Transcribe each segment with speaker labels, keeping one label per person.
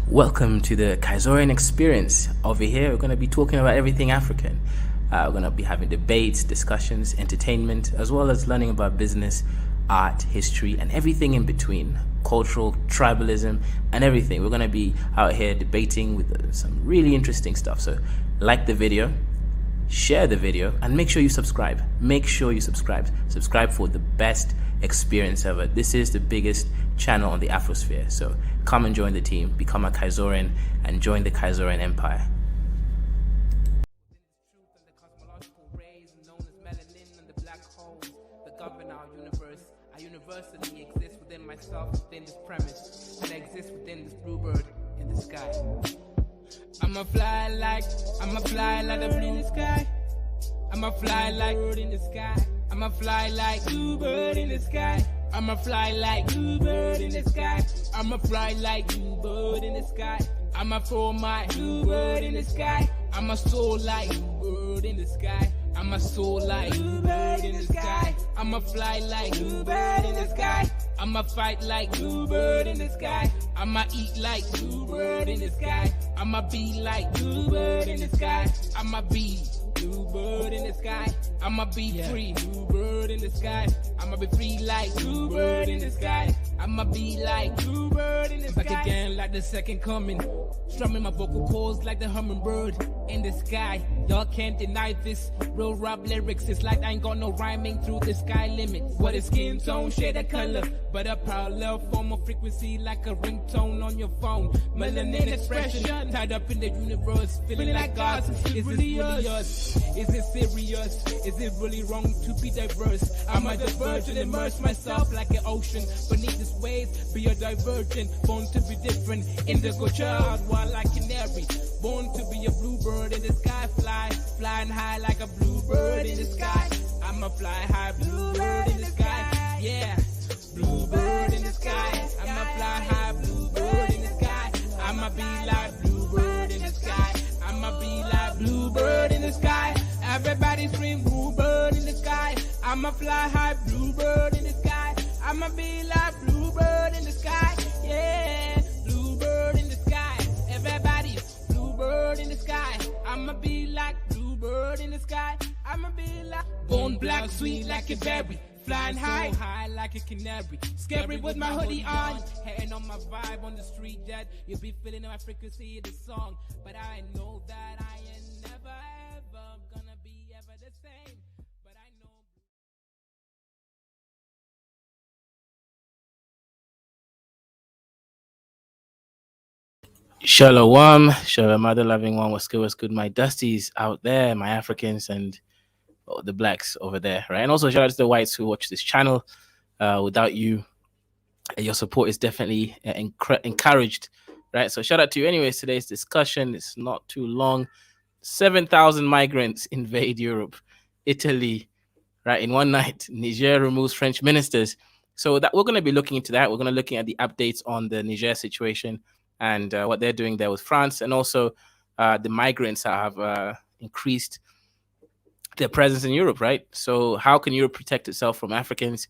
Speaker 1: Welcome to the Kaizorian experience. Over here, we're going to be talking about everything African. We're going to be having debates, discussions, entertainment, as well as learning about business, art, history, and everything in between. Cultural, tribalism, and everything. We're going to be out here debating with some really interesting stuff. So, like the video, share the video, and make sure you subscribe. Make sure you subscribe. Subscribe for the best experience ever. This is the biggest channel on the Afrosphere. So come and join the team, become a Kaizorian, and join the Kaizorian Empire.
Speaker 2: Universally exist within myself, within this premise, and I exist within this bluebird in the sky. I'ma fly like the blue in the sky. I'ma fly like bird in the sky. I'ma fly like bluebird in the sky. I'ma fly like bluebird in the sky. I'ma fly like bluebird in the sky. I'ma throw my bluebird in the sky. I'ma soar like bluebird in the sky. I'ma soar like bluebird in the sky. I'ma fly like bluebird in the sky. I'ma fight like bluebird in the sky. I'ma eat like bluebird in the sky. I'ma be like bluebird in the sky. I'ma be bluebird in the sky. I'ma be free, bluebird in the sky. I'ma be free like bluebird in the sky. I'ma be like bluebird in the sky. Back again like the second coming. Strumming my vocal cords like the hummingbird in the sky. Y'all can't deny this. Real rap lyrics, it's like I ain't got no rhyming through the sky limit. What is skin tone, shade of color, but a parallel form of frequency like a ringtone on your phone. Melanin expression, tied up in the universe, feeling like God. Is this really us? Is it serious? Is it really wrong to be diverse? I'm a divergent, immerse myself like an ocean beneath its waves. Be a divergent, born to be different. Indigo child, wild like canary. Born to be a bluebird in the sky, flying high like a bluebird in the sky. I'ma fly high, bluebird in the sky. Yeah, bluebird in the sky. I'ma fly high, bluebird in the sky. I'ma be like bluebird in the sky. I'ma be like bluebird in the sky. Everybody scream bluebird in the sky. I'ma fly high, bluebird in the sky. I'ma be like bluebird in the sky. Yeah, bluebird in the sky. Everybody, bluebird in the sky. I'ma be like bluebird in the sky. I'ma be like born black, sweet like a berry. Flying high, so high like a canary. Scary with my hoodie on. Hating on my vibe on the street that you'll be feeling my frequency of the song. But I know that I ain't never ever gonna be ever the same. But I know.
Speaker 1: Shalom, shalom, mother loving one. What's good, my Dusties out there, my Africans, and the blacks over there, right? And also shout out to the whites who watch this channel. Without you, your support is definitely encouraged, right? So shout out to you. Anyways, today's discussion is not too long. 7,000 migrants invade Europe, Italy, right? In one night, Niger removes French ministers. So that we're going to be looking into that. We're going to be looking at the updates on the Niger situation and what they're doing there with France, and also the migrants that have increased their presence in Europe, right? So how can Europe protect itself from Africans?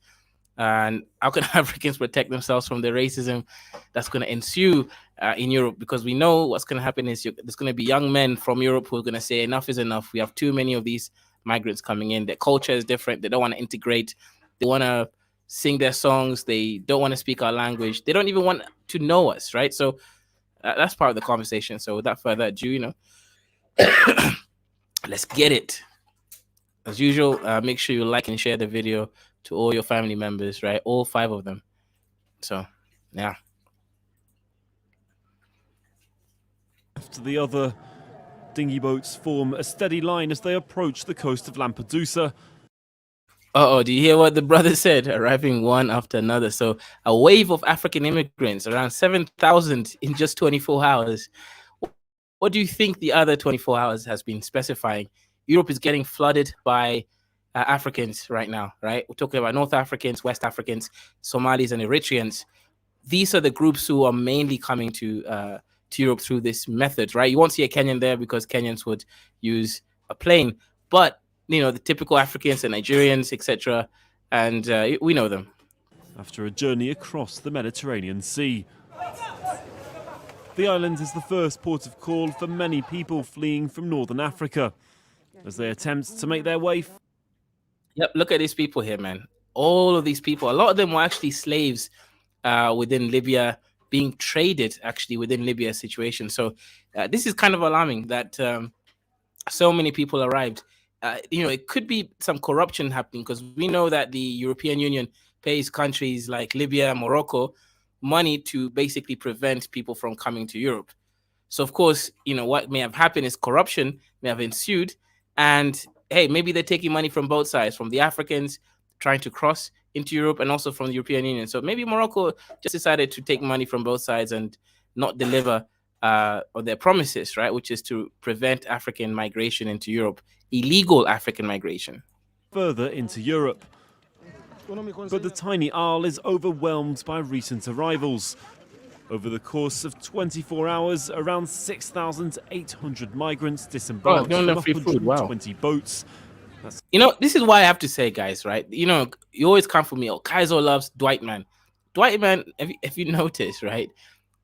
Speaker 1: And how can Africans protect themselves from the racism that's going to ensue in Europe? Because we know what's going to happen is there's going to be young men from Europe who are going to say enough is enough. We have too many of these migrants coming in. Their culture is different. They don't want to integrate. They want to sing their songs. They don't want to speak our language. They don't even want to know us, right? So that's part of the conversation. So without further ado, let's get it. As usual, make sure you like and share the video to all your family members, right? All 5 of them. So, yeah.
Speaker 3: After the other dinghy boats form a steady line as they approach the coast of Lampedusa.
Speaker 1: Do you hear what the brother said? Arriving one after another. So, a wave of African immigrants, around 7,000 in just 24 hours. What do you think the other 24 hours has been specifying? Europe is getting flooded by Africans right now, right? We're talking about North Africans, West Africans, Somalis, and Eritreans. These are the groups who are mainly coming to Europe through this method, right? You won't see a Kenyan there because Kenyans would use a plane, but the typical Africans and Nigerians, etc., and we know them.
Speaker 3: After a journey across the Mediterranean Sea. The island is the first port of call for many people fleeing from northern Africa as they attempt to make their way.
Speaker 1: Yep, look at these people here, man. All of these people, a lot of them were actually slaves within Libya, being traded actually within Libya's situation. So this is kind of alarming that so many people arrived. It could be some corruption happening because we know that the European Union pays countries like Libya, Morocco, money to basically prevent people from coming to Europe. So of course, what may have happened is corruption may have ensued, and hey, maybe they're taking money from both sides, from the Africans trying to cross into Europe, and also from the European Union. So maybe Morocco just decided to take money from both sides and not deliver on their promises, right? Which is to prevent African migration into Europe, illegal African migration.
Speaker 3: Further into Europe. But the tiny isle is overwhelmed by recent arrivals. Over the course of 24 hours, around 6,800 migrants disembarked from 120 boats.
Speaker 1: This is why I have to say, guys, right? You always come for me. Oh, Kaiser loves Dwight Man. Dwight Man, if you notice, right?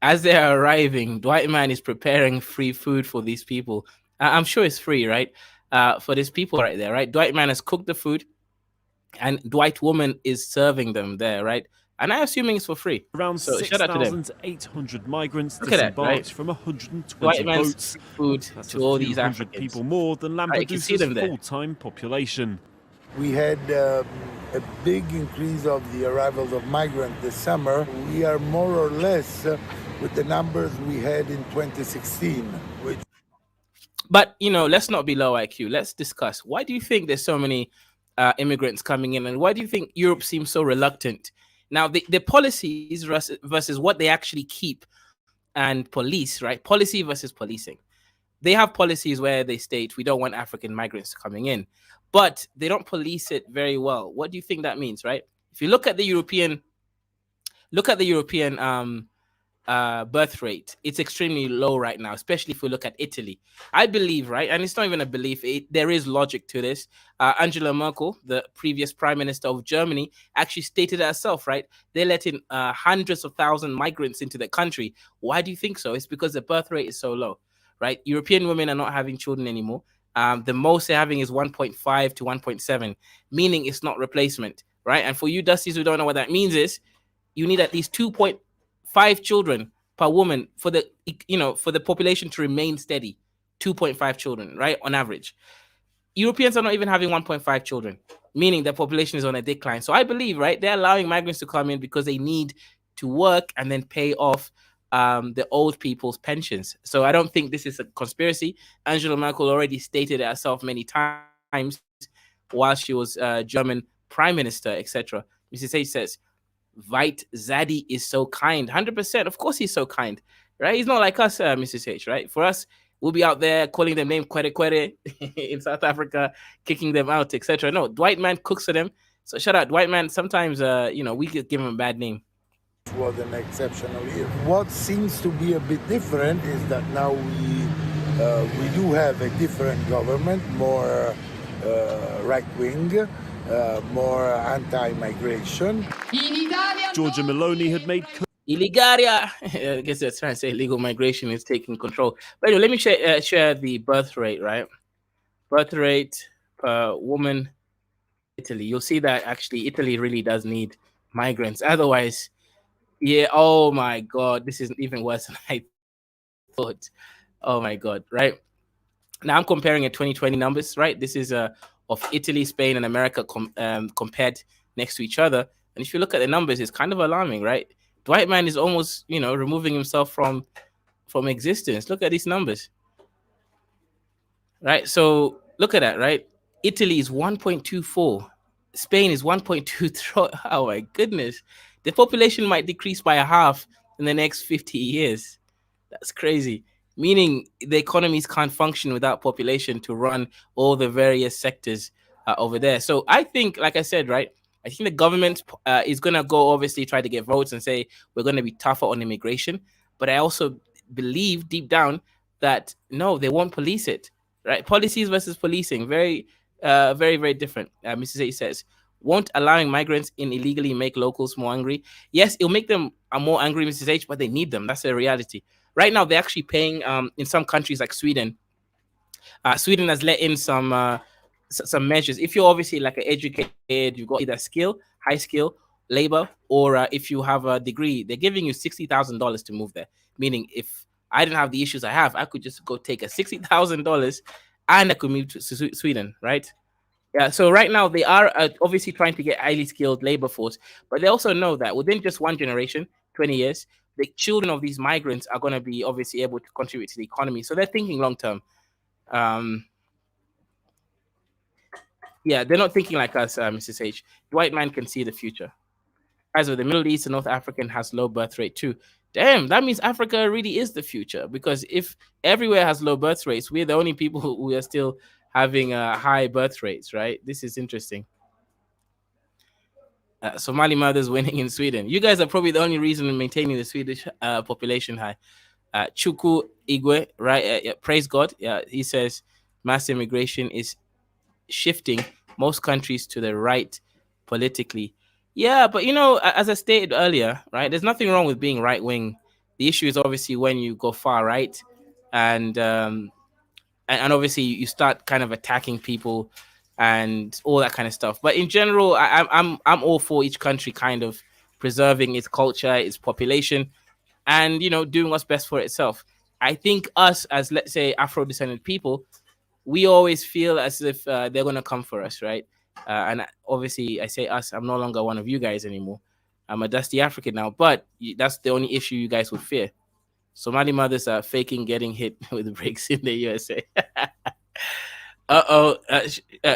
Speaker 1: As they're arriving, Dwight Man is preparing free food for these people. I'm sure it's free, right? For these people right there, right? Dwight Man has cooked the food, and Dwight Woman is serving them there, right? And I'm assuming it's for free.
Speaker 3: Around
Speaker 1: so
Speaker 3: 6,800 migrants disembarked
Speaker 1: right?
Speaker 3: from 120
Speaker 1: Dwight
Speaker 3: boats.
Speaker 1: Food
Speaker 3: That's
Speaker 1: to all these Africans.
Speaker 3: People more than Lampedusa's full-time population.
Speaker 4: We had a big increase of the arrivals of migrants this summer. We are more or less with the numbers we had in 2016.
Speaker 1: But, let's not be low IQ. Let's discuss. Why do you think there's so many immigrants coming in? And why do you think Europe seems so reluctant? Now, the policies versus what they actually keep and police, right? Policy versus policing. They have policies where they state we don't want African migrants coming in, but they don't police it very well. What do you think that means, right? If you look at the European birth rate, it's extremely low right now, especially if we look at Italy. I believe, right, and it's not even a belief, there is logic to this. Angela Merkel, the previous prime minister of Germany, actually stated it herself, right? They let in hundreds of thousands migrants into the country. Why do you think so? It's because the birth rate is so low, right? European women are not having children anymore. The most they're having is 1.5 to 1.7, meaning it's not replacement, right? And for you Dusties who don't know what that means is you need at least 2.5 children per woman for the population to remain steady. 2.5 children, right, on average. Europeans are not even having 1.5 children, meaning the population is on a decline. So I believe, right, they're allowing migrants to come in because they need to work and then pay off the old people's pensions. So I don't think this is a conspiracy. Angela Merkel already stated it herself many times while she was German prime minister, etc. Mrs. H says, Veit Zadie is so kind. 100%. Of course he's so kind, right? He's not like us, Mrs. H, right? For us, we'll be out there calling them name Kwere Kwere in South Africa, kicking them out, etc. No, Dwight Man cooks for them. So shout out Dwight Man. Sometimes, we could give him a bad name.
Speaker 4: It was an exceptional year. What seems to be a bit different is that now we do have a different government, more right-wing, more anti-migration.
Speaker 3: Giorgia Meloni had made...
Speaker 1: Illegaria. I guess they're trying to say illegal migration is taking control. But anyway, let me share the birth rate, right? Birth rate per woman, Italy. You'll see that actually Italy really does need migrants. Otherwise, yeah, oh my God, this is even worse than I thought. Oh my God, right? Now I'm comparing a 2020 numbers, right? This is of Italy, Spain, and America compared next to each other. And if you look at the numbers, it's kind of alarming, right? Dwight Man is almost, removing himself from existence. Look at these numbers, right? So look at that, right? Italy is 1.24. Spain is 1.23. Oh my goodness. The population might decrease by a half in the next 50 years. That's crazy. Meaning the economies can't function without population to run all the various sectors over there. So I think, like I said, right, I think the government is going to go obviously try to get votes and say we're going to be tougher on immigration. But I also believe deep down that, no, they won't police it, right? Policies versus policing, very, very, very different. Mrs. A says, Won't allowing migrants in illegally make locals more angry? Yes, it'll make them more angry, Mrs. H, but they need them. That's the reality. Right now, they're actually paying in some countries like Sweden. Sweden has let in some measures. If you're obviously like an educated, you've got either skill, high skill, labor, or if you have a degree, they're giving you $60,000 to move there. Meaning, if I didn't have the issues I have, I could just go take a $60,000 and I could move to Sweden, right? Yeah, so right now they are obviously trying to get highly skilled labor force, but they also know that within just one generation, 20 years, the children of these migrants are going to be obviously able to contribute to the economy. So they're thinking long term. Um, yeah, they're not thinking like us, Mrs. H. The white man can see the future. As with the Middle East and North African has low birth rate too. Damn, that means Africa really is the future. Because if everywhere has low birth rates, we're the only people who are still having high birth rates, right? This is interesting. Somali mothers winning in Sweden. You guys are probably the only reason in maintaining the Swedish population high. Chuku Igwe, right? Praise God. He says mass immigration is shifting most countries to the right politically. Yeah, but as I stated earlier, right, there's nothing wrong with being right wing. The issue is obviously when you go far right, and and obviously you start kind of attacking people and all that kind of stuff. But in general, I'm all for each country kind of preserving its culture, its population, and doing what's best for itself. I think us as, let's say, Afro descended people, we always feel as if they're gonna come for us, right? And obviously, I say us. I'm no longer one of you guys anymore. I'm a dusty African now, but that's the only issue you guys would fear. Somali mothers are faking getting hit with bricks in the USA.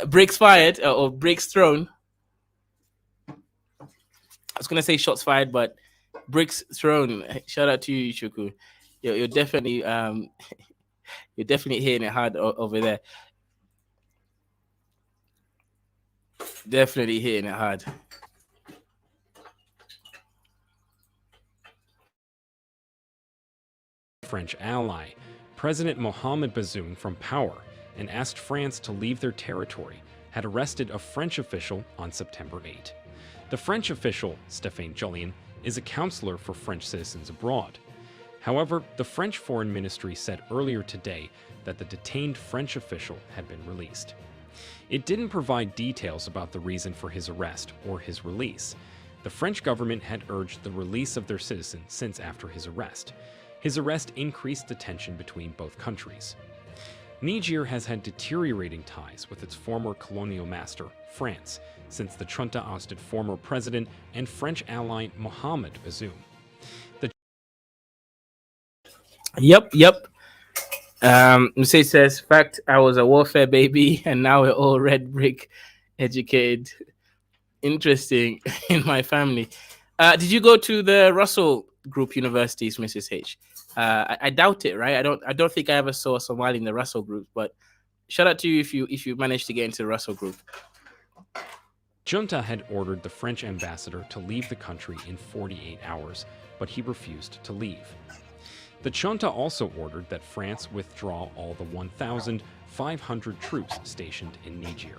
Speaker 1: Bricks fired or bricks thrown. I was gonna say shots fired, but bricks thrown. Shout out to you, Chuku. You're definitely you're definitely hitting it hard over there. Definitely hitting it hard.
Speaker 5: French ally, President Mohamed Bazoum, from power and asked France to leave their territory, had arrested a French official on September 8. The French official, Stéphane Julien, is a counselor for French citizens abroad. However, the French Foreign Ministry said earlier today that the detained French official had been released. It didn't provide details about the reason for his arrest or his release. The French government had urged the release of their citizen since after his arrest. His arrest increased the tension between both countries. Niger has had deteriorating ties with its former colonial master, France, since the junta ousted former president and French ally Mohamed Bazoum.
Speaker 1: Yep. Muse says, fact, I was a warfare baby and now we're all red brick educated. Interesting in my family. Did you go to the Russell Group universities, Mrs. H? I doubt it, right? I don't think I ever saw a Somali in the Russell Group, but shout out to you if you managed to get into the Russell Group.
Speaker 5: Junta had ordered the French ambassador to leave the country in 48 hours, but he refused to leave. The junta also ordered that France withdraw all the 1,500 troops stationed in Niger.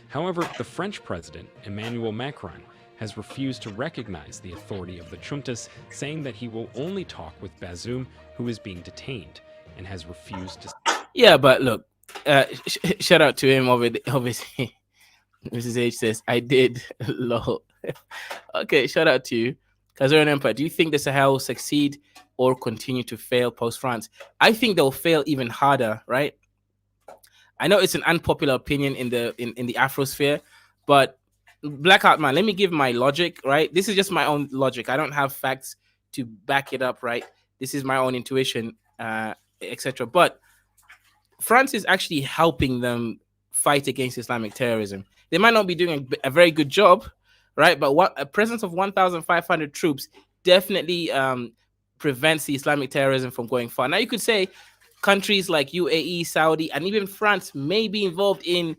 Speaker 5: However, the French president, Emmanuel Macron, has refused to recognize the authority of the juntas, saying that he will only talk with Bazoum, who is being detained, and has refused to...
Speaker 1: Yeah, but look, shout out to him, obviously. Mrs. H says, I did. Lol. Okay, shout out to you. Kazarian Empire, do you think the Sahel will succeed or continue to fail post-France? I think they'll fail even harder, right? I know it's an unpopular opinion in the Afrosphere, but Blackheart man, let me give my logic, right? This is just my own logic. I don't have facts to back it up, right? This is my own intuition, etc. But France is actually helping them fight against Islamic terrorism. They might not be doing a very good job, right? But a presence of 1,500 troops definitely prevents the Islamic terrorism from going far. Now, you could say countries like UAE, Saudi, and even France may be involved in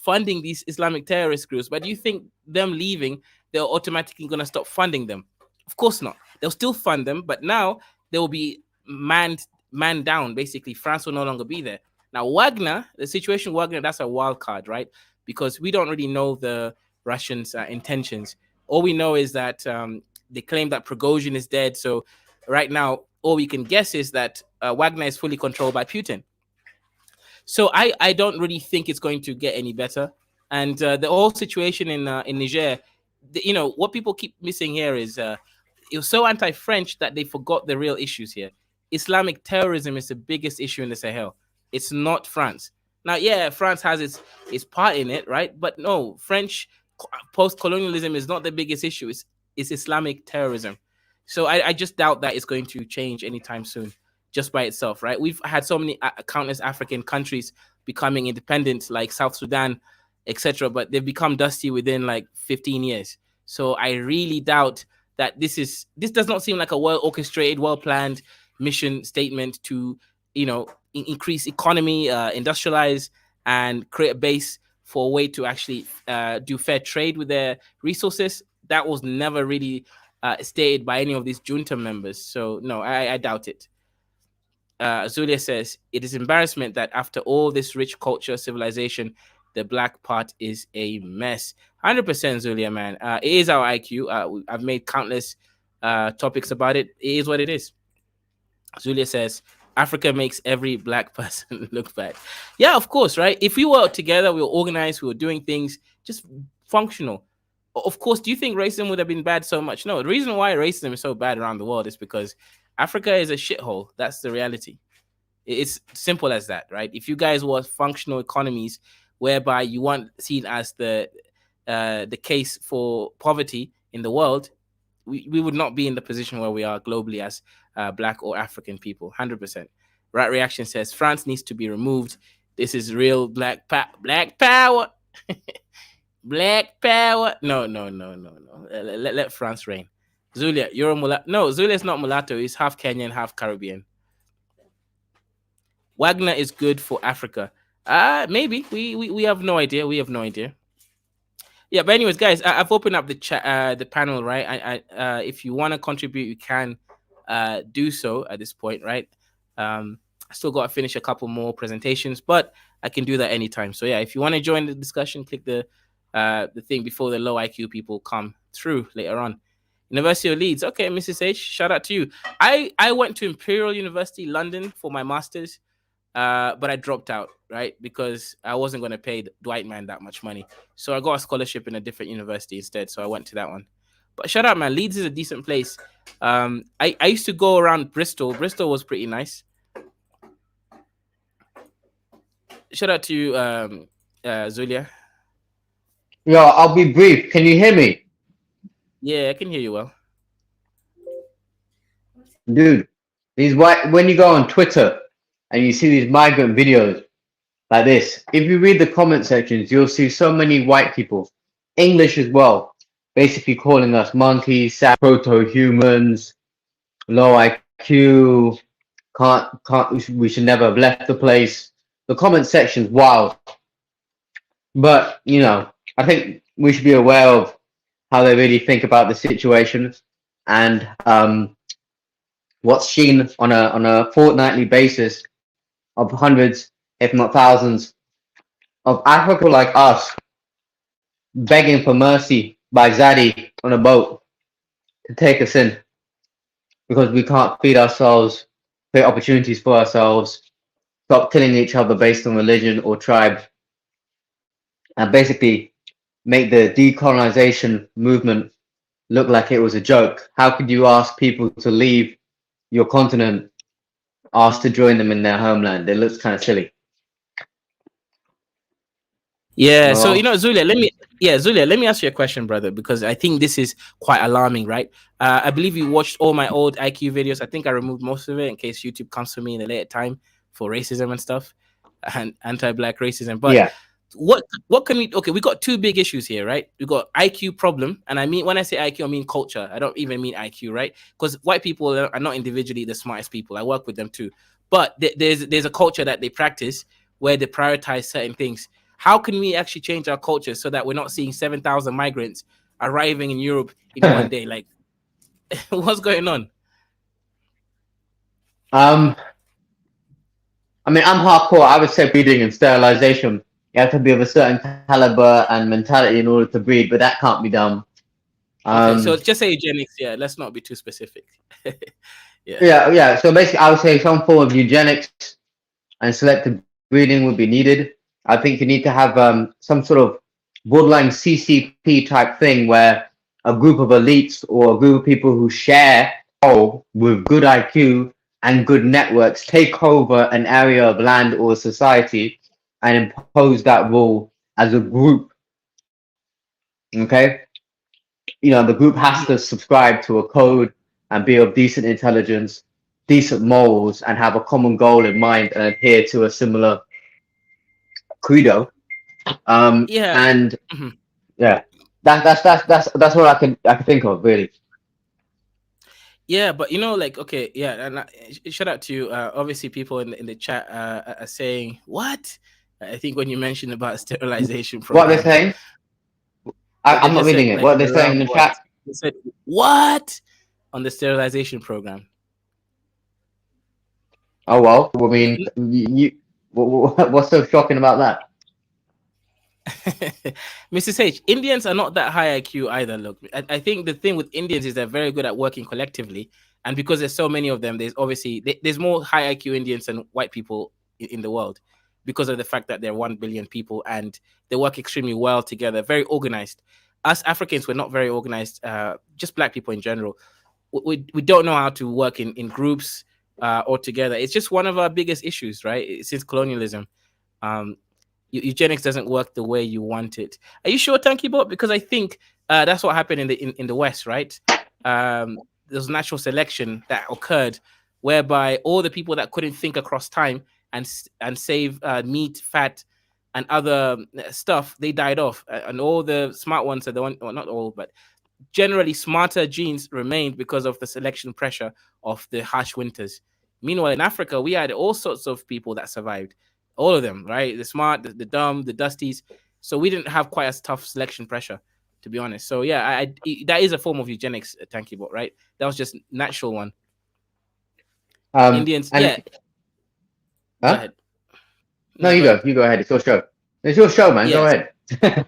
Speaker 1: funding these Islamic terrorist groups. But do you think them leaving, they're automatically going to stop funding them? Of course not. They'll still fund them, but now they will be man down. Basically, France will no longer be there. Now, Wagner, the situation with Wagner, that's a wild card, right? Because we don't really know the Russians' intentions. All we know is that they claim that Prigozhin is dead. So right now, all we can guess is that Wagner is fully controlled by Putin. So I don't really think it's going to get any better. And the whole situation in Niger, what people keep missing here is it was so anti-French that they forgot the real issues here. Islamic terrorism is the biggest issue in the Sahel. It's not France. Now, yeah, France has its part in it, right? But no, French post-colonialism is not the biggest issue. It's Islamic terrorism. So I just doubt that it's going to change anytime soon, just by itself, right? We've had so many countless African countries becoming independent, like South Sudan, etc., but they've become dusty within like 15 years. So I really doubt that this does not seem like a well orchestrated, well planned mission statement to increase economy, industrialize, and create a base for a way to actually do fair trade with their resources. That was never really stated by any of these junta members. So no, I doubt it. Zulia says, it is embarrassment that after all this rich culture, civilization, the black part is a mess. 100% Zulia, man. It is our IQ. I've made countless topics about it. It is what it is. Zulia says, Africa makes every black person look bad. Yeah, of course, right? If we were together, we were organized, we were doing things just functional. Of course, do you think racism would have been bad so much? No, the reason why racism is so bad around the world is because Africa is a shithole. That's the reality. It's simple as that, right? If you guys were functional economies whereby you weren't seen as the case for poverty in the world, we would not be in the position where we are globally as black or African people. 100%. Right Reaction says France needs to be removed. This is real black power. Black power. No. Let France reign. Zulia, you're a mulatto. No, Zulia's not mulatto. He's half Kenyan, half Caribbean. Wagner is good for Africa. Maybe. We have no idea. We have no idea. Yeah, but anyways, guys, I've opened up the chat, the panel, right? If you want to contribute, you can do so at this point, right? I still got to finish a couple more presentations, but I can do that anytime. So yeah, if you want to join the discussion, click the thing before the low IQ people come through later on. University of Leeds. Okay, Mrs. H, shout out to you. I went to Imperial University London for my master's, but I dropped out, right? Because I wasn't going to pay the Dwight man that much money. So I got a scholarship in a different university instead. So I went to that one. But shout out, man. Leeds is a decent place. I used to go around Bristol. Bristol was pretty nice. Shout out to you, Zulia.
Speaker 6: Yo, I'll be brief. Can you hear me?
Speaker 1: Yeah, I can hear you well.
Speaker 6: Dude, when you go on Twitter and you see these migrant videos like this, if you read the comment sections, you'll see so many white people, English as well, basically calling us monkeys, proto-humans, low IQ, we should never have left the place. The comment section's wild. But, I think we should be aware of how they really think about the situation, and what's seen on a fortnightly basis of hundreds, if not thousands, of Africa like us begging for mercy by Zaddy on a boat to take us in because we can't feed ourselves, create opportunities for ourselves, stop killing each other based on religion or tribe, and basically make the decolonization movement look like it was a joke. How could you ask people to leave your continent, ask to join them in their homeland? It looks kind of silly.
Speaker 1: Yeah, so Zulia, let me ask you a question, brother, because I think this is quite alarming, right? I believe you watched all my old IQ videos. I think I removed most of it in case YouTube comes for me in a later time for racism and stuff and anti-black racism. But yeah. What can we? Okay, we got two big issues here, right? We got IQ problem, and I mean when I say IQ, I mean culture. I don't even mean IQ, right? Because white people are not individually the smartest people. I work with them too, but there's a culture that they practice where they prioritize certain things. How can we actually change our culture so that we're not seeing 7,000 migrants arriving in Europe in one day? Like, what's going on?
Speaker 6: I mean, I'm hardcore. I would say breeding and sterilization You have to be of a certain caliber and mentality in order to breed, but that can't be done.
Speaker 1: Okay, so just say eugenics. Yeah, let's not be too specific. Yeah.
Speaker 6: Yeah. So basically, I would say some form of eugenics and selective breeding would be needed. I think you need to have some sort of borderline CCP type thing where a group of elites or a group of people who share with good IQ and good networks take over an area of land or society and impose that rule as a group. Okay, the group has to subscribe to a code and be of decent intelligence, decent morals, and have a common goal in mind and adhere to a similar credo.
Speaker 1: Yeah.
Speaker 6: And
Speaker 1: Mhm.
Speaker 6: yeah, that's what I can think of really.
Speaker 1: Yeah, but like, okay, yeah, and shout out to you. Obviously, people in the chat are saying what? I think when you mentioned about sterilization
Speaker 6: What they're
Speaker 1: program,
Speaker 6: saying,
Speaker 1: they
Speaker 6: I'm not
Speaker 1: just
Speaker 6: reading
Speaker 1: said
Speaker 6: it.
Speaker 1: like
Speaker 6: What they're
Speaker 1: the
Speaker 6: saying
Speaker 1: loud
Speaker 6: in the
Speaker 1: what?
Speaker 6: chat.
Speaker 1: They said what on the sterilization program.
Speaker 6: Oh well, I mean, what's so shocking about that?
Speaker 1: Mrs. H, Indians are not that high IQ either. Look, I think the thing with Indians is they're very good at working collectively, and because there's so many of them, there's obviously there's more high IQ Indians than white people in the world, because of the fact that there are 1 billion people and they work extremely well together, very organized. Us Africans, we're not very organized. Just black people in general, we don't know how to work in groups or together. It's just one of our biggest issues, right? Since colonialism. Um, Eugenics doesn't work the way you want it. Are you sure, Tanky Bot? Because I think that's what happened in the West, right? There's natural selection that occurred, whereby all the people that couldn't think across time and save meat, fat, and other stuff, they died off, and all the smart ones are the one, well, not all, but generally smarter genes remained because of the selection pressure of the harsh winters. Meanwhile, in Africa, we had all sorts of people that survived, all of them, right? The smart, the dumb, the dusties. So we didn't have quite as tough selection pressure, to be honest. So yeah, that is a form of eugenics, Tanky Bot, right? That was just natural one. Indians, yeah.
Speaker 6: And
Speaker 1: Go
Speaker 6: huh?
Speaker 1: ahead.
Speaker 6: No,
Speaker 1: No, go ahead.
Speaker 6: you go ahead. It's your show. It's your show, man. Go
Speaker 1: Yes.
Speaker 6: ahead.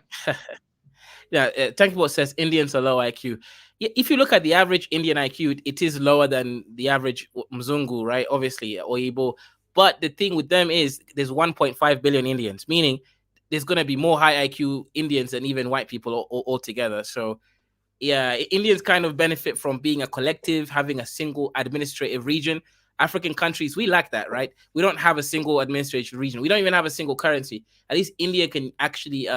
Speaker 1: Yeah, Tankbot says Indians are low IQ. Yeah, if you look at the average Indian IQ, it is lower than the average Mzungu, right? Obviously, or Igbo. But the thing with them is there's 1.5 billion Indians, meaning there's going to be more high IQ Indians than even white people altogether. So yeah, Indians kind of benefit from being a collective, having a single administrative region. African countries, we lack that, right? We don't have a single administrative region. We don't even have a single currency. At least India can actually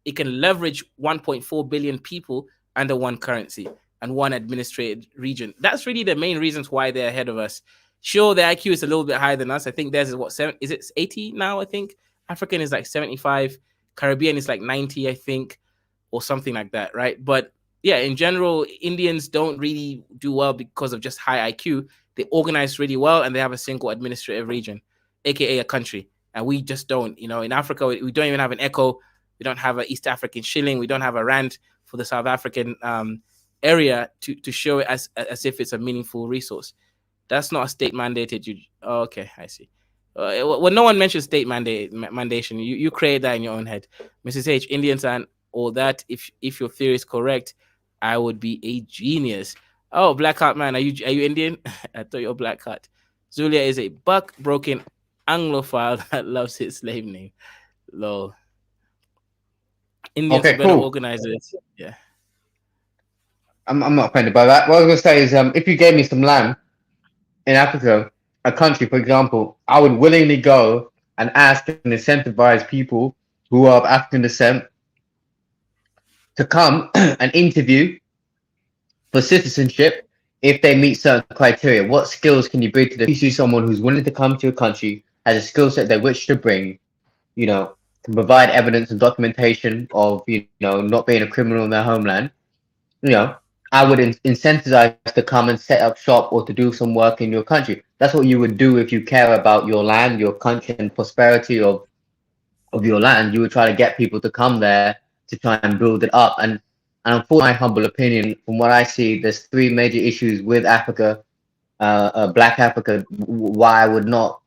Speaker 1: it can leverage 1.4 billion people under one currency and one administrated region. That's really the main reasons why they're ahead of us. Sure, the IQ is a little bit higher than us. I think theirs is what, is it 80 now? I think African is like 75, Caribbean is like 90, I think, or something like that, right? But yeah, in general, Indians don't really do well because of just high IQ. They organize really well and they have a single administrative region, aka a country. And we just don't. In Africa, we don't even have an echo. We don't have an East African shilling. We don't have a rand for the South African area to show it as if it's a meaningful resource. That's not a state mandated. Oh, okay, I see. Well, no one mentions state mandation. You create that in your own head, Mrs. H. Indians and all that. If your theory is correct, I would be a genius. Oh, Black Heart man, are you Indian? I thought you're Black Heart. Zulia is a buck broken Anglophile that loves his slave name. Lol. Indians are
Speaker 6: Okay,
Speaker 1: better
Speaker 6: cool.
Speaker 1: organizers. Yeah.
Speaker 6: I'm not offended by that. What I was gonna say is, if you gave me some land in Africa, a country, for example, I would willingly go and ask and incentivize people who are of African descent to come and interview for citizenship if they meet certain criteria. What skills can you bring to the? You see someone who's willing to come to your country, has a skill set they wish to bring, can provide evidence and documentation of not being a criminal in their homeland. I would incentivize to come and set up shop or to do some work in your country. That's what you would do if you care about your land, your country, and prosperity of your land. You would try to get people to come there to try and build it up. And for my humble opinion, from what I see, there's three major issues with Africa, Black Africa. Why I would not,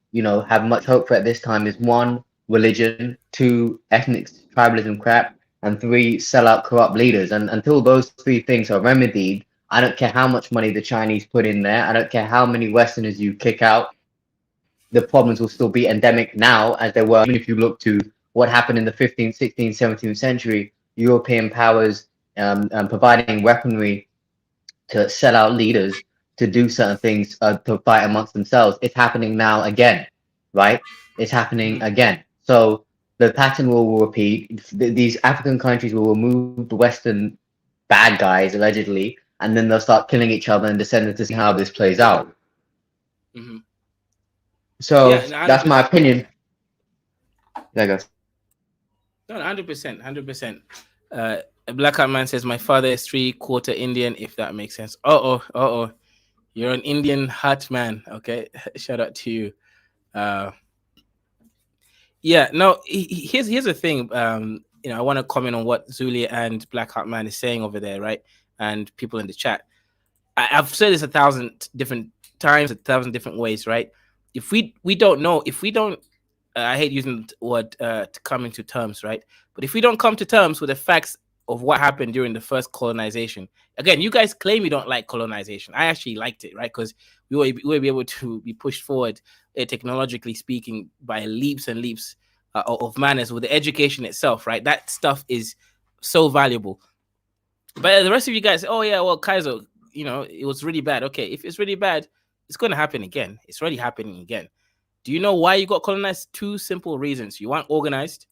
Speaker 6: have much hope for at this time is one, religion, 2, ethnic tribalism crap, and 3, sell out corrupt leaders. And until those 3 things are remedied, I don't care how much money the Chinese put in there. I don't care how many Westerners you kick out. The problems will still be endemic now as they were. Even if you look to what happened in the 15th, 16th, 17th century, European powers providing weaponry to sell out leaders to do certain things to fight amongst themselves. It's happening now again, right? It's happening again. So the pattern will repeat. These African countries will remove the Western bad guys, allegedly, and then they'll start killing each other and descending to see how this plays out.
Speaker 1: Mm-hmm.
Speaker 6: So
Speaker 1: Yeah,
Speaker 6: that's my opinion. There you go.
Speaker 1: No, 100%, 100%. A Black Hat Man says, my father is 3/4 Indian, if that makes sense. Uh-oh. You're an Indian hat man. Okay. Shout out to you. Yeah, no, here's the thing. I want to comment on what Zuli and Black Hat Man is saying over there, right? And people in the chat. I've said this 1,000 different times, 1,000 different ways, right? If we don't know, if we don't, I hate using the word to come into terms, right? But if we don't come to terms with the facts of what happened during the first colonization, again, you guys claim you don't like colonization. I actually liked it, right? Because we were able to be pushed forward, technologically speaking, by leaps and leaps of manners with the education itself, right? That stuff is so valuable. But the rest of you guys, oh yeah, well, Kaiser, it was really bad. Okay, if it's really bad, it's going to happen again. It's already happening again. Do you know why you got colonized? 2 simple reasons. You weren't organized,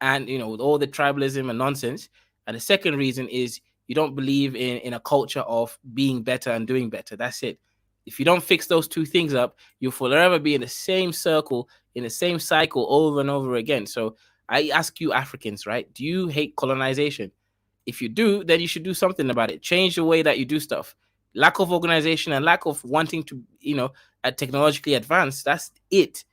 Speaker 1: and with all the tribalism and nonsense. And the second reason is you don't believe in a culture of being better and doing better. That's it. If you don't fix those 2 things up, you'll forever be in the same circle, in the same cycle over and over again. So I ask you Africans, right? Do you hate colonization? If you do, then you should do something about it. Change the way that you do stuff. Lack of organization and lack of wanting to, technologically advance. That's it,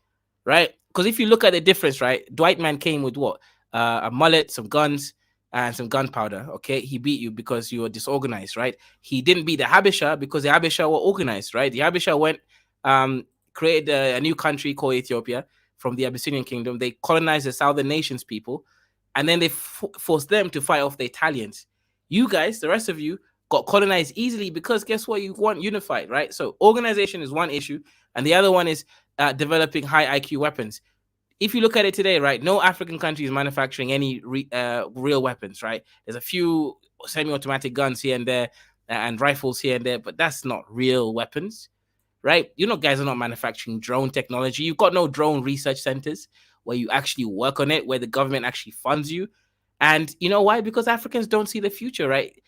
Speaker 1: right? Because if you look at the difference, right? Dwight Man came with what? A mullet, some guns, and some gunpowder. Okay, he beat you because you were disorganized, right? He didn't beat the Habesha because the Habesha were organized, right? The Habesha went, created a new country called Ethiopia from the Abyssinian kingdom. They colonized the southern nations people, and then they forced them to fight off the Italians. You guys, the rest of you, got colonized easily because guess what? You want unified, right? So organization is one issue, and the other one is developing high IQ weapons. If you look at it today, right, no African country is manufacturing any real weapons, right? There's a few semi-automatic guns here and there and rifles here and there, but that's not real weapons, right? Guys are not manufacturing drone technology. You've got no drone research centers where you actually work on it, where the government actually funds you. And you know why? Because Africans don't see the future, right?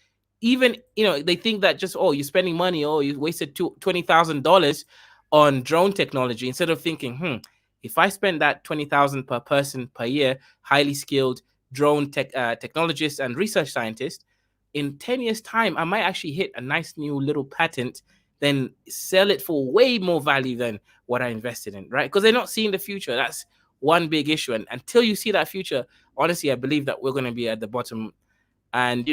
Speaker 1: Even, they think that just, you're spending money, you wasted $20,000 on drone technology instead of thinking, if I spend that $20,000 per person per year, highly skilled drone technologists and research scientists, in 10 years' time, I might actually hit a nice new little patent, then sell it for way more value than what I invested in, right? Because they're not seeing the future. That's one big issue. And until you see that future, honestly, I believe that we're going to be at the bottom. And,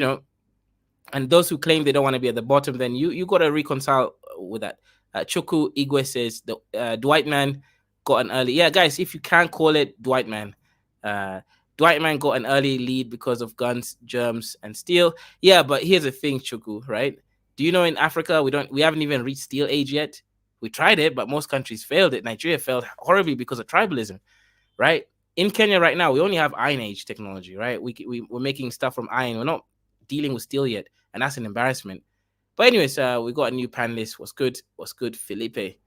Speaker 1: and those who claim they don't want to be at the bottom, then you got to reconcile with that. Chuku Igwe says, the Dwight Man got an early... Yeah, guys, if you can't call it Dwight Man. Dwight Man got an early lead because of guns, germs, and steel. Yeah, but here's the thing, Chuku, right? Do you know in Africa, we haven't even reached steel age yet? We tried it, but most countries failed it. Nigeria failed horribly because of tribalism, right? In Kenya right now, we only have iron age technology, right? We're making stuff from iron. We're not dealing with steel yet, and that's an embarrassment. But anyways, we got a new panelist. What's good, Felipe,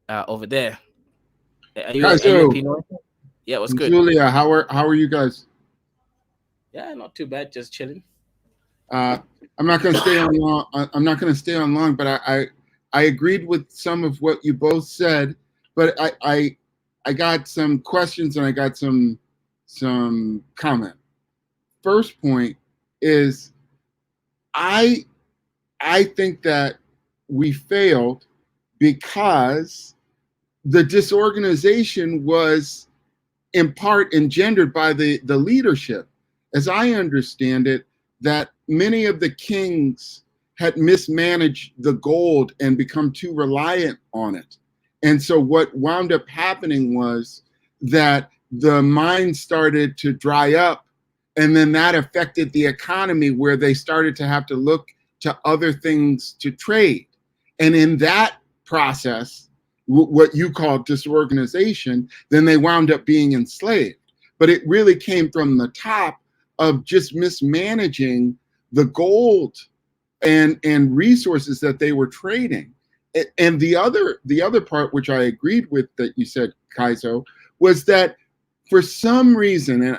Speaker 1: over there? Are you yeah, what's good?
Speaker 7: Julia, how are you guys?
Speaker 1: Yeah, not too bad. Just chilling.
Speaker 7: I'm not going to stay on long. I'm not going to stay on long, but I agreed with some of what you both said, but I got some questions and I got some comment. First point is I think that we failed because the disorganization was in part engendered by the leadership. As I understand it, that many of the kings had mismanaged the gold and become too reliant on it. And so what wound up happening was that the mines started to dry up, and then that affected the economy, where they started to have to look to other things to trade. And in that process, what you call disorganization, then they wound up being enslaved. But it really came from the top of just mismanaging the gold and resources that they were trading. And the other part, which I agreed with that you said, Kaizo, was that for some reason, and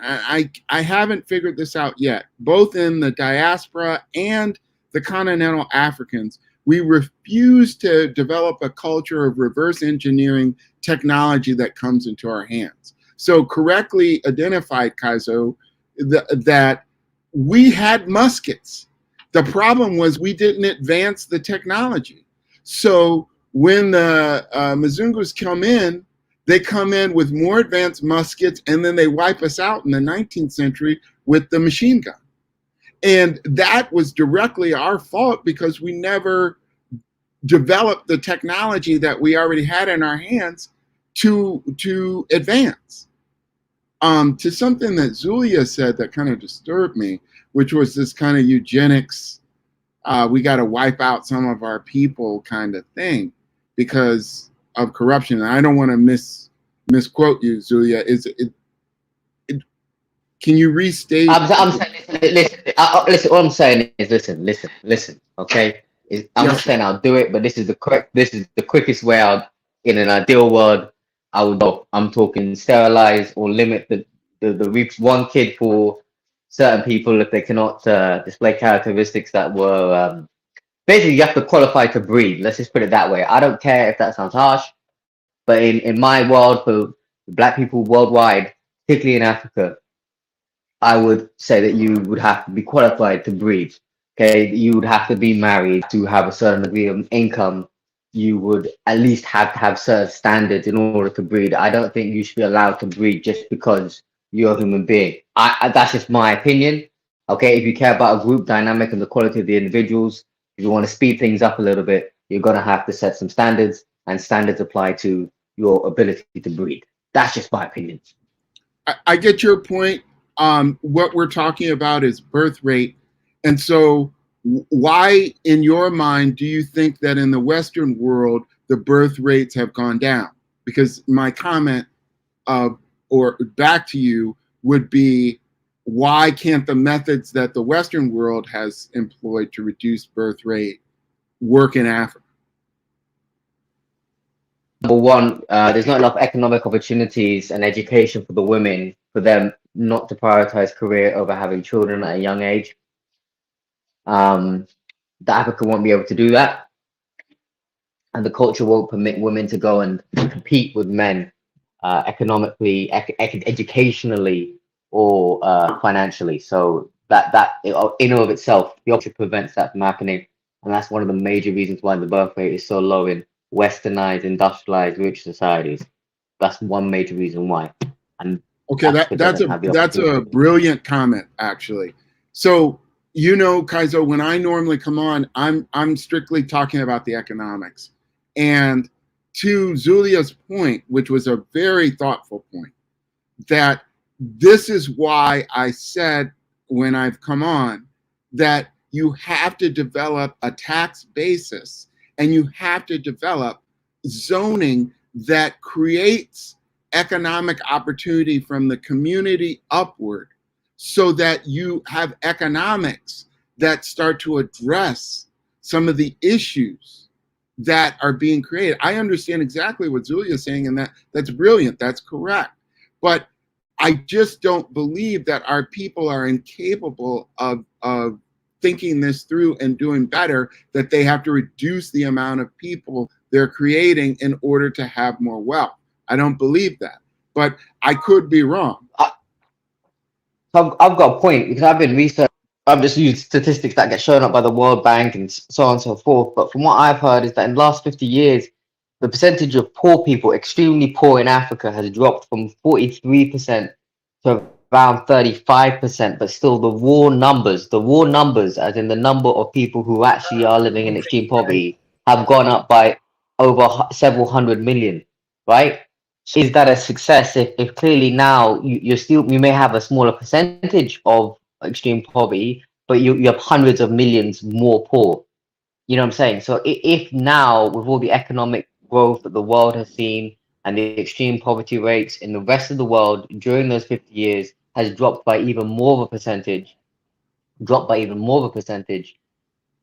Speaker 7: I haven't figured this out yet, both in the diaspora and the continental Africans, we refuse to develop a culture of reverse engineering technology that comes into our hands. So correctly identified, Kaizo, that we had muskets. The problem was we didn't advance the technology. So when the Mzungus come in, they come in with more advanced muskets, and then they wipe us out in the 19th century with the machine gun. And that was directly our fault, because we never developed the technology that we already had in our hands to advance. To something that Zulia said that kind of disturbed me, which was this kind of eugenics, we got to wipe out some of our people kind of thing because of corruption. And I don't want to misquote you, Zulia. Can you restate?
Speaker 6: I'm saying, listen. What I'm saying is, listen. Okay, I'm not saying I'll do it, but this is the quickest way out. In an ideal world, I would go. I'm talking sterilize or limit the one kid for certain people if they cannot display characteristics that were basically you have to qualify to breed. Let's just put it that way. I don't care if that sounds harsh, but in my world, for Black people worldwide, particularly in Africa, I would say that you would have to be qualified to breed. Okay, you would have to be married to have a certain degree of income. You would at least have to have certain standards in order to breed. I don't think you should be allowed to breed just because you're a human being. That's just my opinion. Okay, if you care about a group dynamic and the quality of the individuals, if you want to speed things up a little bit, you're going to have to set some standards, and standards apply to your ability to breed. That's just my opinion.
Speaker 7: I get your point. What we're talking about is birth rate. And so why, in your mind, do you think that in the Western world, the birth rates have gone down? Because my comment or back to you would be, why can't the methods that the Western world has employed to reduce birth rate work in Africa?
Speaker 6: Number one, there's not enough economic opportunities and education for the women for them not to prioritize career over having children at a young age. That Africa won't be able to do that, and the culture won't permit women to go and compete with men economically, educationally, or financially. So that in and of itself, the option prevents that from happening, and that's one of the major reasons why the birth rate is so low in westernized, industrialized, rich societies. That's one major reason why. And
Speaker 7: okay, that's a brilliant comment, actually. So, you know, Kaizo, when I normally come on, I'm strictly talking about the economics. And to Zulia's point, which was a very thoughtful point, that this is why I said when I've come on that you have to develop a tax basis and you have to develop zoning that creates economic opportunity from the community upward, so that you have economics that start to address some of the issues that are being created. I understand exactly what Zulia is saying, and that's brilliant, that's correct. But I just don't believe that our people are incapable of thinking this through and doing better, that they have to reduce the amount of people they're creating in order to have more wealth. I don't believe that, but I could be wrong.
Speaker 6: I've got a point, because I've been researching. I've just used statistics that get shown up by the World Bank and so on and so forth. But from what I've heard is that in the last 50 years, the percentage of poor people, extremely poor in Africa, has dropped from 43% to around 35%. But still, the raw numbers, as in the number of people who actually are living in extreme poverty, have gone up by over several hundred million, right? is that a success if clearly now you may have a smaller percentage of extreme poverty, but you have hundreds of millions more poor. You know what I'm saying? So if now, with all the economic growth that the world has seen and the extreme poverty rates in the rest of the world during those 50 years has dropped by even more of a percentage,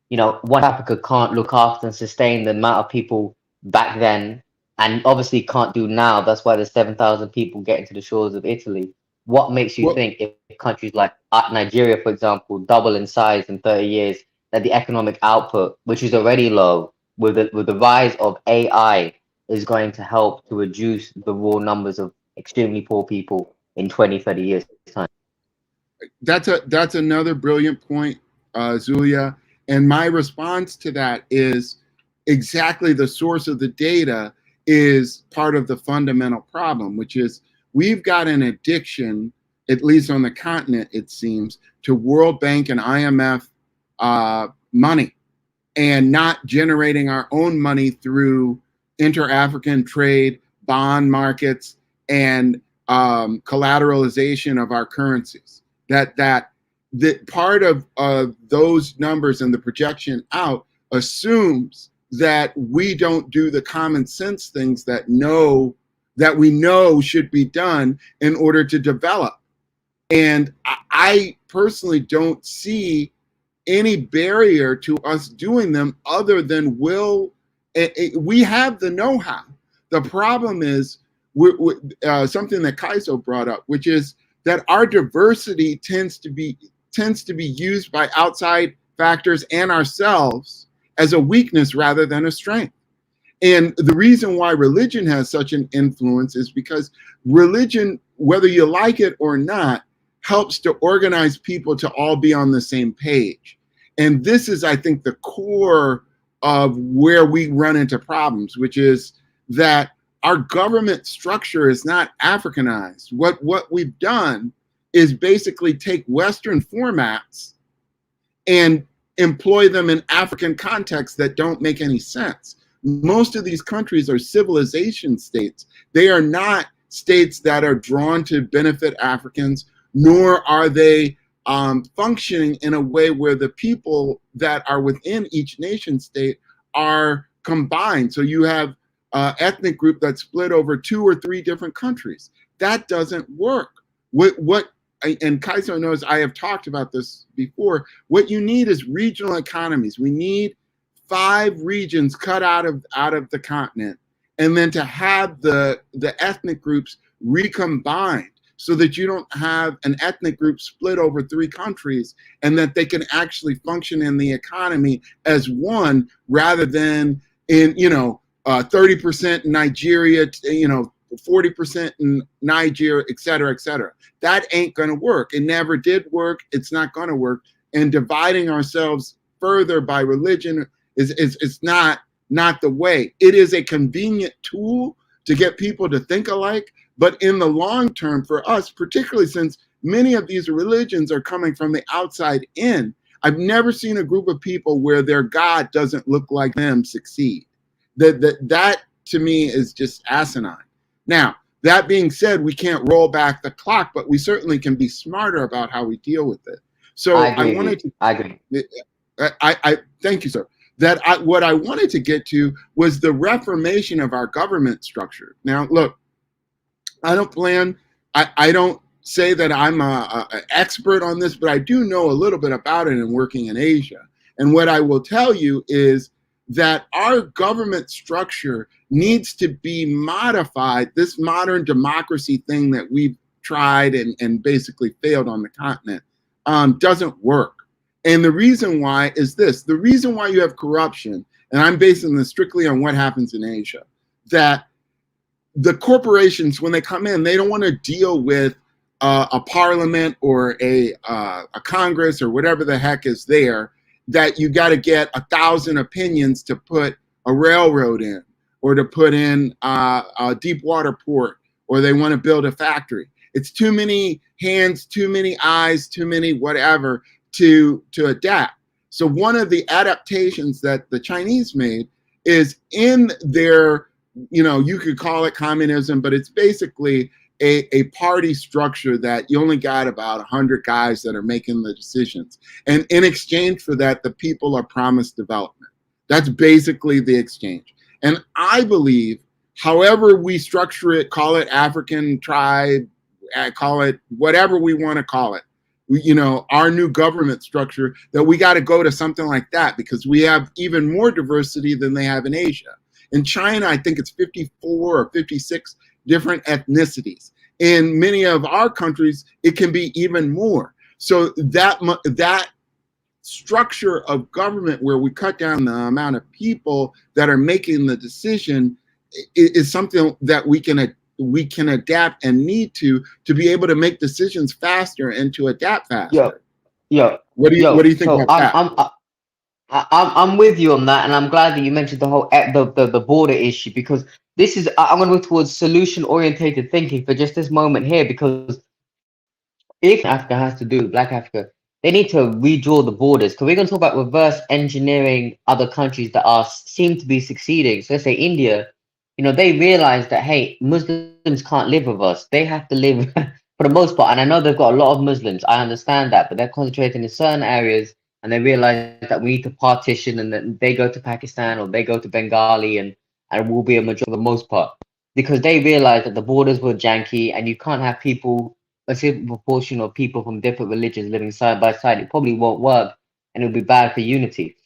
Speaker 6: you know, one Africa can't look after and sustain the amount of people back then, and obviously can't do now. That's why there's 7,000 people getting to the shores of Italy. What makes you
Speaker 7: Well,
Speaker 6: think if countries like Nigeria, for example, double in size in 30 years, that the economic output, which is already low, with the rise of AI, is going to help to reduce the raw numbers of extremely poor people in 20, 30 years time?
Speaker 7: that's another brilliant point, Zulia. And my response to that is exactly the source of the data is part of the fundamental problem, which is we've got an addiction, at least on the continent, it seems, to World Bank and IMF money, and not generating our own money through inter-African trade, bond markets, and collateralization of our currencies. That part of those numbers and the projection out assumes that we don't do the common sense things that we know should be done in order to develop. And I personally don't see any barrier to us doing them other than we have the know-how. The problem is something that Kaiso brought up, which is that our diversity tends to be used by outside factors and ourselves as a weakness rather than a strength. And the reason why religion has such an influence is because religion, whether you like it or not, helps to organize people to all be on the same page. And this is, I think, the core of where we run into problems, which is that our government structure is not Africanized. What we've done is basically take Western formats and employ them in African contexts that don't make any sense. Most of these countries are civilization states. They are not states that are drawn to benefit Africans, nor are they functioning in a way where the people that are within each nation state are combined. So you have ethnic group that's split over 2 or 3 different countries. That doesn't work. And Kaiso knows I have talked about this before. What you need is regional economies. We need 5 regions cut out of the continent, and then to have the ethnic groups recombined so that you don't have an ethnic group split over 3 countries, and that they can actually function in the economy as one, rather than in 30% in Nigeria, 40% in Niger, et cetera, et cetera. That ain't going to work. It never did work. It's not going to work. And dividing ourselves further by religion is not the way. It is a convenient tool to get people to think alike. But in the long term, for us, particularly since many of these religions are coming from the outside in, I've never seen a group of people where their God doesn't look like them succeed. That to me is just asinine. Now, that being said, we can't roll back the clock, but we certainly can be smarter about how we deal with it. So I agree. I thank you, sir. What I wanted to get to was the reformation of our government structure. Now, look, I don't say that I'm an expert on this, but I do know a little bit about it in working in Asia. And what I will tell you is that our government structure needs to be modified. This modern democracy thing that we've tried and basically failed on the continent doesn't work. And the reason why is this. The reason why you have corruption, and I'm basing this strictly on what happens in Asia, that the corporations, when they come in, they don't want to deal with a parliament or a Congress or whatever the heck is there, that you got to get 1,000 opinions to put a railroad in, or to put in a deep water port, or they want to build a factory. It's too many hands, too many eyes, too many whatever to adapt. So one of the adaptations that the Chinese made is in their you know, you could call it communism, but it's basically a party structure that you only got about 100 guys that are making the decisions. And in exchange for that, the people are promised development. That's basically the exchange. And I believe, however we structure it, call it African tribe, call it whatever we want to call it, you know, our new government structure, that we got to go to something like that, because we have even more diversity than they have in Asia. In China, I think it's 54 or 56 different ethnicities. In many of our countries, it can be even more. So that structure of government where we cut down the amount of people that are making the decision is something that we can adapt and need to be able to make decisions faster and to adapt faster.
Speaker 6: Yo,
Speaker 7: What do you think
Speaker 6: so
Speaker 7: about that?
Speaker 6: I'm with you on that, and I'm glad that you mentioned the whole the border issue, because this is I'm going to move towards solution orientated thinking for just this moment here, because if Africa has to do Black Africa, they need to redraw the borders, because we're going to talk about reverse engineering other countries that are seem to be succeeding. So let's say India, you know, they realize that hey, Muslims can't live with us; they have to live for the most part. And I know they've got a lot of Muslims. I understand that, but they're concentrating in certain areas, and they realize that we need to partition, and that they go to Pakistan or they go to Bengali, and we'll be a majority for the most part, because they realize that the borders were janky, and you can't have people, a certain proportion of people from different religions living side by side. It probably won't work, and it'll be bad for unity.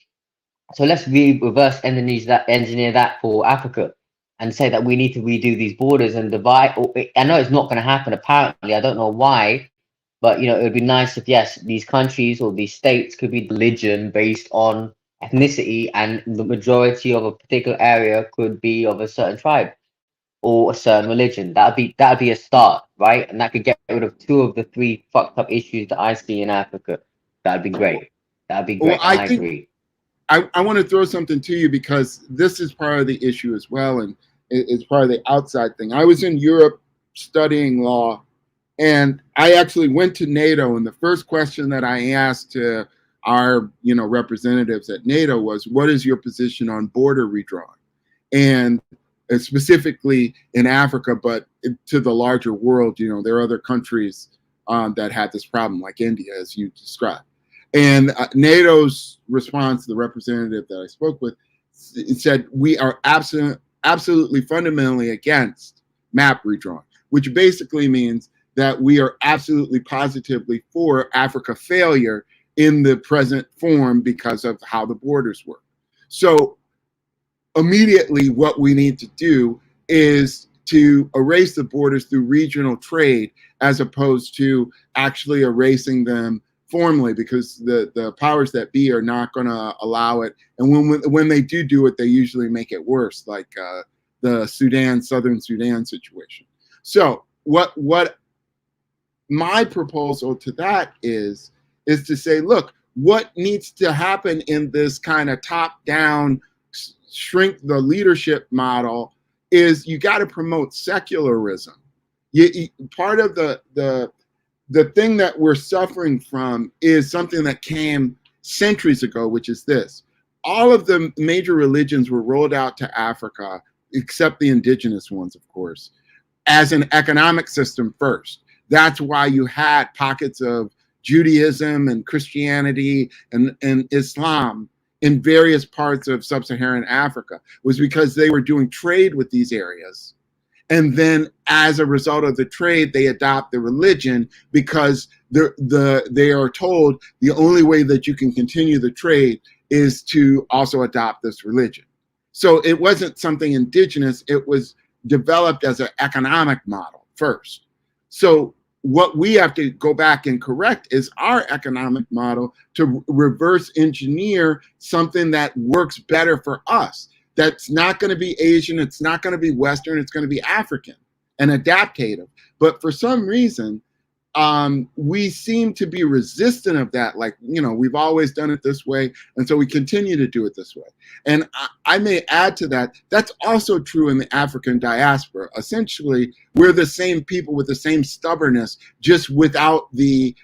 Speaker 6: So let's reverse engineer that for Africa, and say that we need to redo these borders and divide. I know it's not going to happen. Apparently, I don't know why, but you know, it would be nice if yes, these countries or these states could be religion based on ethnicity, and the majority of a particular area could be of a certain tribe or a certain religion. That'd be a start, right? And that could get rid of two of the three fucked up issues that I see in Africa. That'd be great. That'd be
Speaker 7: Well,
Speaker 6: great, and
Speaker 7: I
Speaker 6: I
Speaker 7: think
Speaker 6: agree.
Speaker 7: I want to throw something to you, because this is part of the issue as well, and it's part of the outside thing. I was in Europe studying law, and I actually went to NATO, and the first question that I asked to our, you know, representatives at NATO was, what is your position on border redrawing? And specifically in Africa, but to the larger world, you know, there are other countries that had this problem, like India, as you described. And NATO's response, the representative that I spoke with, it said, we are absolutely fundamentally against map redrawing, which basically means that we are absolutely positively for Africa failure in the present form because of how the borders work. So immediately what we need to do is to erase the borders through regional trade, as opposed to actually erasing them formally, because the powers that be are not going to allow it. And when they do it, they usually make it worse, like the southern Sudan situation. So what my proposal to that is to say, look, what needs to happen in this kind of top-down shrink the leadership model is you got to promote secularism. Part of the thing that we're suffering from is something that came centuries ago, which is this. All of the major religions were rolled out to Africa, except the indigenous ones, of course, as an economic system first. That's why you had pockets of Judaism and Christianity and Islam in various parts of sub-Saharan Africa, was because they were doing trade with these areas. And then as a result of the trade, they adopt the religion, because they are told the only way that you can continue the trade is to also adopt this religion. So it wasn't something indigenous, it was developed as an economic model first. So what we have to go back and correct is our economic model to reverse engineer something that works better for us. That's not going to be Asian, it's not going to be Western, it's going to be African and adaptative. But for some reason, we seem to be resistant of that. Like, you know, we've always done it this way, and so we continue to do it this way. And I may add to that, that's also true in the African diaspora. Essentially, we're the same people with the same stubbornness, just without the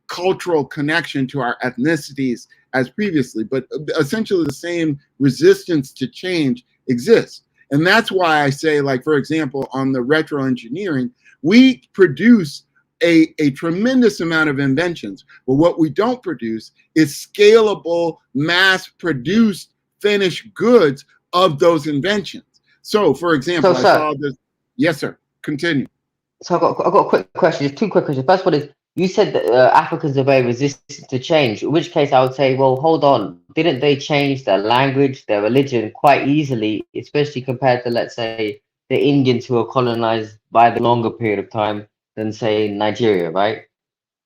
Speaker 7: cultural connection to our ethnicities as previously. But essentially the same resistance to change exists. And that's why I say, like, for example, on the retro engineering, we produce a tremendous amount of inventions, but what we don't produce is scalable, mass-produced finished goods of those inventions. So, for example,
Speaker 6: So,
Speaker 7: I
Speaker 6: sir,
Speaker 7: saw this. Yes, sir. Continue.
Speaker 6: so I've got a quick question. Just two quick questions. First one is, you said that Africans are very resistant to change. In which case, I would say, well, hold on. Didn't they change their language, their religion quite easily, especially compared to, let's say, the Indians who were colonized by the longer period of time than, say, Nigeria, right?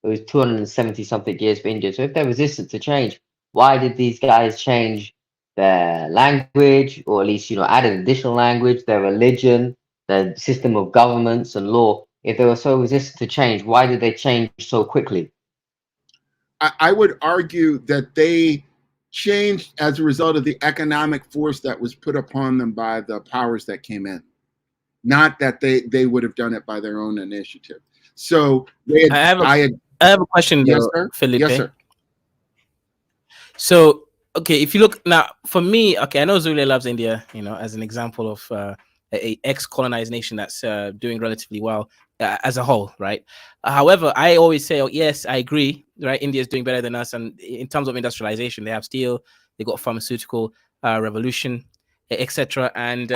Speaker 6: It was 270 something years for India. So if they're resistant to change, why did these guys change their language, or at least, add an additional language, their religion, their system of governments and law? If they were so resistant to change, why did they change so quickly?
Speaker 7: I would argue that they changed as a result of the economic force that was put upon them by the powers that came in, not that they would have done it by their own initiative. So
Speaker 1: I have a question
Speaker 7: yes,
Speaker 1: though,
Speaker 7: sir.
Speaker 1: Felipe.
Speaker 7: Yes, sir.
Speaker 1: So, okay, if you look now, for me, okay, I know Zulia loves India, as an example of a ex-colonized nation that's doing relatively well as a whole, right? However, I always say, oh, yes, I agree, right? India is doing better than us, and in terms of industrialization, they have steel, they got pharmaceutical revolution, etc. And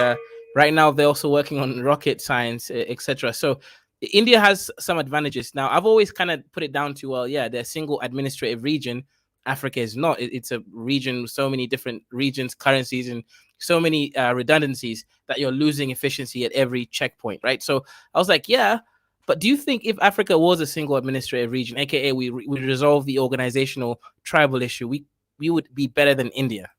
Speaker 1: right now, they're also working on rocket science, etc. So India has some advantages. Now, I've always kind of put it down to, well, yeah, they're a single administrative region. Africa is not. It's a region with so many different regions, currencies, and so many redundancies that you're losing efficiency at every checkpoint, right? So I was like, yeah, but do you think if Africa was a single administrative region, aka we resolve the organizational tribal issue, we would be better than India?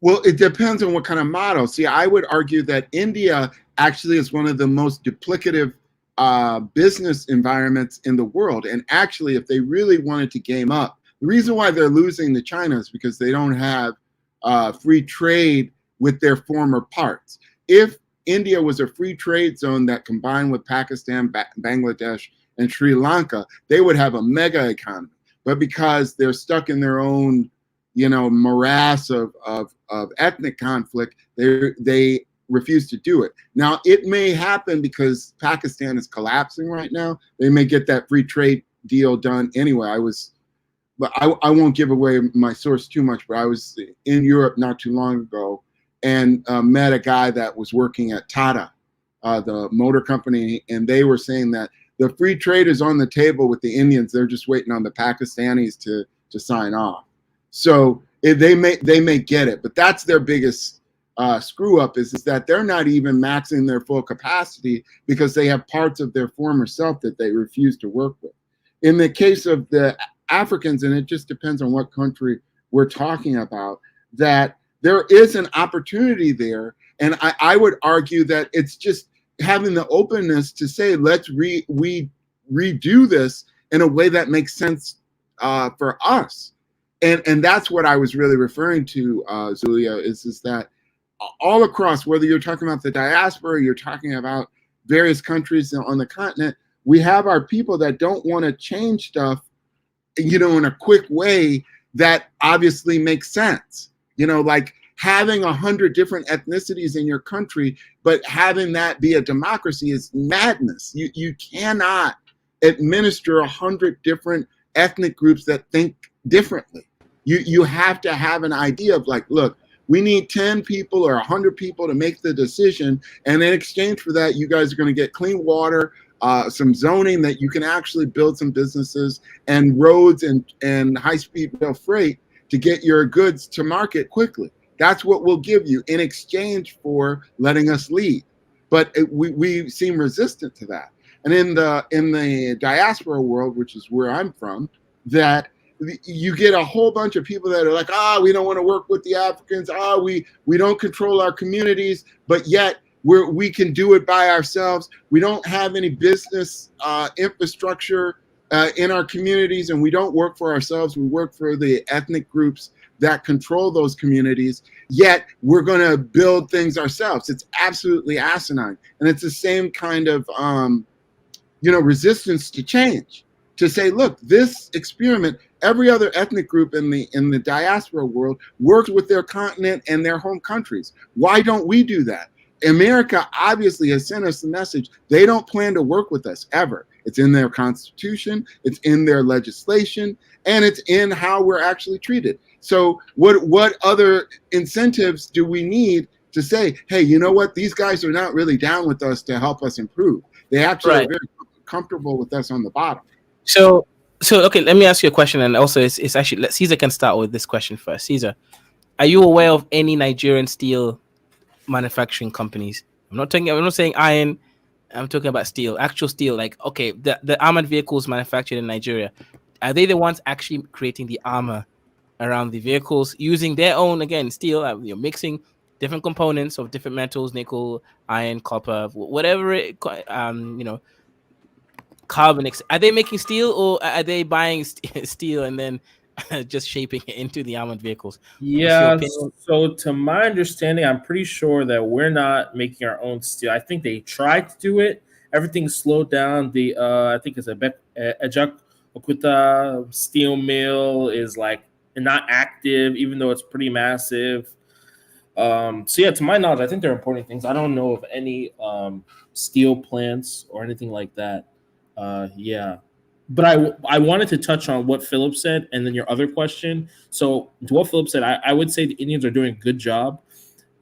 Speaker 7: Well, it depends on what kind of model. See, I would argue that India actually is one of the most duplicative business environments in the world. And actually, if they really wanted to game up, the reason why they're losing to China is because they don't have free trade with their former parts. If India was a free trade zone that combined with Pakistan, Bangladesh, and Sri Lanka, they would have a mega economy. But because they're stuck in their own, morass of ethnic conflict, they refuse to do it. Now, it may happen because Pakistan is collapsing right now. They may get that free trade deal done anyway. I won't give away my source too much, but I was in Europe not too long ago and met a guy that was working at Tata, the motor company, and they were saying that the free trade is on the table with the Indians. They're just waiting on the Pakistanis to sign off. So they may get it, but that's their biggest screw up is that they're not even maxing their full capacity because they have parts of their former self that they refuse to work with. In the case of the Africans, and it just depends on what country we're talking about, that there is an opportunity there. And I would argue that it's just having the openness to say, let's redo this in a way that makes sense for us. And that's what I was really referring to, Zulia, is that all across, whether you're talking about the diaspora, you're talking about various countries on the continent, we have our people that don't want to change stuff, in a quick way that obviously makes sense. Like having 100 different ethnicities in your country, but having that be a democracy is madness. You cannot administer 100 different ethnic groups that think differently. You have to have an idea of like, look, we need 10 people or 100 people to make the decision. And in exchange for that, you guys are going to get clean water, some zoning that you can actually build some businesses and roads and high-speed rail freight to get your goods to market quickly. That's what we'll give you in exchange for letting us lead. But we seem resistant to that. And in the diaspora world, which is where I'm from, that you get a whole bunch of people that are like, we don't want to work with the Africans. We don't control our communities, but yet we can do it by ourselves. We don't have any business infrastructure in our communities, and we don't work for ourselves. We work for the ethnic groups that control those communities, yet we're going to build things ourselves. It's absolutely asinine. And it's the same kind of, resistance to change. to say, look, this experiment, every other ethnic group in the diaspora world works with their continent and their home countries. Why don't we do that? America obviously has sent us the message they don't plan to work with us ever. It's in their constitution, it's in their legislation, and it's in how we're actually treated. So what other incentives do we need to say, hey, you know what? These guys are not really down with us to help us improve. They actually
Speaker 1: Right.
Speaker 7: are very comfortable with us on the bottom.
Speaker 1: So okay, let me ask you a question, and also it's actually Caesar can start with this question first. Caesar, are you aware of any Nigerian steel manufacturing companies? I'm not saying iron. I'm talking about steel, actual steel. Like, okay, the armored vehicles manufactured in Nigeria, are they the ones actually creating the armor around the vehicles using their own, again, steel? Mixing different components of different metals, nickel, iron, copper, whatever carbon. Are they making steel, or are they buying steel and then just shaping it into the armored vehicles? What's your
Speaker 8: Yeah,
Speaker 1: opinion?
Speaker 8: so to my understanding, I'm pretty sure that we're not making our own steel. I think they tried to do it. Everything's slowed down. The I think it's a Ejak Okuta steel mill is like not active, even though it's pretty massive. So yeah, to my knowledge, I think they're importing things. I don't know of any steel plants or anything like that. Yeah, but I wanted to touch on what Philip said and then your other question. So to what Philip said, I would say the Indians are doing a good job.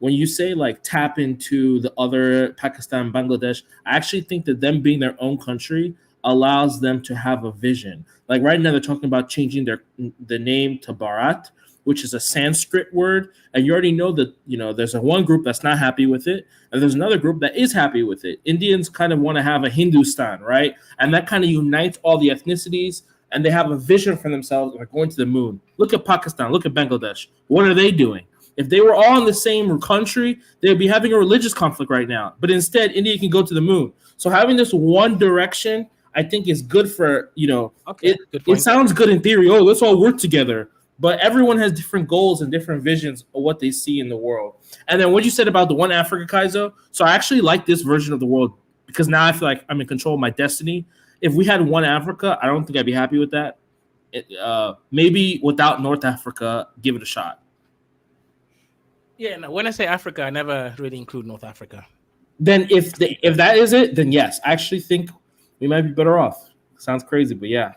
Speaker 8: When you say like tap into the other Pakistan, Bangladesh, I actually think that them being their own country allows them to have a vision. Like right now, they're talking about changing the name to Bharat, which is a Sanskrit word, and you already know that there's one group that's not happy with it, and there's another group that is happy with it. Indians kind of want to have a Hindustan, right? And that kind of unites all the ethnicities, and they have a vision for themselves like going to the moon. Look at Pakistan, look at Bangladesh. What are they doing? If they were all in the same country, they would be having a religious conflict right now. But instead, India can go to the moon. So having this one direction, I think, is good for,
Speaker 1: Okay, good
Speaker 8: it
Speaker 1: point.
Speaker 8: sounds good in theory. Oh, let's all work together. But everyone has different goals and different visions of what they see in the world. And then what you said about the one Africa, Kaizo, so I actually like this version of the world because now I feel like I'm in control of my destiny. If we had one Africa, I don't think I'd be happy with that. Maybe without North Africa, give it a shot.
Speaker 1: Yeah, no, when I say Africa, I never really include North Africa.
Speaker 8: Then if that is it, then yes, I actually think we might be better off. Sounds crazy, but yeah.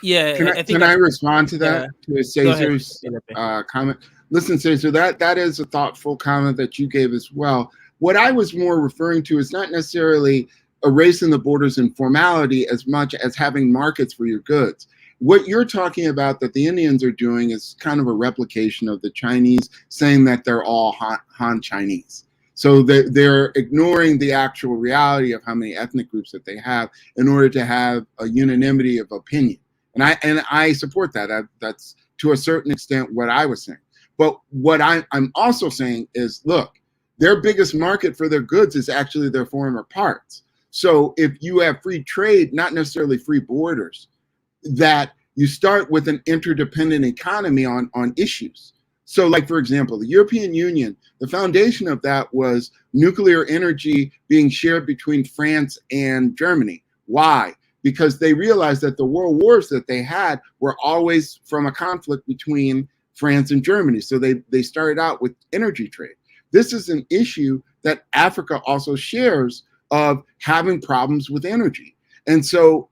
Speaker 1: Yeah,
Speaker 7: Can I respond to that, to Cesar's
Speaker 1: ahead.
Speaker 7: comment? Listen, Cesar, that is a thoughtful comment that you gave as well. What I was more referring to is not necessarily erasing the borders and formality as much as having markets for your goods. What you're talking about that the Indians are doing is kind of a replication of the Chinese saying that they're all Han Chinese. So they're ignoring the actual reality of how many ethnic groups that they have in order to have a unanimity of opinion. And I support that. That's to a certain extent what I was saying. But what I'm also saying is, look, their biggest market for their goods is actually their former parts. So if you have free trade, not necessarily free borders, that you start with an interdependent economy on issues. So like, for example, the European Union, the foundation of that was nuclear energy being shared between France and Germany. Why? Because they realized that the world wars that they had were always from a conflict between France and Germany. So they started out with energy trade. This is an issue that Africa also shares of having problems with energy. And so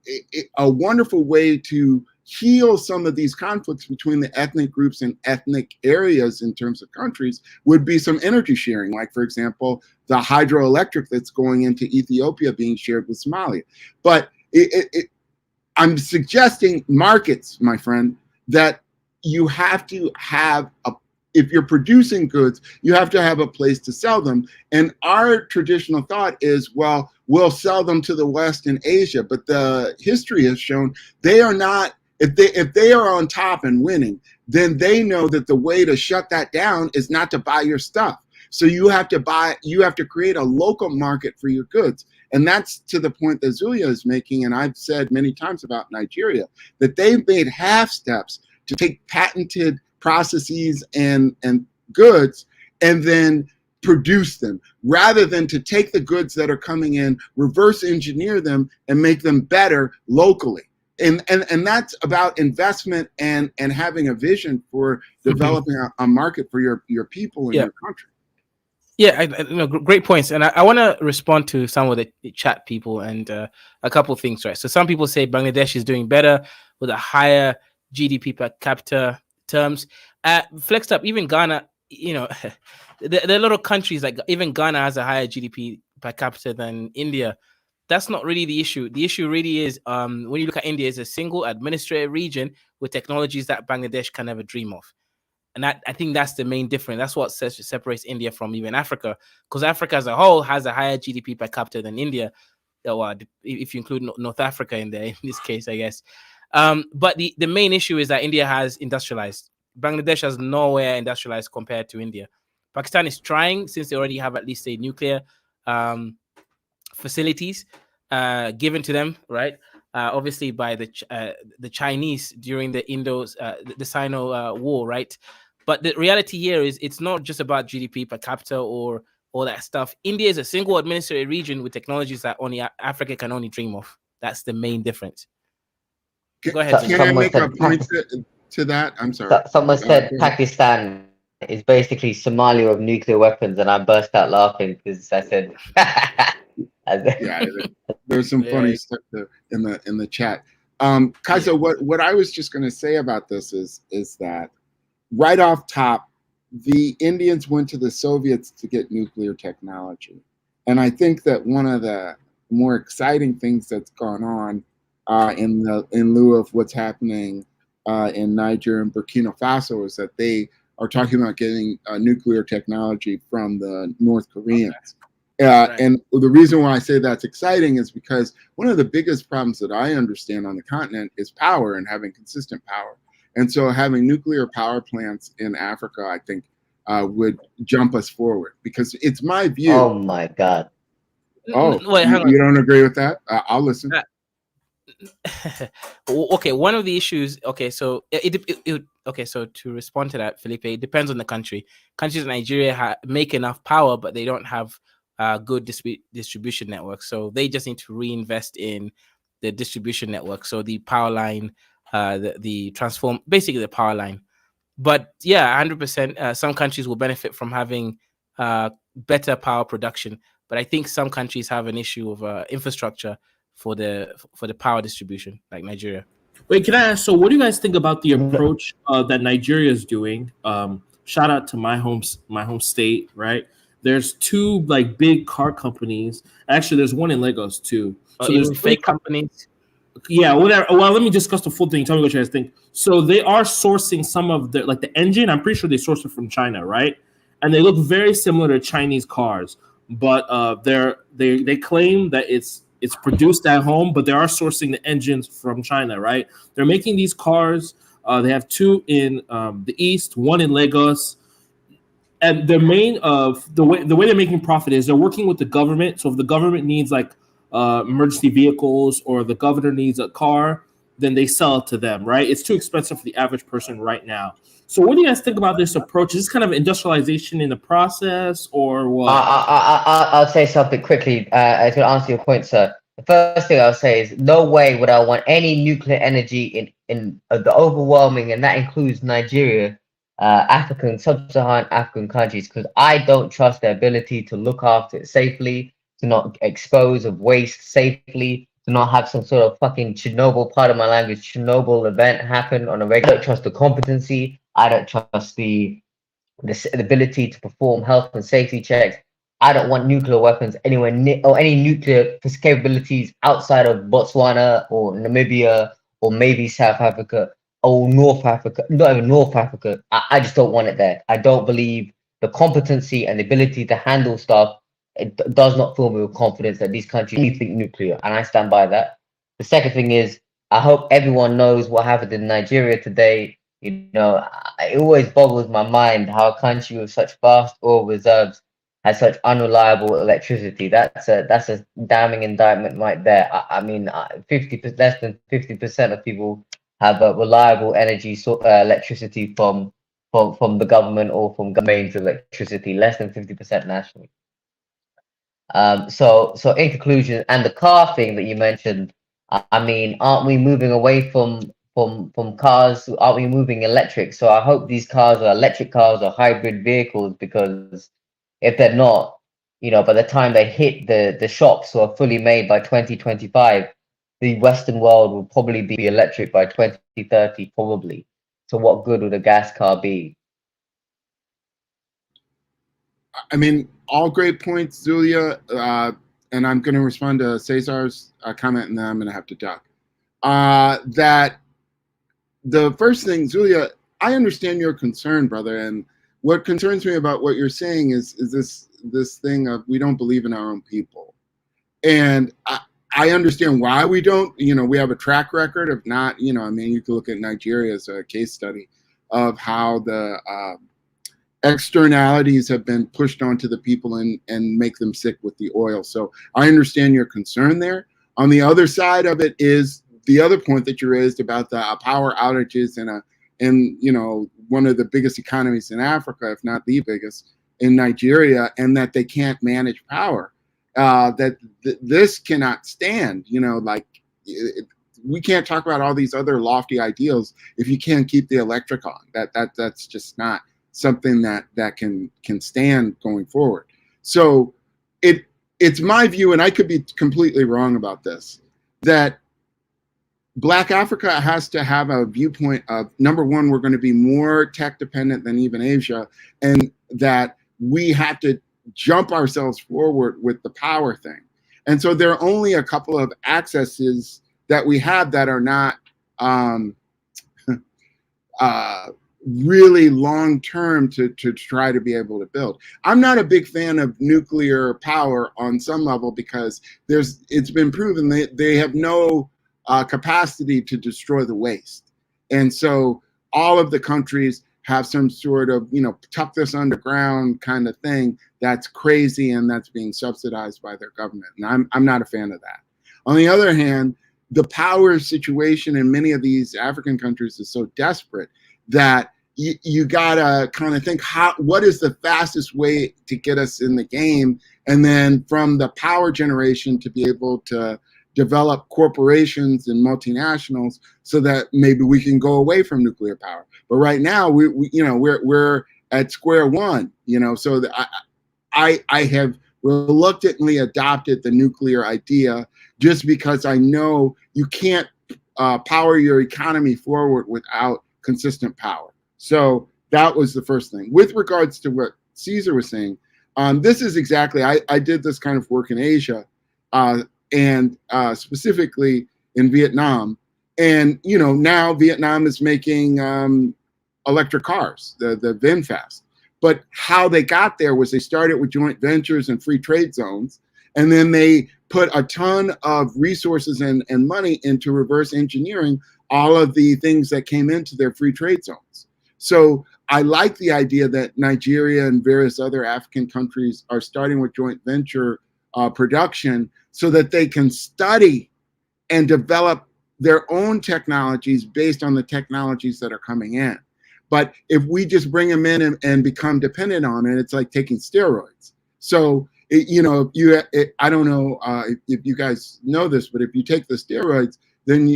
Speaker 7: a wonderful way to heal some of these conflicts between the ethnic groups and ethnic areas in terms of countries would be some energy sharing. Like, for example, the hydroelectric that's going into Ethiopia being shared with Somalia. But I'm suggesting markets, my friend, that you have to have if you're producing goods, you have to have a place to sell them. And our traditional thought is, well, we'll sell them to the West and Asia. But the history has shown they are not, if they are on top and winning, then they know that the way to shut that down is not to buy your stuff. So you have to create a local market for your goods. And that's to the point that Zulia is making, and I've said many times about Nigeria, that they've made half steps to take patented processes and goods and then produce them, rather than to take the goods that are coming in, reverse engineer them, and make them better locally. and that's about investment and having a vision for developing a market for your people in
Speaker 1: Yeah.
Speaker 7: your country.
Speaker 1: Yeah, great points, and I want to respond to some of the chat people and a couple of things, right? So some people say Bangladesh is doing better with a higher GDP per capita terms. Flexed up, even Ghana, there are a lot of countries like even Ghana has a higher GDP per capita than India. That's not really the issue. The issue really is when you look at India, it's a single administrative region with technologies that Bangladesh can never dream of. And I think that's the main difference. That's what separates India from even Africa, because Africa as a whole has a higher GDP per capita than India. Well, if you include North Africa in there, in this case, I guess. But the main issue is that India has industrialized. Bangladesh has nowhere industrialized compared to India. Pakistan is trying, since they already have at least a nuclear facilities given to them, right? Obviously by the Chinese during the the Sino war, right? But the reality here is it's not just about GDP per capita or all that stuff. India is a single administrative region with technologies that only Africa can only dream of. That's the main difference. Go ahead.
Speaker 7: Can I make a point to that? I'm sorry.
Speaker 6: Someone said Pakistan is basically Somalia of nuclear weapons, and I burst out laughing because I said,
Speaker 7: yeah, there's some funny stuff in the chat. Kaisa, what I was just going to say about this is that right off top, the Indians went to the Soviets to get nuclear technology, and I think that one of the more exciting things that's gone on in lieu of what's happening in Niger and Burkina Faso is that they are talking about getting nuclear technology from the North Koreans. Right. And the reason why I say that's exciting is because one of the biggest problems that I understand on the continent is power and having consistent power. And so having nuclear power plants in Africa, I think, would jump us forward, because it's my view.
Speaker 6: Oh, my God.
Speaker 7: Oh, wait, you don't agree with that? I'll listen.
Speaker 1: Okay, one of the issues. Okay, so so to respond to that, Felipe, it depends on the country. Countries in Nigeria make enough power, but they don't have good distribution networks, so they just need to reinvest in the distribution network. So the power line, the transform, basically the power line. But yeah, 100%. Some countries will benefit from having better power production, but I think some countries have an issue of infrastructure for the power distribution, like Nigeria.
Speaker 8: Wait, can I ask? So, what do you guys think about the approach that Nigeria is doing? Shout out to my home state, right? There's two like big car companies. Actually, there's one in Lagos too.
Speaker 1: So there's fake companies.
Speaker 8: Yeah, whatever. Well, let me discuss the full thing. Tell me what you guys think. So they are sourcing some of the the engine. I'm pretty sure they source it from China, right? And they look very similar to Chinese cars, but they claim that it's produced at home, but they are sourcing the engines from China, right? They're making these cars. They have two in the east, one in Lagos. And the main the way they're making profit is they're working with the government. So if the government needs emergency vehicles, or the governor needs a car, then they sell it to them, right? It's too expensive for the average person right now. So what do you guys think about this approach? Is this kind of industrialization in the process, or what?
Speaker 6: I'll say something quickly to answer your point, sir. The first thing I'll say is no way would I want any nuclear energy in the overwhelming, and that includes Nigeria, sub-Saharan African countries, because I don't trust their ability to look after it safely, to not expose of waste safely, to not have some sort of fucking Chernobyl, part of my language, Chernobyl event happen on a regular. I don't trust the competency. I don't trust the ability to perform health and safety checks. I don't want nuclear weapons anywhere near, or any nuclear capabilities outside of Botswana or Namibia or maybe South Africa or North Africa. Not even North Africa. I just don't want it there. I don't believe the competency and the ability to handle stuff. It does not fill me with confidence that these countries think nuclear, and I stand by that. The second thing is, I hope everyone knows what happened in Nigeria today. You know, it always boggles my mind how a country with such vast oil reserves has such unreliable electricity. That's a damning indictment right there. I mean, less than 50% of people have reliable energy, electricity from the government or from mains electricity. Less than 50% nationally. So in conclusion, and the car thing that you mentioned, I mean, aren't we moving away from cars? Aren't we moving electric? So I hope these cars are electric cars or hybrid vehicles, because if they're not, you know, by the time they hit the shops or are fully made by 2025, the Western world will probably be electric by 2030, probably. So what good would a gas car be?
Speaker 7: I mean, all great points, Zulia. And I'm going to respond to Cesar's comment, and then I'm going to have to duck. That the first thing, Zulia, I understand your concern, brother. And what concerns me about what you're saying is this thing of we don't believe in our own people. And I understand why we don't. You know, we have a track record of not, you know, I mean, you can look at Nigeria as a case study of how the externalities have been pushed onto the people and make them sick with the oil. So I understand your concern there. On the other side of it is the other point that you raised about the power outages in you know, one of the biggest economies in Africa, if not the biggest, in Nigeria, and that they can't manage power. This cannot stand. You know, like we can't talk about all these other lofty ideals if you can't keep the electric on. That's just not something that can stand going forward. So it's my view, and I could be completely wrong about this, that Black Africa has to have a viewpoint of, number one, we're going to be more tech dependent than even Asia, and that we have to jump ourselves forward with the power thing. And so there are only a couple of accesses that we have that are not really long-term to try to be able to build. I'm not a big fan of nuclear power on some level because it's been proven they have no capacity to destroy the waste. And so all of the countries have some sort of, you know, tuck this underground kind of thing that's crazy and that's being subsidized by their government. And I'm not a fan of that. On the other hand, the power situation in many of these African countries is so desperate that you gotta kind of think, what is the fastest way to get us in the game? And then from the power generation to be able to develop corporations and multinationals so that maybe we can go away from nuclear power. But right now we're at square one, you know, so I have reluctantly adopted the nuclear idea just because I know you can't power your economy forward without consistent power. So that was the first thing. With regards to what Caesar was saying, this is exactly, I did this kind of work in Asia, and specifically in Vietnam. And, you know, now Vietnam is making electric cars, the VinFast. But how they got there was they started with joint ventures and free trade zones, and then they put a ton of resources and money into reverse engineering all of the things that came into their free trade zones. So I like the idea that Nigeria and various other African countries are starting with joint venture production so that they can study and develop their own technologies based on the technologies that are coming in. But if we just bring them in and become dependent on it, it's like taking steroids. So, I don't know if you guys know this, but if you take the steroids, then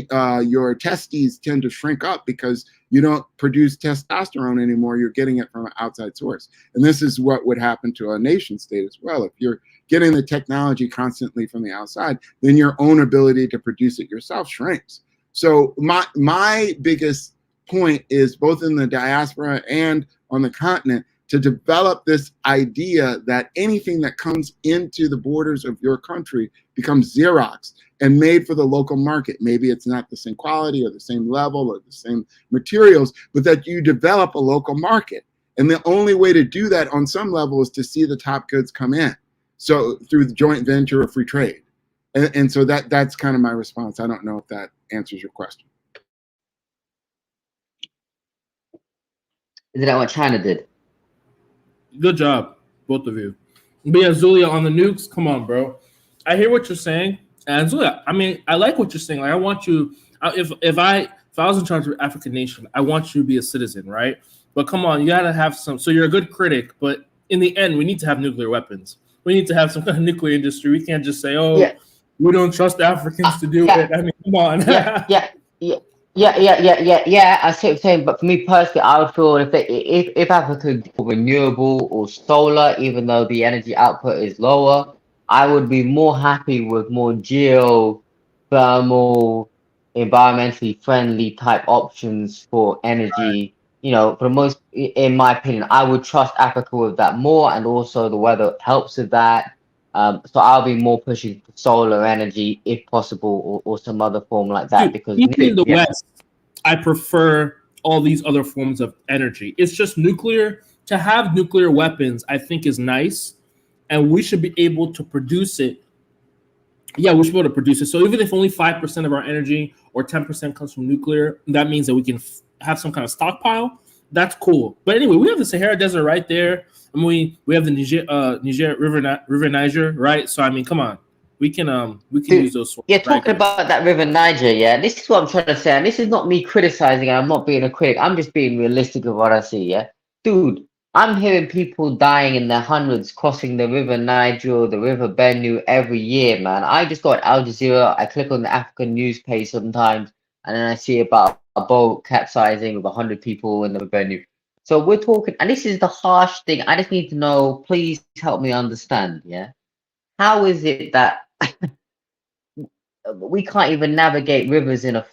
Speaker 7: your testes tend to shrink up because you don't produce testosterone anymore. You're getting it from an outside source. And this is what would happen to a nation state as well. If you're getting the technology constantly from the outside, then your own ability to produce it yourself shrinks. So my biggest point is, both in the diaspora and on the continent, to develop this idea that anything that comes into the borders of your country becomes Xerox and made for the local market. Maybe it's not the same quality or the same level or the same materials, but that you develop a local market. And the only way to do that on some level is to see the top goods come in. So through the joint venture or free trade. And so that's kind of my response. I don't know if that answers your question.
Speaker 6: Isn't that what China did?
Speaker 8: Good job, both of you. But yeah, Zulia, on the nukes, come on, bro. I hear what you're saying. And Zulia, I mean, I like what you're saying. Like, I want you, if I was in charge of African nation, I want you to be a citizen, right? But come on, you gotta have some. So you're a good critic, but in the end, we need to have nuclear weapons. We need to have some kind of nuclear industry. We can't just say, we don't trust Africans to do it. I mean, Come on.
Speaker 6: Yeah, yeah, yeah, yeah. I see what you're saying, but for me personally, I would feel if Africa could do renewable or solar, even though the energy output is lower, I would be more happy with more geothermal, environmentally friendly type options for energy. You know, for the most, in my opinion, I would trust Africa with that more, and also the weather helps with that. So I'll be more pushing for solar energy if possible, or some other form like that
Speaker 8: Dude,
Speaker 6: because
Speaker 8: even in the
Speaker 6: yeah,
Speaker 8: West, I prefer all these other forms of energy. It's just nuclear. To have nuclear weapons, I think, is nice, and we should be able to produce it. Yeah, we should be able to produce it. So even if only 5% of our energy or 10% comes from nuclear, that means that we can have some kind of stockpile. That's cool. But anyway, we have the Sahara Desert right there. I mean, we have the Niger River Niger, right? So I mean, come on, we can use
Speaker 6: dude,
Speaker 8: those
Speaker 6: yeah.
Speaker 8: sources, right?
Speaker 6: Talking about that River Niger, yeah. This is what I'm trying to say, and this is not me criticizing, and I'm not being a critic. I'm just being realistic of what I see, yeah, dude. I'm hearing people dying in their hundreds crossing the River Niger, the River Benue every year, man. I just got Al Jazeera. I click on the African news page sometimes, and then I see about a boat capsizing with 100 people in the Benue. So we're talking, and this is the harsh thing. I just need to know. Please help me understand. Yeah, how is it that we can't even navigate rivers in a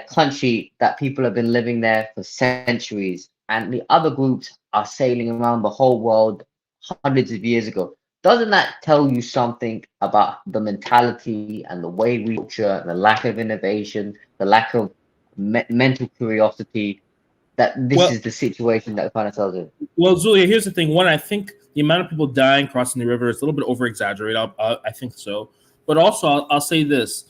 Speaker 6: country that people have been living there for centuries, and the other groups are sailing around the whole world hundreds of years ago? Doesn't that tell you something about the mentality and the way we culture, the lack of innovation, the lack of mental curiosity, that this
Speaker 8: Well,
Speaker 6: is the situation that we find ourselves in?
Speaker 8: well, Zulia, here's the thing. One, I think the amount of people dying crossing the river is a little bit over exaggerated. I think so. But also, I'll say this: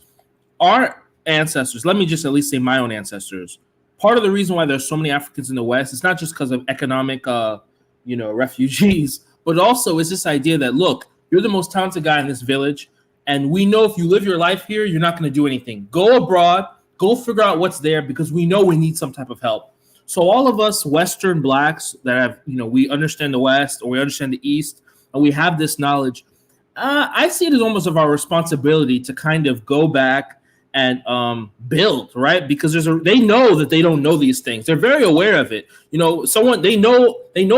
Speaker 8: our ancestors. Let me just at least say my own ancestors. Part of the reason why there's so many Africans in the West is not just because of economic, refugees, but also it's this idea that look, you're the most talented guy in this village, and we know if you live your life here, you're not going to do anything. Go abroad, go figure out what's there because we know we need some type of help. So all of us Western blacks that have, we understand the West or we understand the East, and we have this knowledge. I see it as almost of our responsibility to kind of go back and build, right? Because they know that they don't know these things. They're very aware of it. They know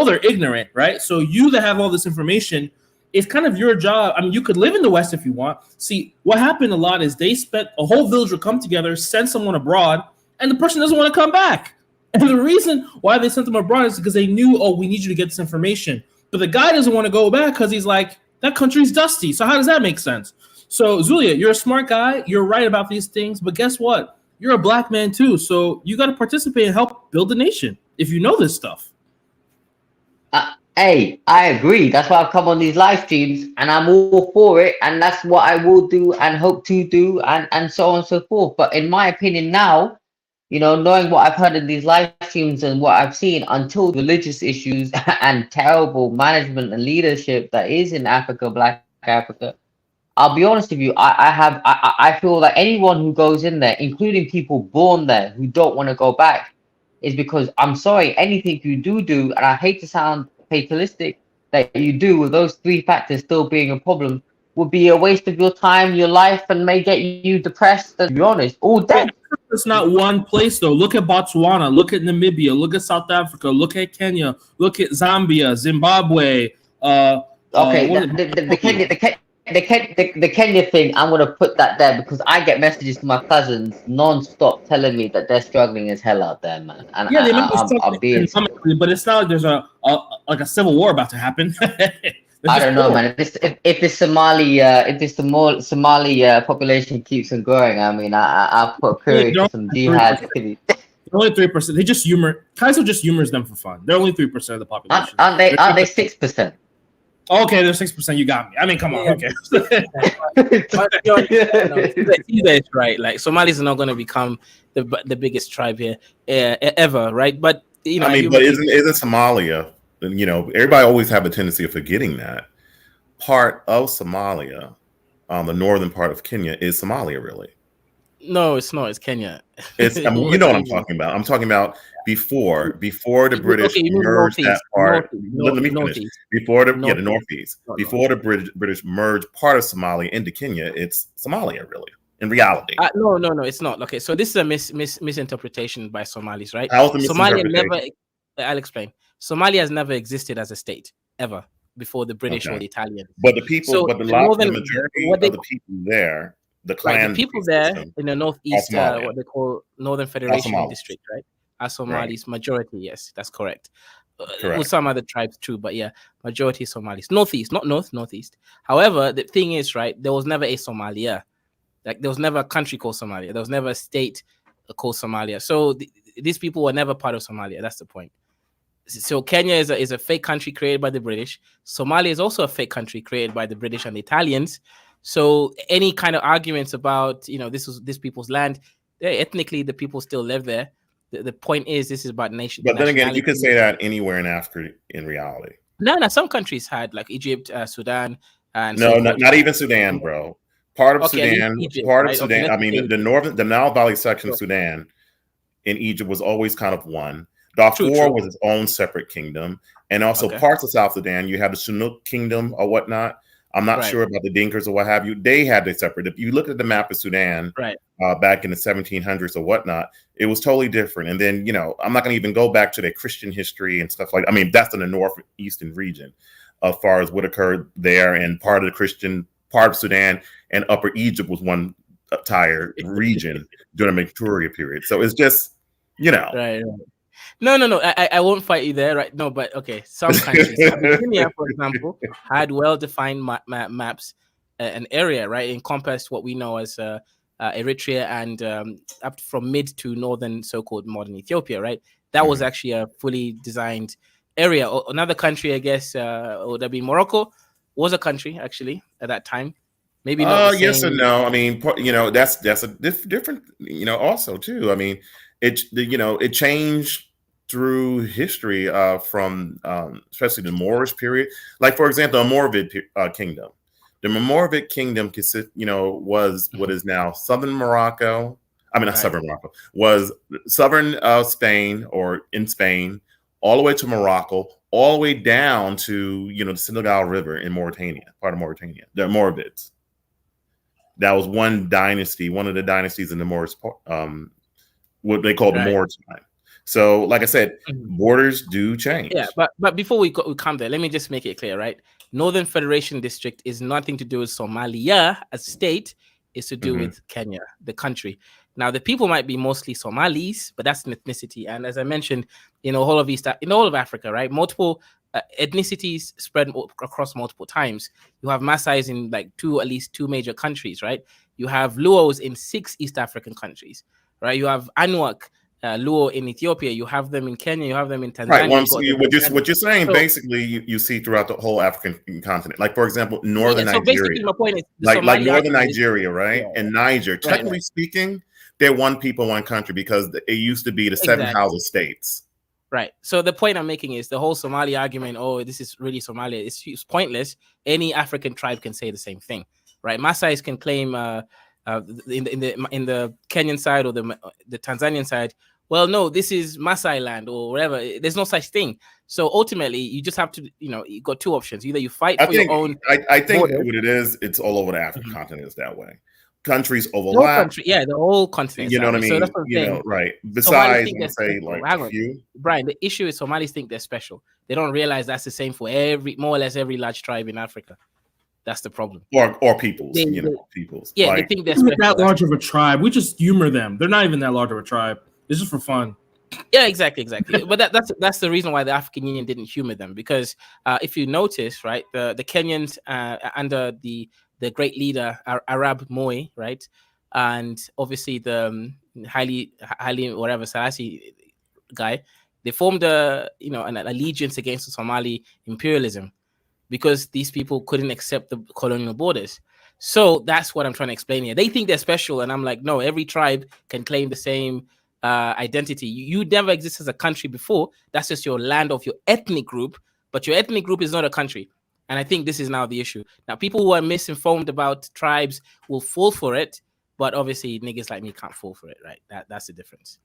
Speaker 8: they're ignorant, right? So you that have all this information, it's kind of your job. I mean, you could live in the West if you want. See, what happened a lot is they spent a whole village would come together, send someone abroad, and the person doesn't want to come back. And the reason why they sent them abroad is because they knew, oh, we need you to get this information. But the guy doesn't want to go back because he's like, that country's dusty. So how does that make sense? So Zulia, you're a smart guy. You're right about these things. But guess what? You're a black man too. So you got to participate and help build the nation if you know this stuff.
Speaker 6: Hey, I agree. That's why I've come on these live streams, and I'm all for it, and that's what I will do and hope to do, and so on and so forth. But in my opinion now, knowing what I've heard in these live streams and what I've seen, until religious issues and terrible management and leadership that is in Africa, Black Africa, I'll be honest with you, I feel that anyone who goes in there, including people born there who don't want to go back, is because, I'm sorry, anything you do, and I hate to sound fatalistic, that you do with those three factors still being a problem, would be a waste of your time, your life, and may get you depressed, and to be honest, all dead.
Speaker 8: It's not one place though. Look at Botswana, look at Namibia, look at South Africa, look at Kenya, look at Zambia, Zimbabwe.
Speaker 6: Okay, the Kenya thing, I'm gonna put that there because I get messages to my cousins non-stop telling me that they're struggling as hell out there, man. And
Speaker 8: yeah, they might be
Speaker 6: I'm being,
Speaker 8: but it's not like there's a civil war about to happen.
Speaker 6: I don't know, man. If the Somali population keeps on growing, I mean, I'll put a period to some jihad.
Speaker 8: Only 3%. They just humor. Kaiser just humors them for fun. They're only 3% of the population.
Speaker 6: Aren't they 6%?
Speaker 8: Okay, they're 6%. You got me. I mean, come on. Okay.
Speaker 1: That's right. Like Somalis are not going to become the biggest tribe here ever, right? But
Speaker 9: I mean, but isn't Somalia? Everybody always have a tendency of forgetting that part of Somalia, the northern part of Kenya, is Somalia, really.
Speaker 1: No, it's not. It's Kenya.
Speaker 9: It's what I'm talking about. I'm talking about before the British merged that part. Let me finish. Before the Northeast. Before the British merged part of Somalia into Kenya, it's Somalia, really. in reality?
Speaker 1: No, it's not. Okay, so this is a misinterpretation by Somalis, right?
Speaker 9: How's the
Speaker 1: Somalia
Speaker 9: misinterpretation?
Speaker 1: never. I'll explain. Somalia has never existed as a state ever before the British or
Speaker 9: Okay.
Speaker 1: the Italians.
Speaker 9: But the people,
Speaker 1: So
Speaker 9: but the
Speaker 1: the northern,
Speaker 9: majority
Speaker 1: what they
Speaker 9: of the people there, the
Speaker 1: right, the
Speaker 9: clan
Speaker 1: people there
Speaker 9: system,
Speaker 1: in the
Speaker 9: are
Speaker 1: northeast,
Speaker 9: Somalian,
Speaker 1: what they call Northern
Speaker 9: are
Speaker 1: Federation
Speaker 9: Somalis.
Speaker 1: District, right? Are
Speaker 9: Right.
Speaker 1: Somalis majority? Yes, that's correct.
Speaker 9: Correct.
Speaker 1: With some other tribes too, but yeah, majority Somalis. Northeast, not northeast. However, the thing is, right, there was never a Somalia. Like there was never a country called Somalia. There was never a state called Somalia. So these people were never part of Somalia. That's the point. So Kenya is a fake country created by the British. Somalia is also a fake country created by the British and the Italians. So any kind of arguments about this was this people's land, ethnically the people still live there. The point is this is about nation.
Speaker 9: But then again, you can say that anywhere in Africa in reality.
Speaker 1: No, some countries had like Egypt, Sudan, and
Speaker 9: no,
Speaker 1: so
Speaker 9: not even Sudan, bro. Part of Sudan,
Speaker 1: Egypt,
Speaker 9: part of
Speaker 1: right?
Speaker 9: Sudan. I mean, the Nile Valley section of
Speaker 1: Sure.
Speaker 9: Sudan in Egypt was always kind of one. Darfur was its own separate kingdom, and also parts of South Sudan. You have the Chinook kingdom or whatnot. I'm not sure about the Dinkers or what have you. They had their separate. If you look at the map of Sudan, back in the 1700s or whatnot, it was totally different. And then, I'm not going to even go back to their Christian history and stuff like. I mean, that's in the northeastern region, as far as what occurred there, and part of the Christian part of Sudan and Upper Egypt was one entire region during the Victoria period. So it's just,
Speaker 1: Right. No. I won't fight you there, right? No, but okay. Some countries, Kenya, for example, had well-defined maps, an area, right, encompassed what we know as Eritrea and up from mid to northern, so-called modern Ethiopia, right? That was actually a fully designed area. Another country, I guess, would have been Morocco. Was a country actually at that time. Maybe not.
Speaker 9: Yes and no. I mean, that's a different. Also too. I mean, it changed through history from especially the Moorish period. Like for example, the Moorvid kingdom. The Moorvid kingdom was what is now southern Morocco. I mean, not southern Morocco. Was southern Spain or in Spain, all the way to Morocco, all the way down to the Senegal River in Mauritania, part of Mauritania. The Moorvids. That was one dynasty, one of the dynasties in the Moorish, what they call the Moor time. So, like I said, borders do change.
Speaker 1: Yeah, but before we come there, let me just make it clear, right? Northern Federation District is nothing to do with Somalia as a state. It's to do with Kenya, the country. Now, the people might be mostly Somalis, but that's an ethnicity. And as I mentioned, all of Africa, right? Multiple ethnicities spread across multiple times. You have Maasais in at least two major countries, right? You have Luos in 6 East African countries, right? You have Anuak, Luo in Ethiopia. You have them in Kenya. You have them in Tanzania.
Speaker 9: Right. What you're saying, basically, you see throughout the whole African continent. Like, for example, northern Nigeria.
Speaker 1: My point is
Speaker 9: like northern Nigeria, right? And Niger. Technically speaking, they're one people, one country because it used to be the 7 Hausa states.
Speaker 1: Right. So the point I'm making is the whole Somali argument. Oh, this is really Somalia. It's pointless. Any African tribe can say the same thing, right? Maasais can claim in the Kenyan side or the Tanzanian side. Well, no, this is Maasai land or whatever. There's no such thing. So ultimately, you just have to, you got two options. Either you fight for your own.
Speaker 9: I think what it is, it's all over the African continent is that way. Countries overlap.
Speaker 1: The whole continent.
Speaker 9: You know what I mean?
Speaker 1: So that's what I'm saying.
Speaker 9: Right. Besides, say like
Speaker 1: few. Brian, the issue is Somalis think they're special. They don't realize that's the same for more or less every large tribe in Africa. That's the problem.
Speaker 9: Or peoples, peoples.
Speaker 1: Yeah, they think they're special.
Speaker 8: That large of a tribe. We just humor them. They're not even that large of a tribe. It's just for fun.
Speaker 1: Yeah, exactly. But that's the reason why the African Union didn't humor them, because if you notice, right, the Kenyans under the great leader Arab Moi, right, and obviously the highly whatever Selassie guy, they formed an allegiance against the Somali imperialism because these people couldn't accept the colonial borders. So that's what I'm trying to explain here. They think they're special, and I'm like, no, every tribe can claim the same identity. You never exist as a country before. That's just your land of your ethnic group, but your ethnic group is not a country. And I think this is now the issue. Now, people who are misinformed about tribes will fall for it, but obviously niggas like me can't fall for it, right? That's the difference.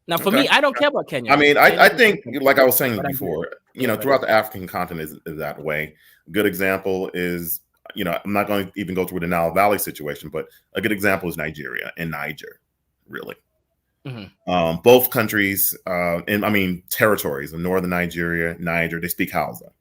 Speaker 1: Now, for me, I don't care about Kenya.
Speaker 9: I mean, I think, like I was saying before, throughout the African continent is that way. A good example is I'm not going to even go through the Nile Valley situation, but a good example is Nigeria and Niger, really.
Speaker 1: Mm-hmm.
Speaker 9: Both countries, territories of northern Nigeria, Niger, they speak Hausa.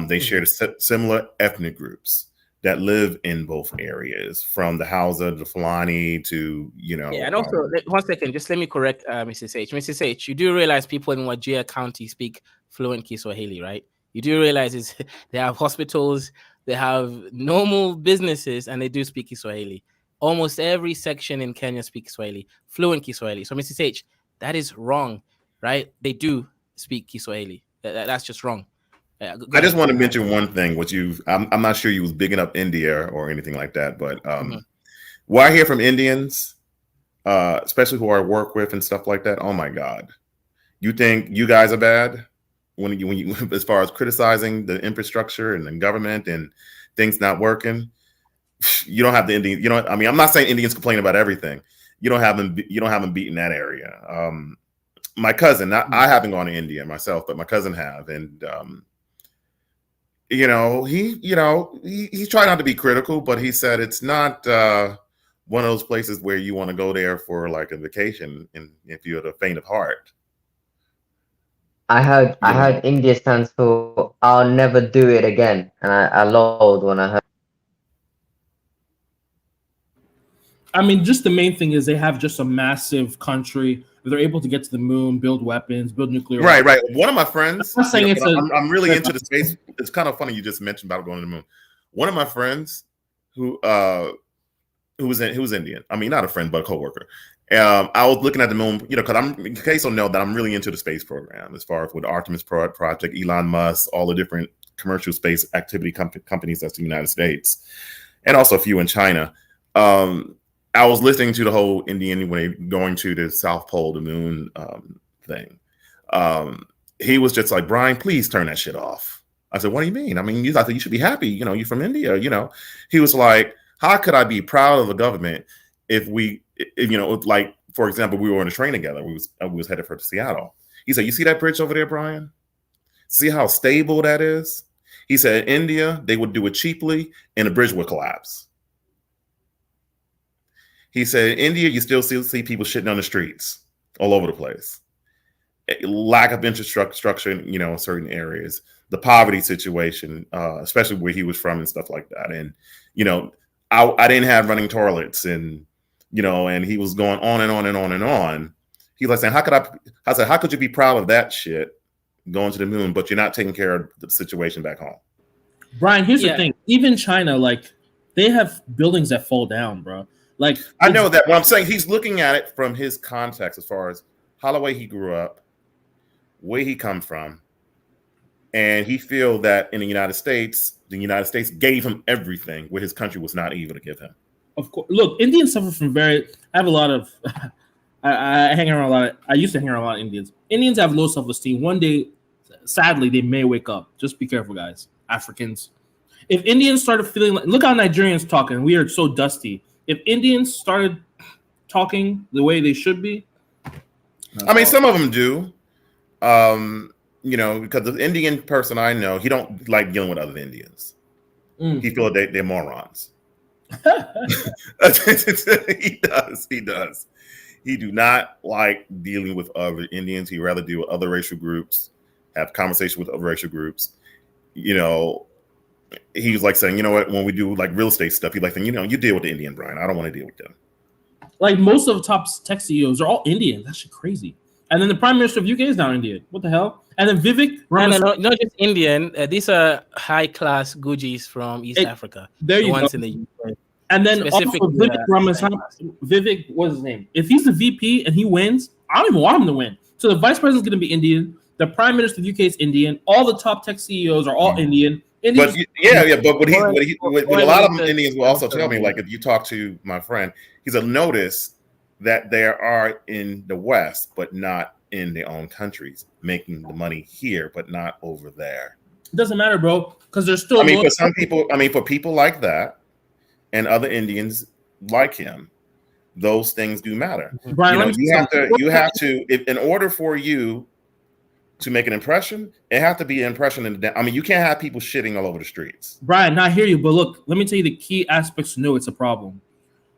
Speaker 9: They share similar ethnic groups that live in both areas, from the Hausa, the Fulani to,
Speaker 1: Yeah, and also, 1 second, just let me correct Mrs. H. Mrs. H, you do realize people in Wajir County speak fluent Kiswahili, right? You do realize they have hospitals, they have normal businesses, and they do speak Kiswahili. Almost every section in Kenya speaks Kiswahili, fluent Kiswahili. So, Mrs. H, that is wrong, right? They do speak Kiswahili. That's just wrong.
Speaker 9: I just want to mention one thing, which I'm not sure you was bigging up India or anything like that, but what I hear from Indians, especially who I work with and stuff like that, oh my God, you think you guys are bad when you as far as criticizing the infrastructure and the government and things not working? You don't have the Indians. I'm not saying Indians complain about everything. You don't have them beat in that area. My cousin, I haven't gone to India myself, but my cousin have, and he tried not to be critical, but he said it's not one of those places where you want to go there for like a vacation, and if you're the faint of heart.
Speaker 6: I heard India stands for "I'll never do it again," and I lolled when I heard.
Speaker 8: I mean, just the main thing is they have just a massive country. They're able to get to the moon, build weapons, build nuclear.
Speaker 9: Right. One of my friends.
Speaker 8: I'm not saying
Speaker 9: I'm really into the space. It's kind of funny you just mentioned about going to the moon. One of my friends who was Indian. I mean, not a friend, but a coworker. I was looking at the moon, because in case you know that I'm really into the space program as far as with the Artemis project, Elon Musk, all the different commercial space activity companies that's in the United States, and also a few in China. I was listening to the whole Indian when they going to the South Pole, the moon thing. He was just like, Brian, please turn that shit off. I said, what do you mean? I mean, I think you should be happy. You're from India. He was like, how could I be proud of the government if like, for example, we were on a train together. We was headed for Seattle. He said, you see that bridge over there, Brian? See how stable that is? He said, in India, they would do it cheaply and the bridge would collapse. He said, in India, you still see people shitting on the streets all over the place. Lack of infrastructure, in certain areas. The poverty situation, especially where he was from and stuff like that. And, I didn't have running toilets and, and he was going on and on and on and on. He was saying, how could you be proud of that shit going to the moon, but you're not taking care of the situation back home?
Speaker 8: Brian, here's the thing. Even China, like, they have buildings that fall down, bro. Like,
Speaker 9: I know that. What I'm saying, he's looking at it from his context as far as how the way he grew up, where he comes from, and he feels that in the United States gave him everything where his country was not able to give him.
Speaker 8: Of course, look, Indians suffer from I have a lot of. I hang around a lot. I used to hang around a lot of Indians. Indians have low self-esteem. One day, sadly, they may wake up. Just be careful, guys. Africans. If Indians started feeling like, look how Nigerians talking. We are so dusty. If Indians started talking the way they should be,
Speaker 9: some of them do. Because the Indian person I know, he don't like dealing with other Indians. He feels they're morons. He does. He do not like dealing with other Indians. He'd rather deal with other racial groups, have conversation with other racial groups. He was like saying, when we do like real estate stuff, he's like, you deal with the Indian, Brian. I don't want to deal with them.
Speaker 8: Like most of the top tech CEOs are all Indian. That's shit crazy. And then the Prime Minister of UK is now Indian. What the hell? And then Vivek.
Speaker 1: No, not just Indian. These are high class Gujis from East Africa.
Speaker 8: There you go.
Speaker 1: In the UK.
Speaker 8: And then also Vivek, what's his name? If he's the VP and he wins, I don't even want him to win. So the vice president's going to be Indian. The Prime Minister of the UK is Indian. All the top tech CEOs are all Indian.
Speaker 9: But what a lot of Indians will also tell me, like if you talk to my friend, he said, notice that there are in the West, but not in their own countries, making the money here, but not over there.
Speaker 8: It doesn't matter, bro, because there's still.
Speaker 9: For some people, for people like that, and other Indians like him, those things do matter.
Speaker 8: Brian,
Speaker 9: you have to, if in order for you to make an impression, it has to be an impression in the. I mean, you can't have people shitting all over the streets.
Speaker 8: Brian, I hear you, but look, let me tell you the key aspects to know it's a problem.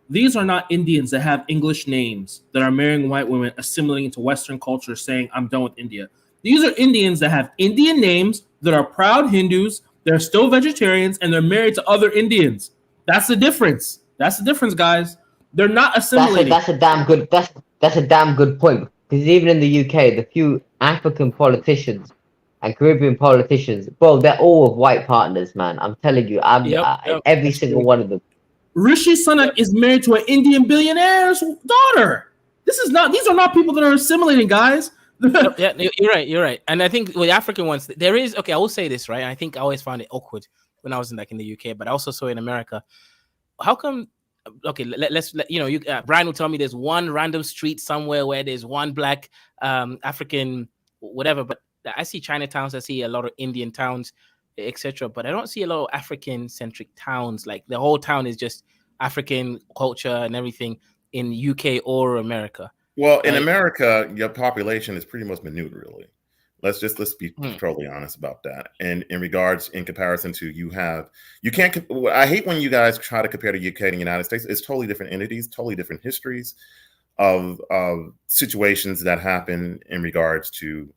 Speaker 8: These are not Indians that have English names that are marrying white women, assimilating into Western culture, saying, I'm done with India. These are Indians that have Indian names, that are proud Hindus, they're still vegetarians, and they're married to other Indians. That's the difference. That's the difference, guys. They're not assimilating.
Speaker 6: That's a damn good point, because even in the UK, the few African politicians and Caribbean politicians, bro, they're all with white partners, man. I'm telling you, every single one of them.
Speaker 8: Rishi Sunak is married to an Indian billionaire's daughter. These are not people that are assimilating, guys.
Speaker 1: Yeah, you're right. And I think with African ones, there is, okay, I will say this, right? I think I always found it awkward when I was in the UK, but I also saw in America. How come, okay, let's Brian will tell me there's one random street somewhere where there's one black African whatever, but I see Chinatowns, I see a lot of Indian towns, etc. But I don't see a lot of African-centric towns. Like the whole town is just African culture and everything in UK or America.
Speaker 9: Well, in America, your population is pretty much minute, really. Let's be totally honest about that. And in regards, in comparison to you can't. I hate when you guys try to compare the UK and the United States. It's totally different entities, totally different histories of situations that happen in regards to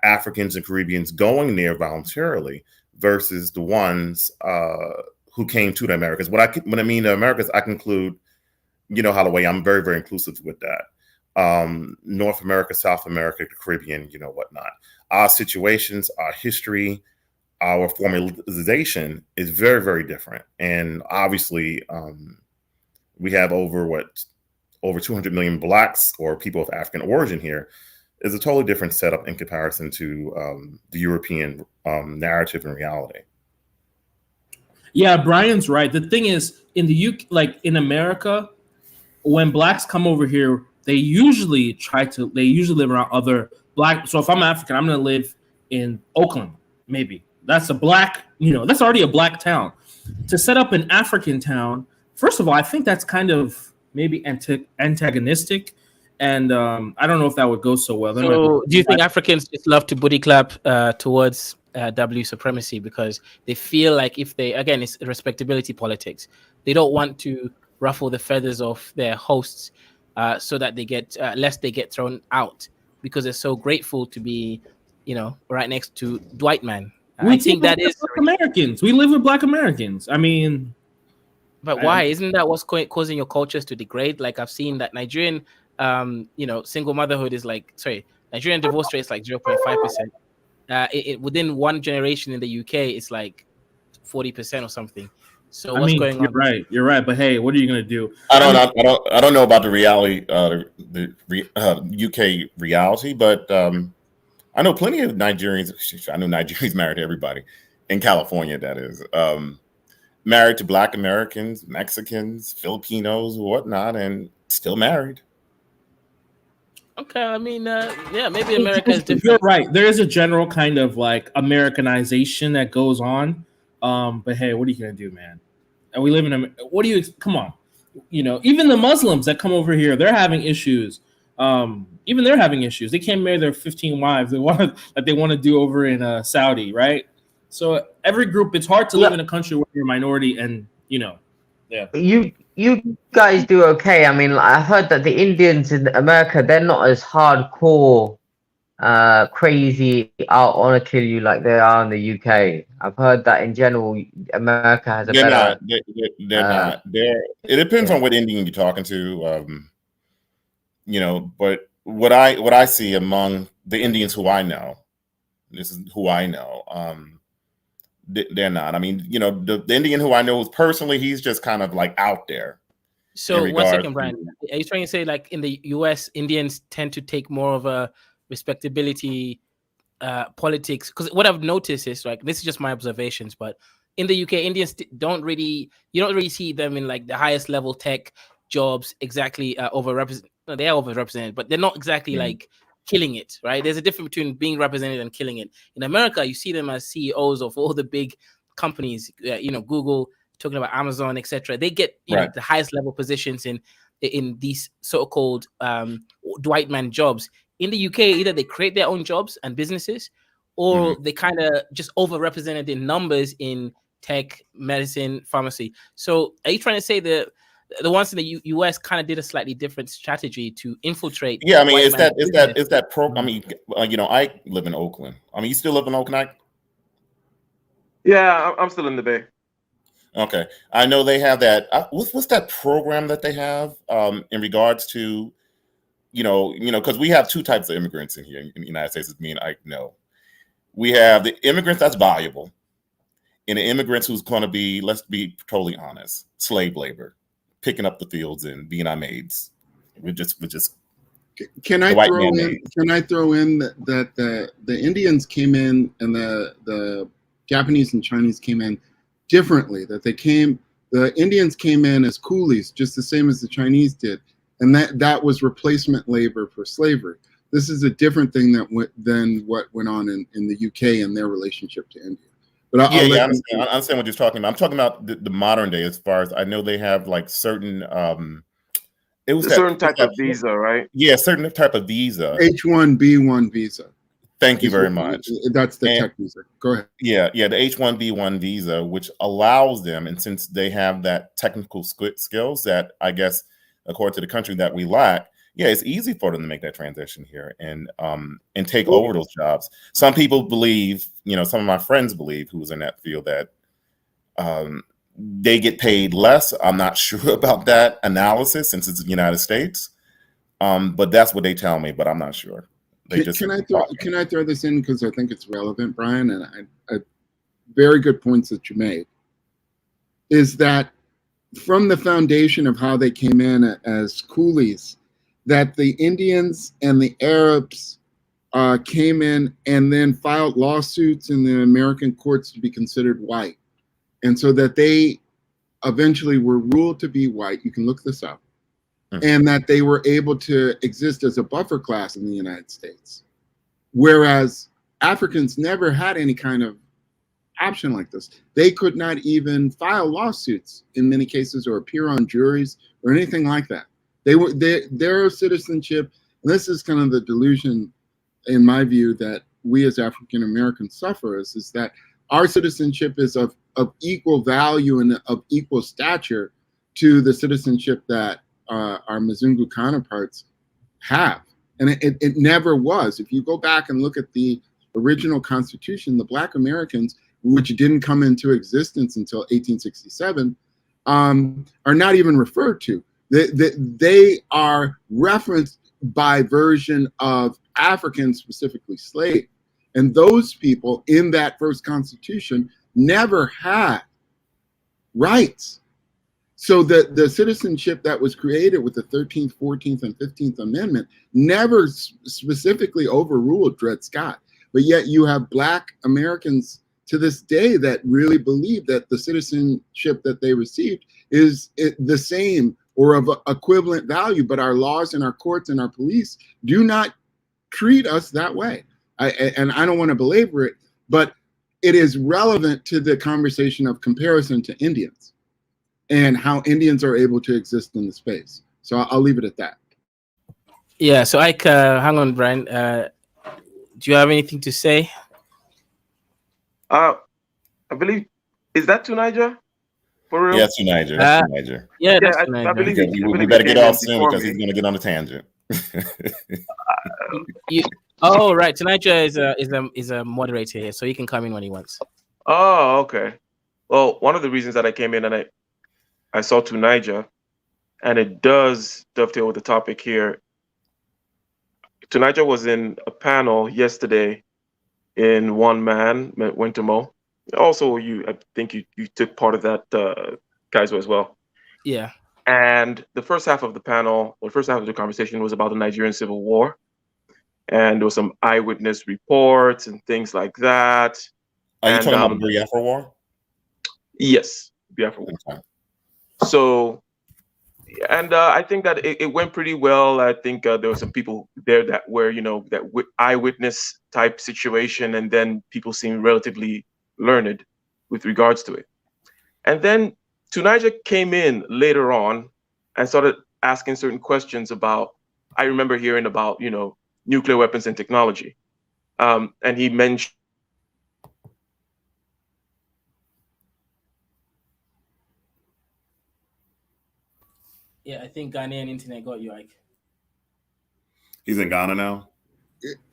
Speaker 9: Africans and Caribbeans going there voluntarily versus the ones who came to the Americas. When I mean the Americas, I conclude, Holloway, I'm very, very inclusive with that. North America, South America, the Caribbean, whatnot. Our situations, our history, our formalization is very, very different. And obviously, we have over 200 million blacks or people of African origin here. Is a totally different setup in comparison to the European narrative and reality.
Speaker 8: Yeah, Brian's right. The thing is, in the UK, like in America, when blacks come over here, they usually live around other black. So if I'm African, I'm going to live in Oakland, maybe. That's a black, that's already a black town. To set up an African town, first of all, I think that's kind of maybe antagonistic. And I don't know if that would go so well.
Speaker 1: So do you think Africans just love to booty clap towards W supremacy because they feel like if they, again, it's respectability politics. They don't want to ruffle the feathers of their hosts so that they get, lest they get thrown out because they're so grateful to be, right next to Dwight Man. I think that is
Speaker 8: Americans. We live with Black Americans. I mean,
Speaker 1: but why? Isn't that what's causing your cultures to degrade? Like I've seen that Nigerian, single motherhood is Nigerian divorce rate is like 0.5%. Within one generation in the UK, it's like 40% or something. So what's going on?
Speaker 8: You're right. But hey, what are you gonna do?
Speaker 9: I don't know about the reality, the UK reality, but I know plenty of Nigerians. I know Nigerians married to everybody in California. That is married to Black Americans, Mexicans, Filipinos, whatnot, and still married.
Speaker 1: Okay, I mean, maybe America is different.
Speaker 8: You're right. There is a general kind of like Americanization that goes on. But hey, what are you gonna do, man? And we live in come on, even the Muslims that come over here, they're having issues. Even they're having issues. They can't marry their 15 wives. They want to do over in Saudi, right? So every group, it's hard to live in a country where you're a minority, and yeah.
Speaker 6: You guys do okay. I mean, I heard that the Indians in America, they're not as hardcore, crazy, I want to kill you like they are in the UK. I've heard that in general, America has a
Speaker 9: they're
Speaker 6: better.
Speaker 9: They're not. It depends on what Indian you're talking to. But what I see among the Indians who I know, this is who I know. They're not. I mean, the Indian who I know personally, he's just kind of like out there.
Speaker 1: So 1 second, Brian. Are you trying to say like in the US, Indians tend to take more of a respectability politics? Because what I've noticed is like, this is just my observations, but in the UK, Indians you don't really see them in like the highest level tech jobs exactly overrepresented. No, they are overrepresented, but they're not exactly like killing it, right? There's a difference between being represented and killing it. In America, you see them as CEOs of all the big companies, Google, talking about Amazon, etc. They get the highest level positions in these so-called Dwight Man jobs. in the UK, either they create their own jobs and businesses, or they kind of just overrepresented in numbers in tech, medicine, pharmacy. So are you trying to say that the ones in the US kind of did a slightly different strategy to infiltrate?
Speaker 9: Yeah, I mean,
Speaker 1: white
Speaker 9: is
Speaker 1: man's business?
Speaker 9: that pro? I mean, you know, I live in Oakland. I mean, you still live in Oakland, Ike?
Speaker 10: Yeah, I'm still in the Bay.
Speaker 9: Okay, I know they have that. What's that program that they have in regards to, because we have two types of immigrants in here in the United States. As me and Ike know, we have the immigrants that's valuable, and the immigrants who's going to be, let's be totally honest, slave labor, picking up the fields and being our maids. We're just
Speaker 7: Can I throw in that the Indians came in and the Japanese and Chinese came in differently? That the Indians came in as coolies, just the same as the Chinese did, and that was replacement labor for slavery. This is a different thing than what went on in the UK and their relationship to India. But
Speaker 9: I understand what you're talking about. I'm talking about the modern day. As far as I know, they have like certain. It was
Speaker 10: a certain type of visa, right?
Speaker 9: Yeah, certain type of visa.
Speaker 7: H-1B1 visa.
Speaker 9: Thank you very much.
Speaker 7: That's the tech visa. Go ahead.
Speaker 9: Yeah, the H-1B1 visa, which allows them, and since they have that technical skills that I guess, according to the country, that we lack, yeah, it's easy for them to make that transition here and take over those jobs. Some people believe, some of my friends believe, who was in that field, that they get paid less. I'm not sure about that analysis since it's the United States, but that's what they tell me. But I'm not sure.
Speaker 7: Can I throw this in because I think it's relevant, Brian? And I very good points that you made. Is that from the foundation of how they came in as coolies, that the Indians and the Arabs came in and then filed lawsuits in the American courts to be considered white. And so that they eventually were ruled to be white. You can look this up. And that they were able to exist as a buffer class in the United States. Whereas Africans never had any kind of option like this. They could not even file lawsuits in many cases or appear on juries or anything like that. Their citizenship, and this is kind of the delusion, in my view, that we as African Americans suffer is that our citizenship is of equal value and of equal stature to the citizenship that our Mzungu counterparts have. And it never was. If you go back and look at the original Constitution, the Black Americans, which didn't come into existence until 1867, are not even referred to. They are referenced by version of Africans, specifically slave. And those people in that first Constitution never had rights. So the citizenship that was created with the 13th, 14th, and 15th Amendment never specifically overruled Dred Scott. But yet you have Black Americans to this day that really believe that the citizenship that they received is the same or of equivalent value, but our laws and our courts and our police do not treat us that way. And I don't want to belabor it, but it is relevant to the conversation of comparison to Indians and how Indians are able to exist in the space. So I'll leave it at that.
Speaker 1: Yeah, so Ike, hang on, Brian. Do you have anything to say?
Speaker 10: I believe, is that to Niger? For real?
Speaker 9: Yeah, to Niger. That's to Niger.
Speaker 1: Yeah, that's
Speaker 10: I
Speaker 1: Niger.
Speaker 10: believe
Speaker 9: we better get off soon because he's going to get on the tangent.
Speaker 1: Oh, right. Tunija is a moderator here, so he can come in when he wants.
Speaker 10: Oh, okay. Well, one of the reasons that I came in and I saw Tunija, and it does dovetail with the topic here. Tunija was in a panel yesterday in One Man, Wentamo. Also, I think you took part of that, Kaiser, as well.
Speaker 1: Yeah.
Speaker 10: And the first half of the panel, or first half of the conversation, was about the Nigerian Civil War. And there was some eyewitness reports and things like that.
Speaker 9: Are you talking about the Biafra War?
Speaker 10: Yes, Biafra War. Okay. So, and I think that it went pretty well. I think there were some people there that were, that eyewitness type situation, and then people seemed relatively learned with regards to it. And then Tunija came in later on and started asking certain questions about, I remember hearing about, nuclear weapons and technology. And he mentioned.
Speaker 1: Yeah, I think Ghanaian internet got you, Ike.
Speaker 9: He's in Ghana now.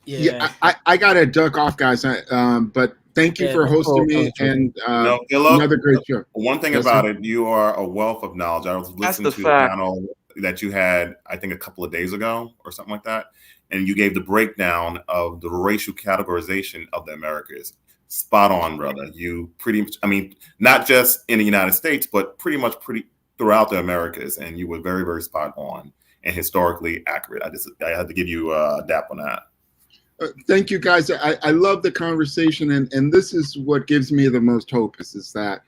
Speaker 7: Yeah, I got to duck off, guys. But thank you for hosting me, and another great show.
Speaker 9: One thing about it, you are a wealth of knowledge. I was listening to the panel that you had, I think, a couple of days ago or something like that, and you gave the breakdown of the racial categorization of the Americas. Spot on, brother. You pretty much, I mean, not just in the United States, but pretty much throughout the Americas, and you were very, very spot on and historically accurate. I had to give you a dap on that.
Speaker 7: Thank you, guys. I love the conversation, and this is what gives me the most hope is that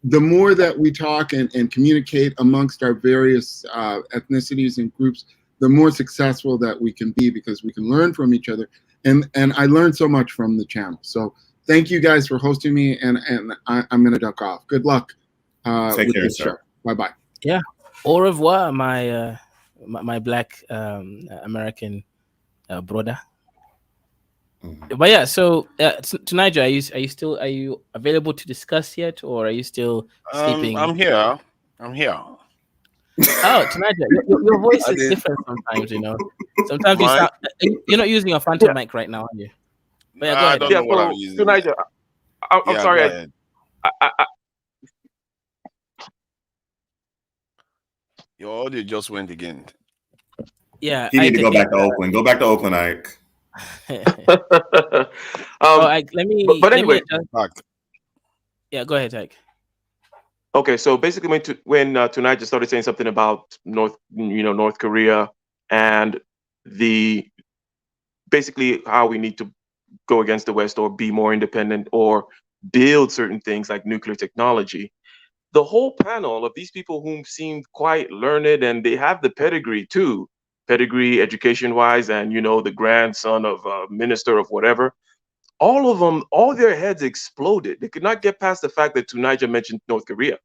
Speaker 7: the more that we talk and communicate amongst our various ethnicities and groups, the more successful that we can be, because we can learn from each other. And I learned so much from the channel. So thank you guys for hosting me, and I'm going to duck off. Good luck with this show. Bye-bye.
Speaker 1: Yeah. Au revoir, my black American brother. But yeah, so to Niger, are you available to discuss yet, or are you still sleeping?
Speaker 11: I'm here.
Speaker 1: Oh, to Niger, your voice is different sometimes. You know, sometimes you're not using your phantom mic right now, are you? But yeah, go ahead.
Speaker 11: I don't know what I'm using.
Speaker 10: To Niger, I'm sorry.
Speaker 11: Your audio just went again.
Speaker 1: Yeah,
Speaker 9: he need to go back to Oakland. Go back to Oakland, Ike.
Speaker 10: But anyway,
Speaker 1: yeah, go ahead, Ike.
Speaker 10: Okay, so basically, when Tonight just started saying something about North Korea and basically how we need to go against the West or be more independent or build certain things like nuclear technology. The whole panel of these people whom seemed quite learned, and they have the pedigree education-wise, and the grandson of a minister of whatever, all of them, all their heads exploded. They could not get past the fact that Tunisia mentioned North Korea.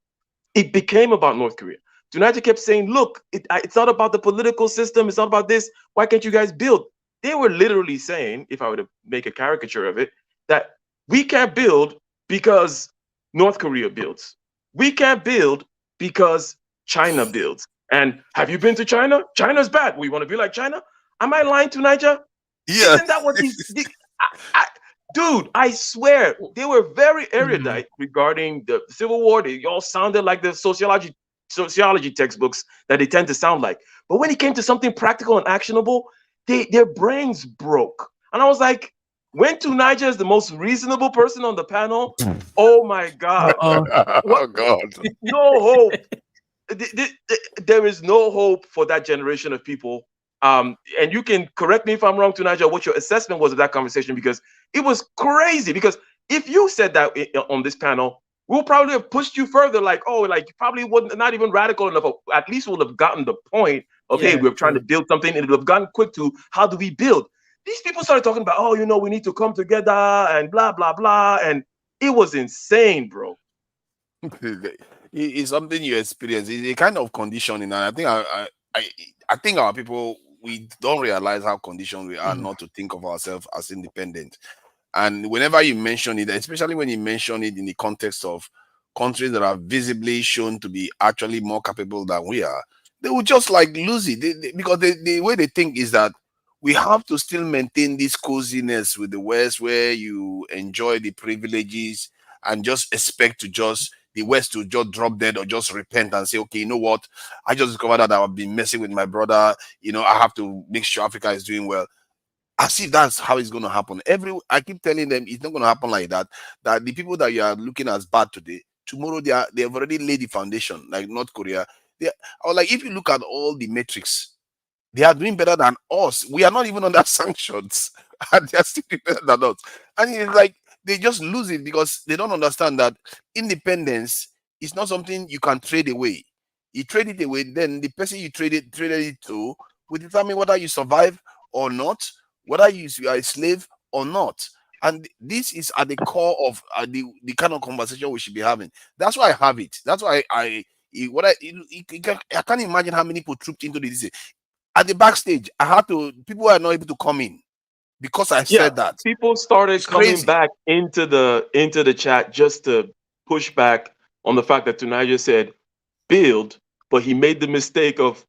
Speaker 10: It became about North Korea. Tunisia kept saying, look, it's not about the political system, it's not about this. Why can't you guys build? They were literally saying, if I were to make a caricature of it, that we can't build because North Korea builds. We can't build because China builds. And have you been to China? China's bad. We want to be like China? Am I lying to Niger?
Speaker 11: Yeah.
Speaker 10: Isn't that what dude, I swear, they were very erudite regarding the Civil War. They all sounded like the sociology textbooks that they tend to sound like. But when it came to something practical and actionable, their brains broke. And I was like, when Niger is the most reasonable person on the panel, oh my God.
Speaker 11: Oh God.
Speaker 10: No hope. There is no hope for that generation of people. And you can correct me if I'm wrong, Niger, what your assessment was of that conversation, because it was crazy. Because if you said that on this panel, we'll probably have pushed you further, like you probably wouldn't, not even radical enough. At least we'll have gotten the point of, hey, we're trying to build something, and it would have gotten quick to how do we build. These people started talking about, we need to come together and blah, blah, blah. And it was insane, bro.
Speaker 11: It's something you experience. It's a kind of conditioning. And I think I think our people, we don't realize how conditioned we are not to think of ourselves as independent. And whenever you mention it, especially when you mention it in the context of countries that are visibly shown to be actually more capable than we are, they will just lose it. Because the way they think is that we have to still maintain this coziness with the West, where you enjoy the privileges and just expect the West to just drop dead or just repent and say, okay, you know what? I just discovered that I've been messing with my brother. I have to make sure Africa is doing well. As if that's how it's going to happen. I keep telling them it's not going to happen like that. That the people that you are looking as bad today, tomorrow they have already laid the foundation, like North Korea. If you look at all the metrics, they are doing better than us. We are not even under sanctions, and they are still doing better than us. And it's like they just lose it because they don't understand that independence is not something you can trade away. You trade it away, then the person you traded it to will determine whether you survive or not, whether you are a slave or not. And this is at the core of the kind of conversation we should be having. That's why I have it. That's why I can't imagine how many people trooped into this. at the backstage. I had to. People were not able to come in because I
Speaker 10: Yeah,
Speaker 11: said that.
Speaker 10: people started
Speaker 11: It's
Speaker 10: coming
Speaker 11: crazy.
Speaker 10: back into the chat just to push back on the fact that Tunisia said build, but he made the mistake of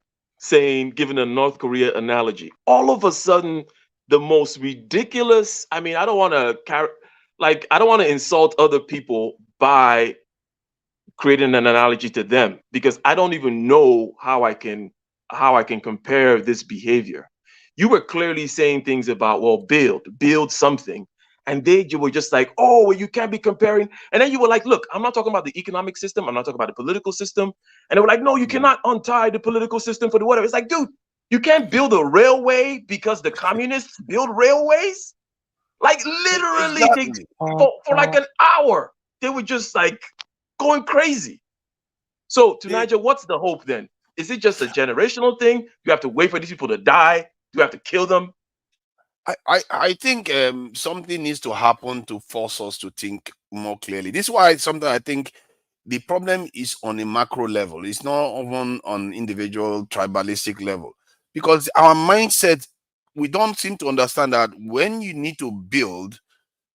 Speaker 10: giving a North Korea analogy. All of a sudden, the most ridiculous. I mean, I don't want to I don't want to insult other people by creating an analogy to them because I don't even know how I can compare this behavior. You were clearly saying things about build something, and you were just like, oh, well, you can't be comparing. And then you were like, look, I'm not talking about the economic system, I'm not talking about the political system. And they were like, no, you cannot untie the political system for the whatever. It's like, dude, you can't build a railway because the communists build railways. Like literally,
Speaker 11: Exactly.
Speaker 10: for like an hour, they were just like going crazy. So to Niger, what's the hope then? Is it just a generational thing? You have to wait for these people to die? Do you have to kill them?
Speaker 11: I think something needs to happen to force us to think more clearly. This is why sometimes I think the problem is on a macro level. It's not even on individual tribalistic level. Because our mindset, we don't seem to understand that when you need to build,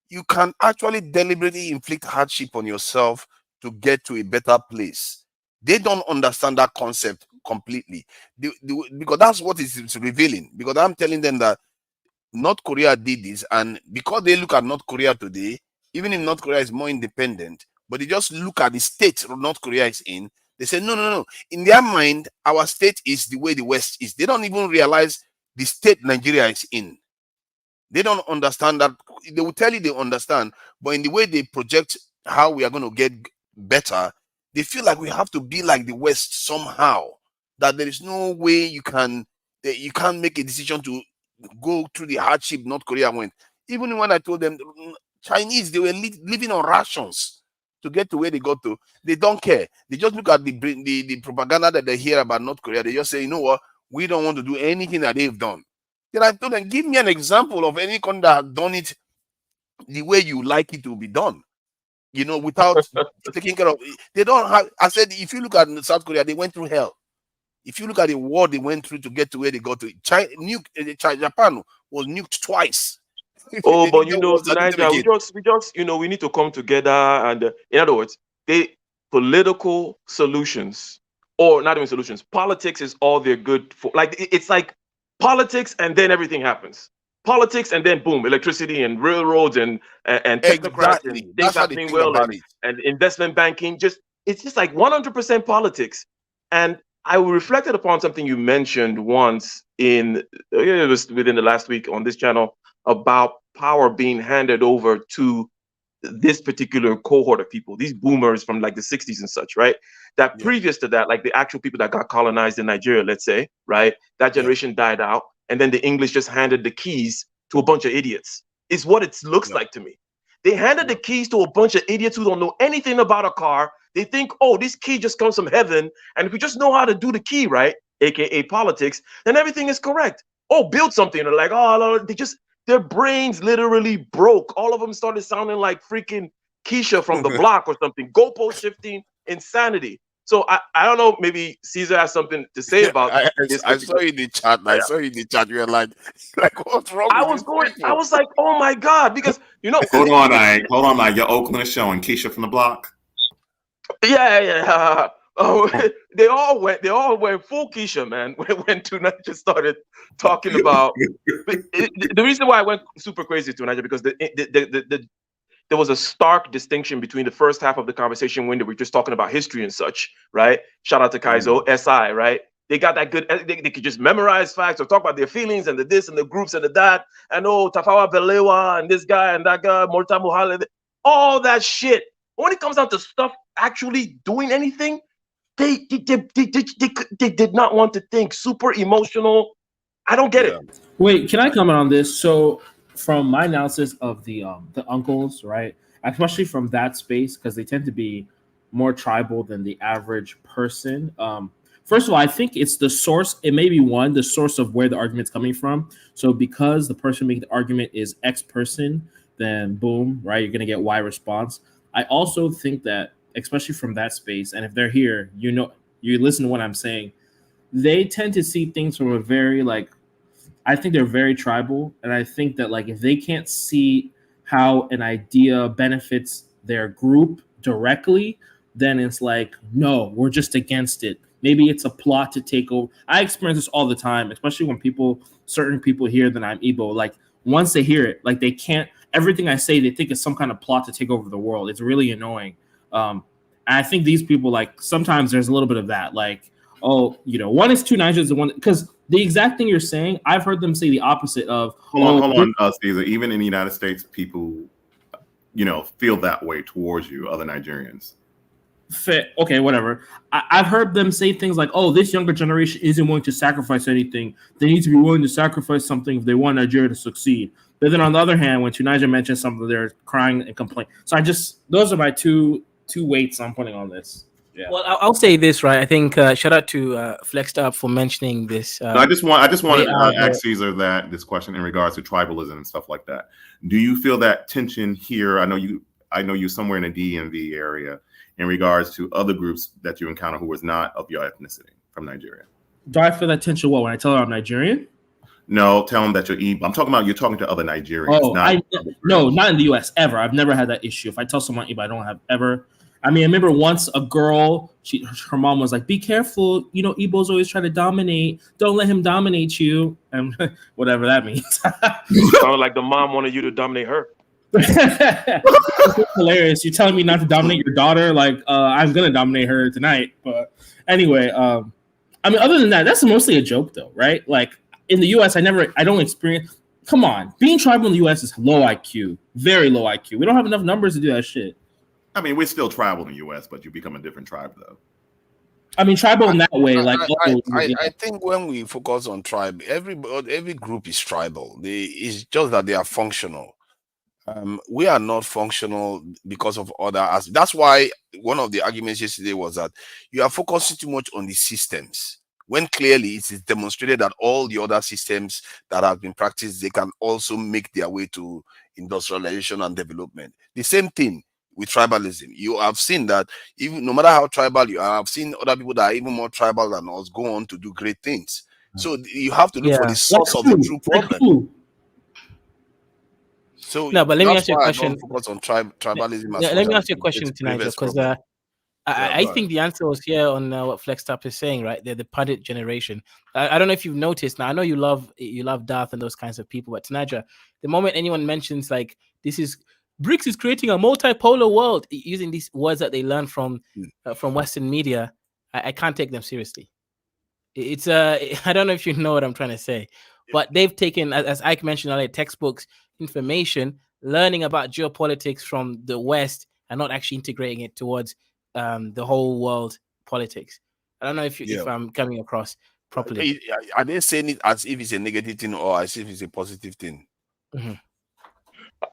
Speaker 11: you can actually deliberately inflict hardship on yourself to get to a better place. They don't understand that concept completely. Because that's what it's revealing. Because I'm telling them that North Korea did this, and because they look at North Korea today, even if North Korea is more independent, but they just look at the state North Korea is in, they say, no, no, no. In their mind, our state is the way the West is. They don't even realize the state Nigeria is in. They don't understand that. They will tell you they understand, but in the way they project how we are going to get better, they feel like we have to be like the West somehow. That there is no way you can't make a decision to go through the hardship North Korea went. Even when I told them Chinese, they were living on rations to get to where they got to. They don't care. They just look at the propaganda that they hear about North Korea. They just say, you know what, we don't want to do anything that they've done. Then I told them, give me an example of any country that has done it the way you like it to be done. You know, without taking care of. They don't have. I said, if you look at South Korea, they went through hell. If you look at the war they went through to get to where they got to, Japan was nuked twice.
Speaker 10: Oh, but to Niger, we just we need to come together and in other words, political solutions or not even solutions. Politics is all they're good for. Like it's like politics and then everything happens. Politics and then boom, electricity and railroads and technocrats and things
Speaker 11: That's how they
Speaker 10: happening
Speaker 11: think
Speaker 10: well
Speaker 11: about it.
Speaker 10: and investment banking. It's just like 100% politics. And I reflected upon something you mentioned once it was within the last week on this channel about power being handed over to this particular cohort of people, these boomers from like the 60s and such, right? That previous to that, like the actual people that got colonized in Nigeria, let's say, right? That generation died out. And then the English just handed the keys to a bunch of idiots, is what it looks like to me. They handed the keys to a bunch of idiots who don't know anything about a car. They think, oh, this key just comes from heaven. And if we just know how to do the key right, AKA politics, then everything is correct. Oh, build something. They're like, oh, their brains literally broke. All of them started sounding like freaking Keisha from the block or something. Goalpost shifting, insanity. So I don't know. Maybe Caesar has something to say about this.
Speaker 11: I saw you in the chat. I saw you in the chat. You were like what's wrong with these people?
Speaker 10: I was like, oh my god, because
Speaker 9: Hold on, now. Your Oakland is showing Keisha from the block.
Speaker 10: Yeah. Oh, they all went full Keisha, man. When Tonight just started talking about the reason why I went super crazy tonight because there was a stark distinction between the first half of the conversation when they were just talking about history and such, right? Shout out to Kaizo, SI, right? They got that good, they could just memorize facts or talk about their feelings and the this and the groups and the that. And Tafawa Balewa and this guy and that guy, Morta Muhammad, all that shit. When it comes down to stuff actually doing anything, they did not want to think. Super emotional. I don't get it.
Speaker 8: Wait, can I comment on this? So, from my analysis of the uncles, right, especially from that space, because they tend to be more tribal than the average person. First of all, I think it's the source. It may be the source of where the argument's coming from. So, because the person making the argument is X person, then boom, right, you're gonna get Y response. I also think that, especially from that space, and if they're here, you listen to what I'm saying. they tend to see things from a very like, I think they're very tribal, and I think that like if they can't see how an idea benefits their group directly, then it's like, no, we're just against it. Maybe it's a plot to take over. I experience this all the time, especially when certain people hear that I'm Igbo. Like once they hear it, like they can't. Everything I say, they think it's some kind of plot to take over the world. It's really annoying. And I think these people, like sometimes there's a little bit of that, like, oh, one is two Nigers and one, because the exact thing you're saying, I've heard them say the opposite of.
Speaker 9: Hold on, Caesar. Even in the United States, people, feel that way towards you, other Nigerians.
Speaker 8: Okay, whatever. I've heard them say things like, "Oh, this younger generation isn't willing to sacrifice anything. They need to be willing to sacrifice something if they want Nigeria to succeed." But then on the other hand, when Tunisia mentions something, they're crying and complaining. So those are my two weights I'm putting on this. Yeah.
Speaker 1: Well, I'll say this, right? I think shout out to Flexed Up for mentioning this.
Speaker 9: I just wanted to ask Caesar this question in regards to tribalism and stuff like that. Do you feel that tension here? I know you're somewhere in the DMV area in regards to other groups that you encounter who is not of your ethnicity from Nigeria.
Speaker 8: Do I feel that tension when I tell her I'm Nigerian?
Speaker 9: No, tell them that you're Igbo. I'm talking about you're talking to other Nigerians.
Speaker 8: No, not in the U.S. ever. I've never had that issue. If I tell someone Igbo, I don't have ever. I mean, I remember once a girl, her mom was like, "Be careful, Igbos always try to dominate. Don't let him dominate you," and whatever that means.
Speaker 10: Sounds like the mom wanted you to dominate her.
Speaker 8: It's hilarious. You're telling me not to dominate your daughter? Like, I'm gonna dominate her tonight. But anyway, I mean, other than that, that's mostly a joke, though, right? Like in the U.S., I don't experience. Come on, being tribal in the U.S. is low IQ, very low IQ. We don't have enough numbers to do that shit.
Speaker 9: I mean, we're still tribal in the U.S., but you become a different tribe, though.
Speaker 8: I mean, tribal in that way,
Speaker 11: I think when we focus on tribe, every group is tribal. It's just that they are functional. We are not functional because of other aspects. That's why one of the arguments yesterday was that you are focusing too much on the systems, when clearly it is demonstrated that all the other systems that have been practiced, they can also make their way to industrialization and development. The same thing with tribalism. You have seen that even no matter how tribal you are, I've seen other people that are even more tribal than us go on to do great things. So you have to look for the source of the true problem. So
Speaker 1: no, but let me ask you a question.
Speaker 11: Focus on tribalism.
Speaker 1: Let me ask you a question tonight, because I think the answer was here on what Flexed Up is saying, right? They're the pundit generation. I don't know if you've noticed. Now I know you love Darth and those kinds of people, but Tanaja, the moment anyone mentions like BRICS is creating a multipolar world using these words that they learn from Western media, I can't take them seriously. It's I don't know if you know what I'm trying to say, but they've taken, as Ike mentioned earlier, textbooks, information, learning about geopolitics from the West, and not actually integrating it towards the whole world politics. I don't know if I'm coming across properly.
Speaker 11: Are they saying it as if it's a negative thing or as if it's a positive thing?
Speaker 1: Mm-hmm.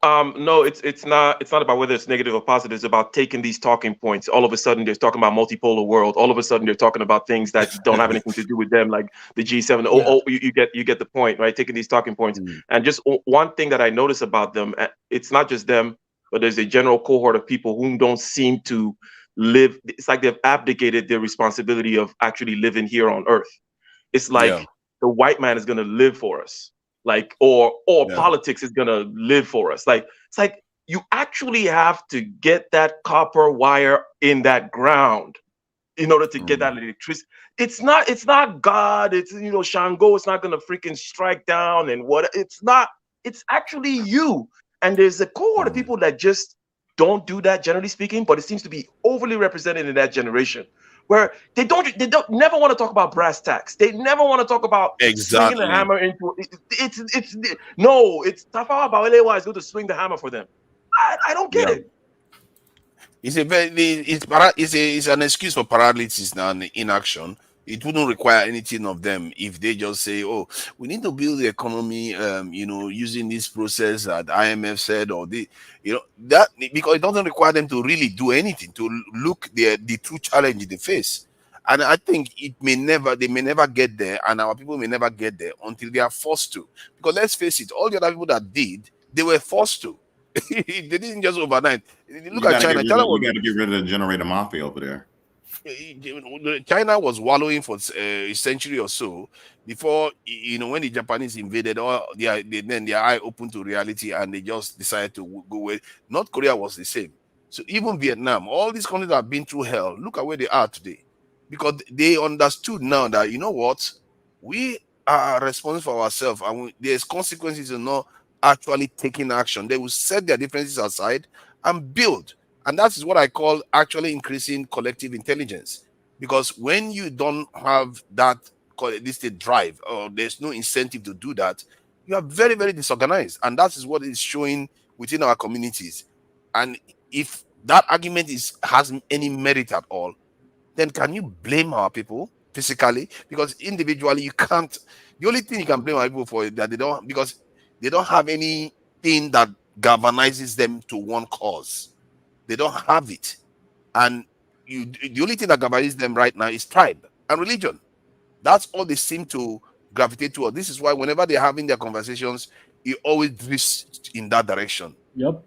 Speaker 10: No, it's not about whether it's negative or positive. It's about taking these talking points. All of a sudden, they're talking about multipolar world. All of a sudden, they're talking about things that don't have anything to do with them, like the G7. Yeah. You get the point, right? Taking these talking points. And just one thing that I notice about them, it's not just them, but there's a general cohort of people who don't seem to live. It's like they've abdicated their responsibility of actually living here on Earth. It's like the white man is going to live for us. Like, or politics is gonna live for us. Like, it's like you actually have to get that copper wire in that ground in order to get that electricity. It's not God. It's Shango. It's not gonna freaking strike down and what. It's not. It's actually you. And there's a cohort of people that just don't do that, generally speaking. But it seems to be overly represented in that generation, where they don't never want to talk about brass tacks. They never want to talk about swinging the hammer into it's Tafawa Bawelewa is going to swing the hammer for them. I don't get it.
Speaker 11: It's an excuse for paralysis and inaction. It wouldn't require anything of them if they just say, "Oh, we need to build the economy, using this process that IMF said," or that, because it doesn't require them to really do anything to look the true challenge in the face. And I think they may never get there, and our people may never get there until they are forced to. Because let's face it, all the other people that did, they were forced to. They didn't just overnight. Look at China.
Speaker 9: We got to get rid of the generator mafia over there.
Speaker 11: China was wallowing for a century or so before, when the Japanese invaded, then their eye opened to reality and they just decided to go away. North Korea was the same. So even Vietnam, all these countries that have been through hell, look at where they are today, because they understood now that, you know what, we are responsible for ourselves, and there's consequences of not actually taking action. They will set their differences aside and build. And that is what I call actually increasing collective intelligence. Because when you don't have that, this drive, or there's no incentive to do that, you are very, very disorganized. And that is what is showing within our communities. And if that argument has any merit at all, then can you blame our people physically? Because individually you can't. The only thing you can blame our people for is that because they don't have anything that galvanizes them to one cause. They don't have it. And the only thing that galvanizes them right now is tribe and religion. That's all they seem to gravitate toward. This is why whenever they're having their conversations, it always drifts in that direction.
Speaker 8: Yep.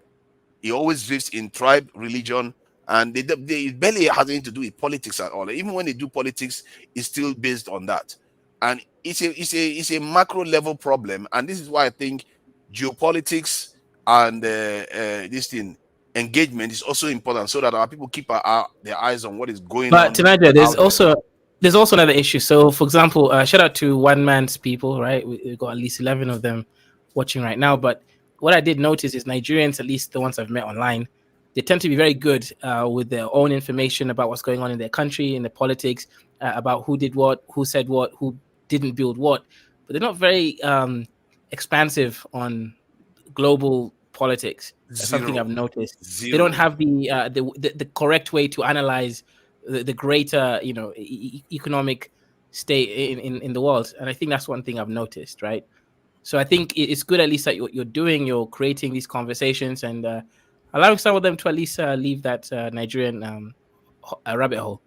Speaker 11: It always drifts in tribe, religion, and they barely has anything to do with politics at all. Even when they do politics, it's still based on that. And it's a macro level problem. And this is why I think geopolitics and this thing engagement is also important, so that our people keep their eyes on what is going on.
Speaker 1: But Niger, there's also another issue. So, for example, shout out to One Man's People, right? We've got at least 11 of them watching right now. But what I did notice is Nigerians, at least the ones I've met online, they tend to be very good with their own information about what's going on in their country, in the politics, about who did what, who said what, who didn't build what. But they're not very expansive on global politics. That's something I've noticed. They don't have the correct way to analyze the greater, economic state in the world. And I think that's one thing I've noticed, right? So I think it's good at least that you're creating these conversations and allowing some of them to at least leave that Nigerian rabbit hole.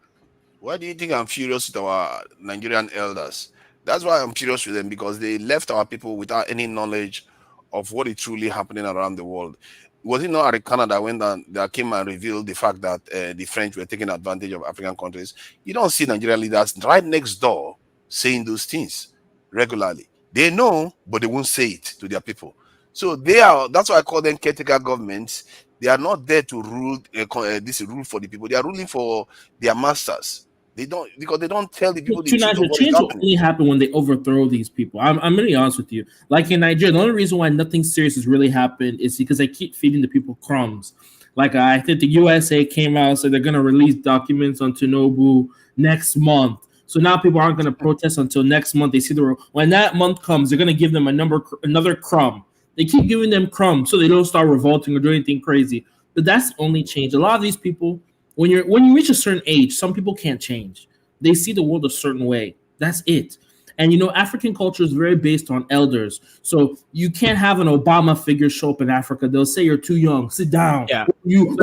Speaker 11: Why do you think I'm furious with our Nigerian elders? That's why I'm furious with them, because they left our people without any knowledge of what is truly happening around the world. Was it not at Canada when that came and revealed the fact that the French were taking advantage of African countries? You don't see Nigerian leaders right next door saying those things regularly. They know, but they won't say it to their people. So that's why I call them caretaker governments. They are not there to rule rule for the people. They are ruling for their masters. They don't, because they don't tell the people the truth of what
Speaker 8: change will only happen when they overthrow these people. I'm really honest with you. Like in Nigeria, the only reason why nothing serious has really happened is because they keep feeding the people crumbs. Like I think the USA came out and said they're going to release documents on Tinubu next month. So now people aren't going to protest until next month. They see when that month comes, they're going to give them another crumb. They keep giving them crumbs so they don't start revolting or do anything crazy. But that's the only change. A lot of these people, when you reach a certain age, some people can't change. They see the world a certain way. That's it. And African culture is very based on elders. So you can't have an Obama figure show up in Africa. They'll say you're too young. Sit down.
Speaker 1: Yeah.
Speaker 8: You're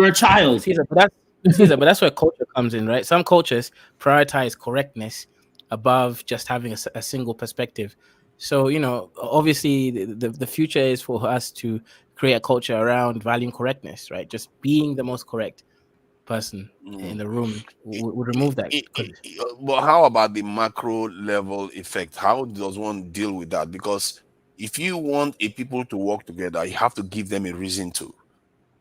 Speaker 8: a child.
Speaker 1: But that's where culture comes in, right? Some cultures prioritize correctness above just having a single perspective. So, obviously the future is for us to create a culture around valuing correctness, right? Just being the most correct person in the room would remove that.
Speaker 11: But how about the macro level effect? How does one deal with that? Because if you want a people to work together, you have to give them a reason to.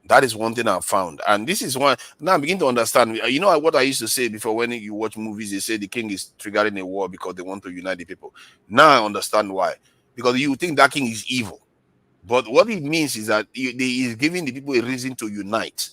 Speaker 11: That is one thing I've found. And this is one, now I begin to understand. You know what I used to say before, when you watch movies, they say the king is triggering a war because they want to unite the people. Now I understand why. Because you think that king is evil. But what it means is that he is giving the people a reason to unite.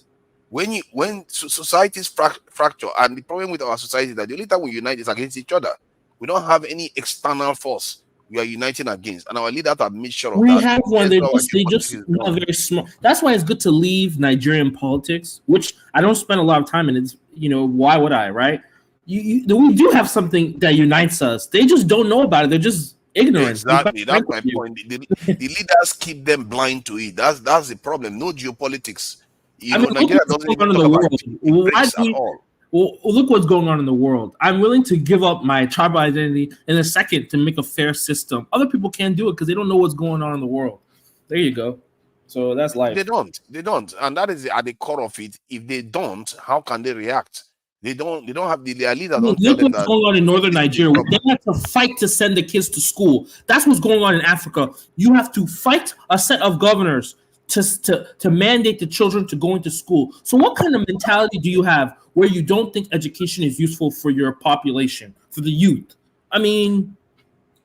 Speaker 11: When societies fracture, and the problem with our society is that the only time we unite is against each other. We don't have any external force we are uniting against, and our leaders have made sure of that.
Speaker 8: We have one. They just not very smart. That's why it's good to leave Nigerian politics, which I don't spend a lot of time in. It's why would I, right? We do have something that unites us. They just don't know about it. They're just ignorant.
Speaker 11: Exactly. That's my point. The leaders keep them blind to it. That's the problem. No geopolitics. Nigeria doesn't even talk about it at all.
Speaker 8: Well, look what's going on in the world. I'm willing to give up my tribal identity in a second to make a fair system. Other people can't do it because they don't know what's going on in the world. There you go. So that's life.
Speaker 11: They don't. And that is at the core of it. If they don't, how can they react? They don't have their leaders
Speaker 8: I mean,
Speaker 11: don't tell
Speaker 8: look
Speaker 11: them
Speaker 8: what's
Speaker 11: that
Speaker 8: going on in northern
Speaker 11: this is the
Speaker 8: Nigeria. They
Speaker 11: problem.
Speaker 8: have to fight to send the kids to school. That's what's going on in Africa. You have to fight a set of governors to mandate the children to go into school. So what kind of mentality do you have where you don't think education is useful for your population, for the youth? I mean,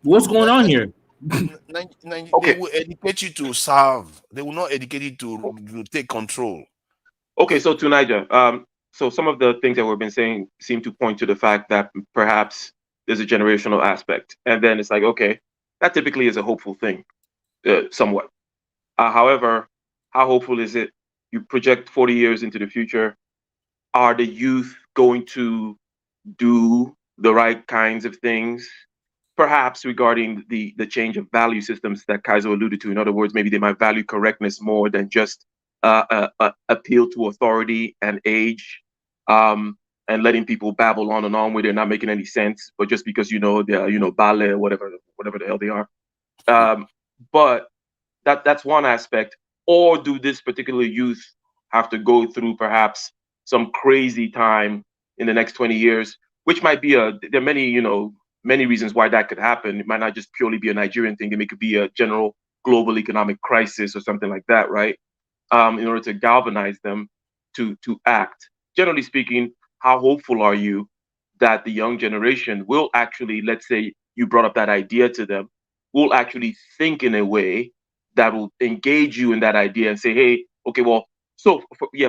Speaker 8: what's going on here?
Speaker 11: They
Speaker 10: Okay.
Speaker 11: will educate you to serve. They will not educate you to take control.
Speaker 10: Okay, so to Niger, so some of the things that we've been saying seem to point to the fact that perhaps there's a generational aspect, and then it's like, okay, that typically is a hopeful thing, somewhat. However, how hopeful is it? You project 40 years into the future. Are the youth going to do the right kinds of things? Perhaps regarding the change of value systems that Kaiser alluded to. In other words, maybe they might value correctness more than just appeal to authority and age, and letting people babble on and on where they're not making any sense, but just because they're ballet, whatever the hell they are. But that's one aspect. Or do this particular youth have to go through perhaps some crazy time in the next 20 years, which might be there are many reasons why that could happen. It might not just purely be a Nigerian thing. It could be a general global economic crisis or something like that, right? In order to galvanize them to act. Generally speaking, how hopeful are you that the young generation will actually, let's say you brought up that idea to them, will actually think in a way that will engage you in that idea and say, hey, okay, well, so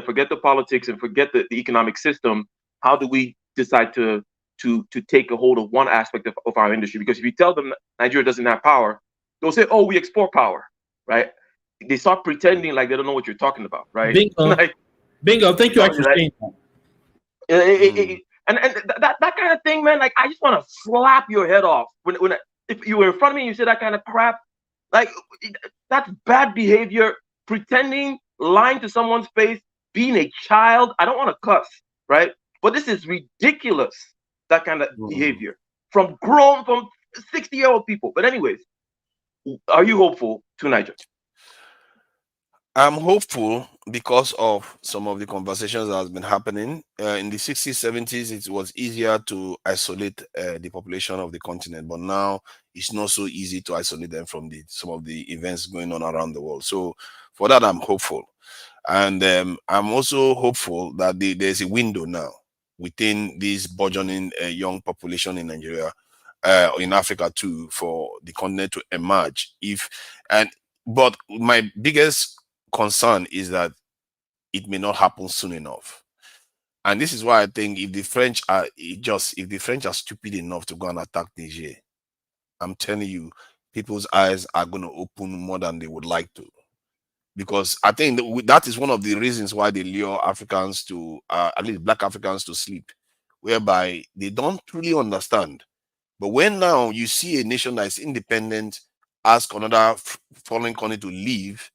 Speaker 10: forget the politics and forget the economic system. How do we decide to take a hold of one aspect of our industry? Because if you tell them Nigeria doesn't have power, they'll say, oh, we export power, right? They start pretending like they don't know what you're talking about, right?
Speaker 8: Bingo.
Speaker 10: Like,
Speaker 8: Bingo. Thank you for saying that.
Speaker 10: And that kind of thing, man. Like, I just want to slap your head off if you were in front of me and you say that kind of crap. Like, that's bad behavior. Pretending, lying to someone's face, being a child. I don't want to cuss, right? But this is ridiculous. That kind of behavior from 60-year-old people. But anyways, are you hopeful to Niger?
Speaker 11: I'm hopeful because of some of the conversations that has been happening. In the 60s, 70s, it was easier to isolate the population of the continent, but now it's not so easy to isolate them from some of the events going on around the world. So for that, I'm hopeful. And I'm also hopeful that there's a window now within this burgeoning young population in Nigeria, in Africa too, for the continent to emerge. But my biggest concern is that it may not happen soon enough. And this is why I think if the French are stupid enough to go and attack Niger, I'm telling you, people's eyes are going to open more than they would like to. Because I think that is one of the reasons why they lure Africans to, at least Black Africans, to sleep, whereby they don't really understand. But when now you see a nation that is independent ask another foreign country to leave,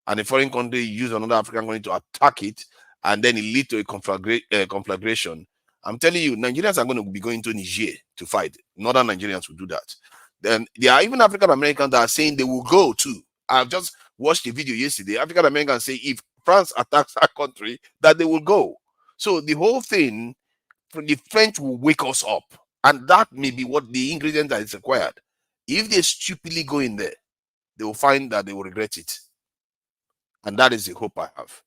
Speaker 11: and the foreign country use another African country to attack it, and then it lead to a conflagration. I'm telling you, Nigerians are going to be going to Niger to fight. Northern Nigerians will do that. Then there are even African Americans that are saying they will go too. I've just watched the video yesterday. African Americans say if France attacks our country, that they will go. So the whole thing, the French will wake us up. And that may be what the ingredient that is required. If they stupidly go in there, they will find that they will regret it. And that is the hope I have.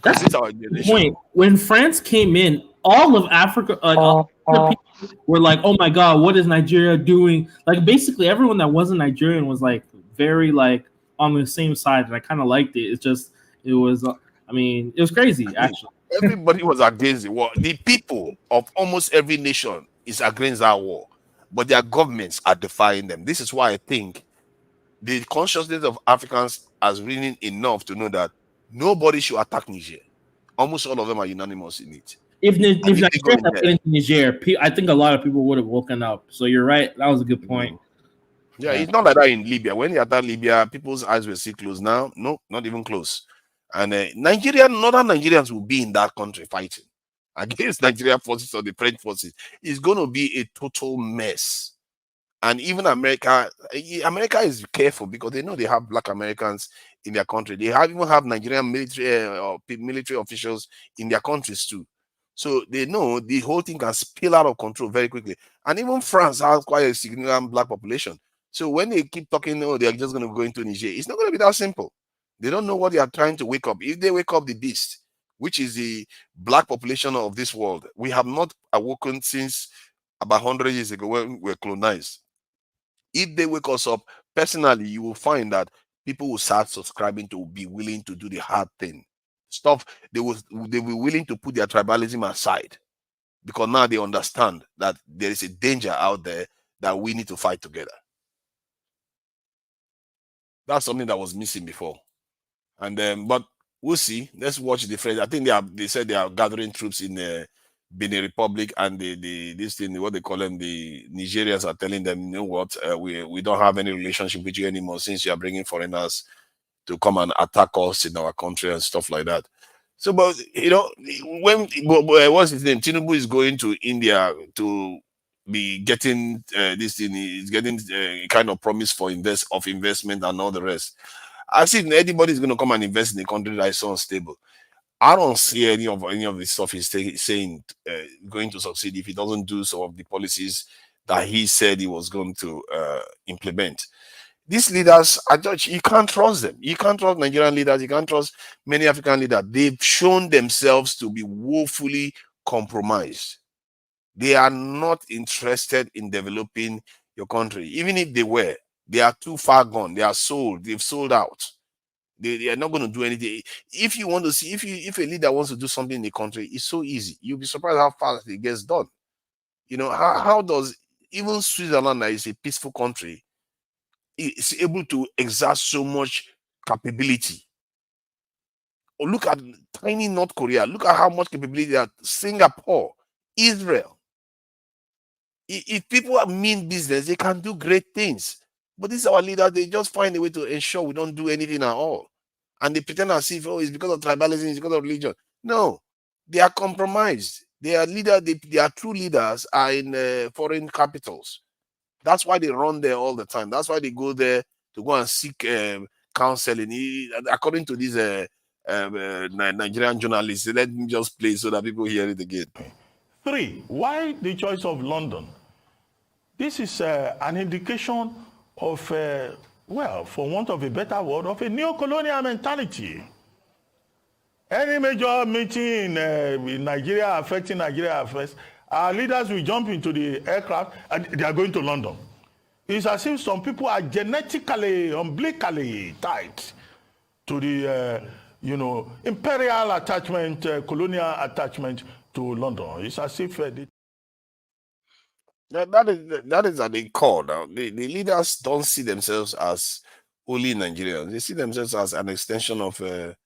Speaker 8: That's the point. When France came in, all of Africa, all the people were like, "Oh my God, what is Nigeria doing?" Like basically, everyone that wasn't Nigerian was like very like on the same side, and I kind of liked it. It was crazy actually.
Speaker 11: Everybody was against the war. The people of almost every nation is against that war, but their governments are defying them. This is why I think the consciousness of Africans has risen enough to know that nobody should attack Niger. Almost all of them are unanimous in it.
Speaker 8: If Nigeria had put into Niger, I think a lot of people would have woken up. So you're right. That was a good point.
Speaker 11: Yeah, it's not like that in Libya. When they attacked Libya, people's eyes were still closed. Now, no, not even close. And northern Nigerians will be in that country fighting against Nigerian forces or the French forces. It's going to be a total mess. And even America is careful because they know they have Black Americans in their country. They even have Nigerian military or military officials in their countries too. So they know the whole thing can spill out of control very quickly. And even France has quite a significant black population. So when they keep talking, oh, they're just going to go into Niger, it's not going to be that simple. They don't know what they are trying to wake up. If they wake up the beast, which is the black population of this world, we have not awoken since about 100 years ago when we were colonized. If they wake us up, personally, you will find that people will start subscribing to be willing to do the hard thing. Stuff they will be willing to put their tribalism aside because now they understand that there is a danger out there that we need to fight together. That's something that was missing before. And but we'll see. Let's watch the French. I think they said they are gathering troops in the Benin Republic, and this thing, what they call them, the Nigerians are telling them, you know what, we don't have any relationship with you anymore since you are bringing foreigners to come and attack us in our country and stuff like that. So, but you know, when what's his name? Tinubu is going to India to be getting this thing. He's getting a kind of promise for investment and all the rest. I see anybody's going to come and invest in a country that is so unstable. I don't see any of the stuff he's saying going to succeed if he doesn't do some of the policies that he said he was going to implement. These leaders, you can't trust them. You can't trust Nigerian leaders. You can't trust many African leaders. They've shown themselves to be woefully compromised. They are not interested in developing your country. Even if they were, they are too far gone. They are sold. They've sold out. They are not going to do anything. If you want to see, if a leader wants to do something in the country, it's so easy. You'll be surprised how fast it gets done. You know, how does even Switzerland, that is a peaceful country, is able to exert so much capability? Or look at tiny North Korea. Look at how much capability that Singapore, Israel. If people mean business, they can do great things. But these are our leaders. They just find a way to ensure we don't do anything at all. And they pretend as if, oh, it's because of tribalism, it's because of religion. No, they are compromised. They are leaders. Their true leaders are in foreign capitals. That's why they run there all the time. That's why they go there to go and seek counseling. According to these Nigerian journalists, let me just play so that people hear it again.
Speaker 12: 3, why the choice of London? This is an indication of, well, for want of a better word, of a neo-colonial mentality. Any major meeting in Nigeria affecting Nigeria affairs, our leaders will jump into the aircraft and they are going to London. It's as if some people are genetically, umbilically tied to the, imperial attachment, colonial attachment to London. It's as if
Speaker 11: that is at the core now. The leaders don't see themselves as only Nigerians. They see themselves as an extension of the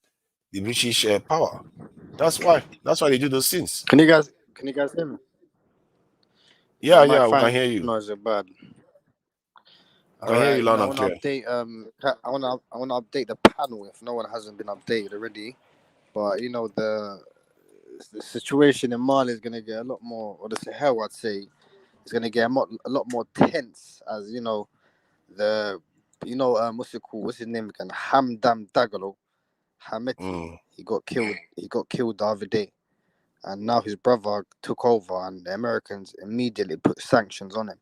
Speaker 11: British power. That's why they do those things.
Speaker 13: Can you guys hear me?
Speaker 11: Yeah, we can hear you.
Speaker 13: Noise are bad.
Speaker 11: I can hear you loud and clear.
Speaker 13: I want to update the panel if no one hasn't been updated already. But the situation in Mali is going to get a lot more, or the Sahel, I'd say, is going to get a lot more tense as what's it called? What's his name again? Hamdan Dagalo, Hameti. He got killed. He got killed the other day, and now his brother took over, and the Americans immediately put sanctions on him.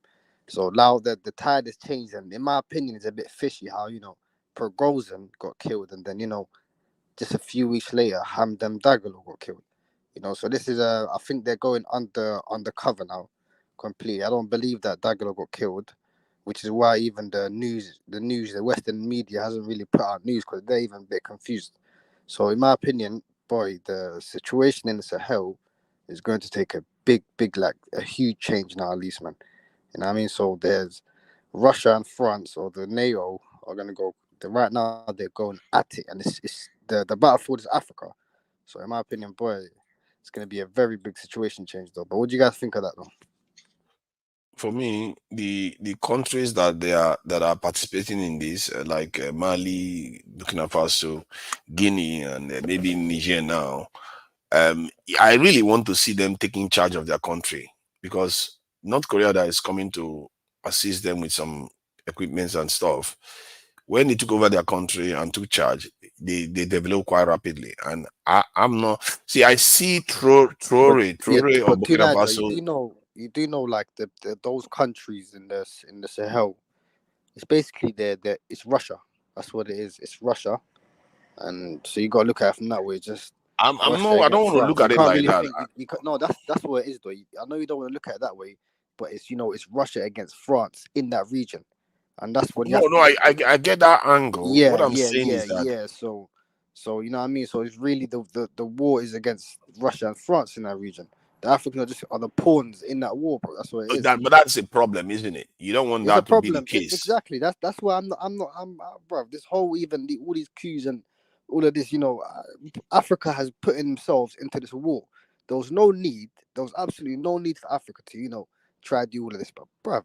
Speaker 13: So now that the tide has changed, and in my opinion, it's a bit fishy how Prigozhin got killed, and then just a few weeks later, Hamdan Dagalo got killed. So this is I think they're going undercover now, completely. I don't believe that Dagalo got killed, which is why even the Western media hasn't really put out news because they're even a bit confused. So in my opinion, boy, the situation in the Sahel is going to take a big, a huge change now, at least, man. You know what I mean? So there's Russia and France, or the NATO, are going to go. Right now, they're going at it, and it's the battlefield is Africa. So in my opinion, boy, it's going to be a very big situation change, though. But what do you guys think of that, though?
Speaker 11: For me, the countries that are participating in this, like Mali, Burkina Faso, Guinea, and maybe Niger now, I really want to see them taking charge of their country, because North Korea that is coming to assist them with some equipments and stuff, when they took over their country and took charge, they developed quite rapidly. And I'm not see. I see Traore or
Speaker 13: But
Speaker 11: Burkina
Speaker 13: Tunaja,
Speaker 11: Faso.
Speaker 13: you do know, like those countries in the Sahel, it's basically it's Russia. That's what it is. It's Russia, and so you got to look at it from that way. Just
Speaker 11: I'm
Speaker 13: Russia
Speaker 11: no. I don't
Speaker 13: against
Speaker 11: want to
Speaker 13: France.
Speaker 11: look
Speaker 13: You
Speaker 11: at it
Speaker 13: can't
Speaker 11: like
Speaker 13: really
Speaker 11: that.
Speaker 13: think. No, that's what it is, though. I know you don't want to look at it that way, but it's it's Russia against France in that region, and that's what you
Speaker 11: No,
Speaker 13: have
Speaker 11: no.
Speaker 13: to.
Speaker 11: I get that angle. What I'm saying is that
Speaker 13: Yeah. So you know what I mean. So it's really the war is against Russia and France in that region. The Africans are the pawns in that war, bro. That's what it is.
Speaker 11: but that's a problem, isn't it? You don't want
Speaker 13: It's a
Speaker 11: that to be the
Speaker 13: problem.
Speaker 11: case.
Speaker 13: Exactly. That's why bro. This whole all these coups and all of this, Africa has put themselves into this war. There was no need. There was absolutely no need for Africa to try to do all of this, but bro,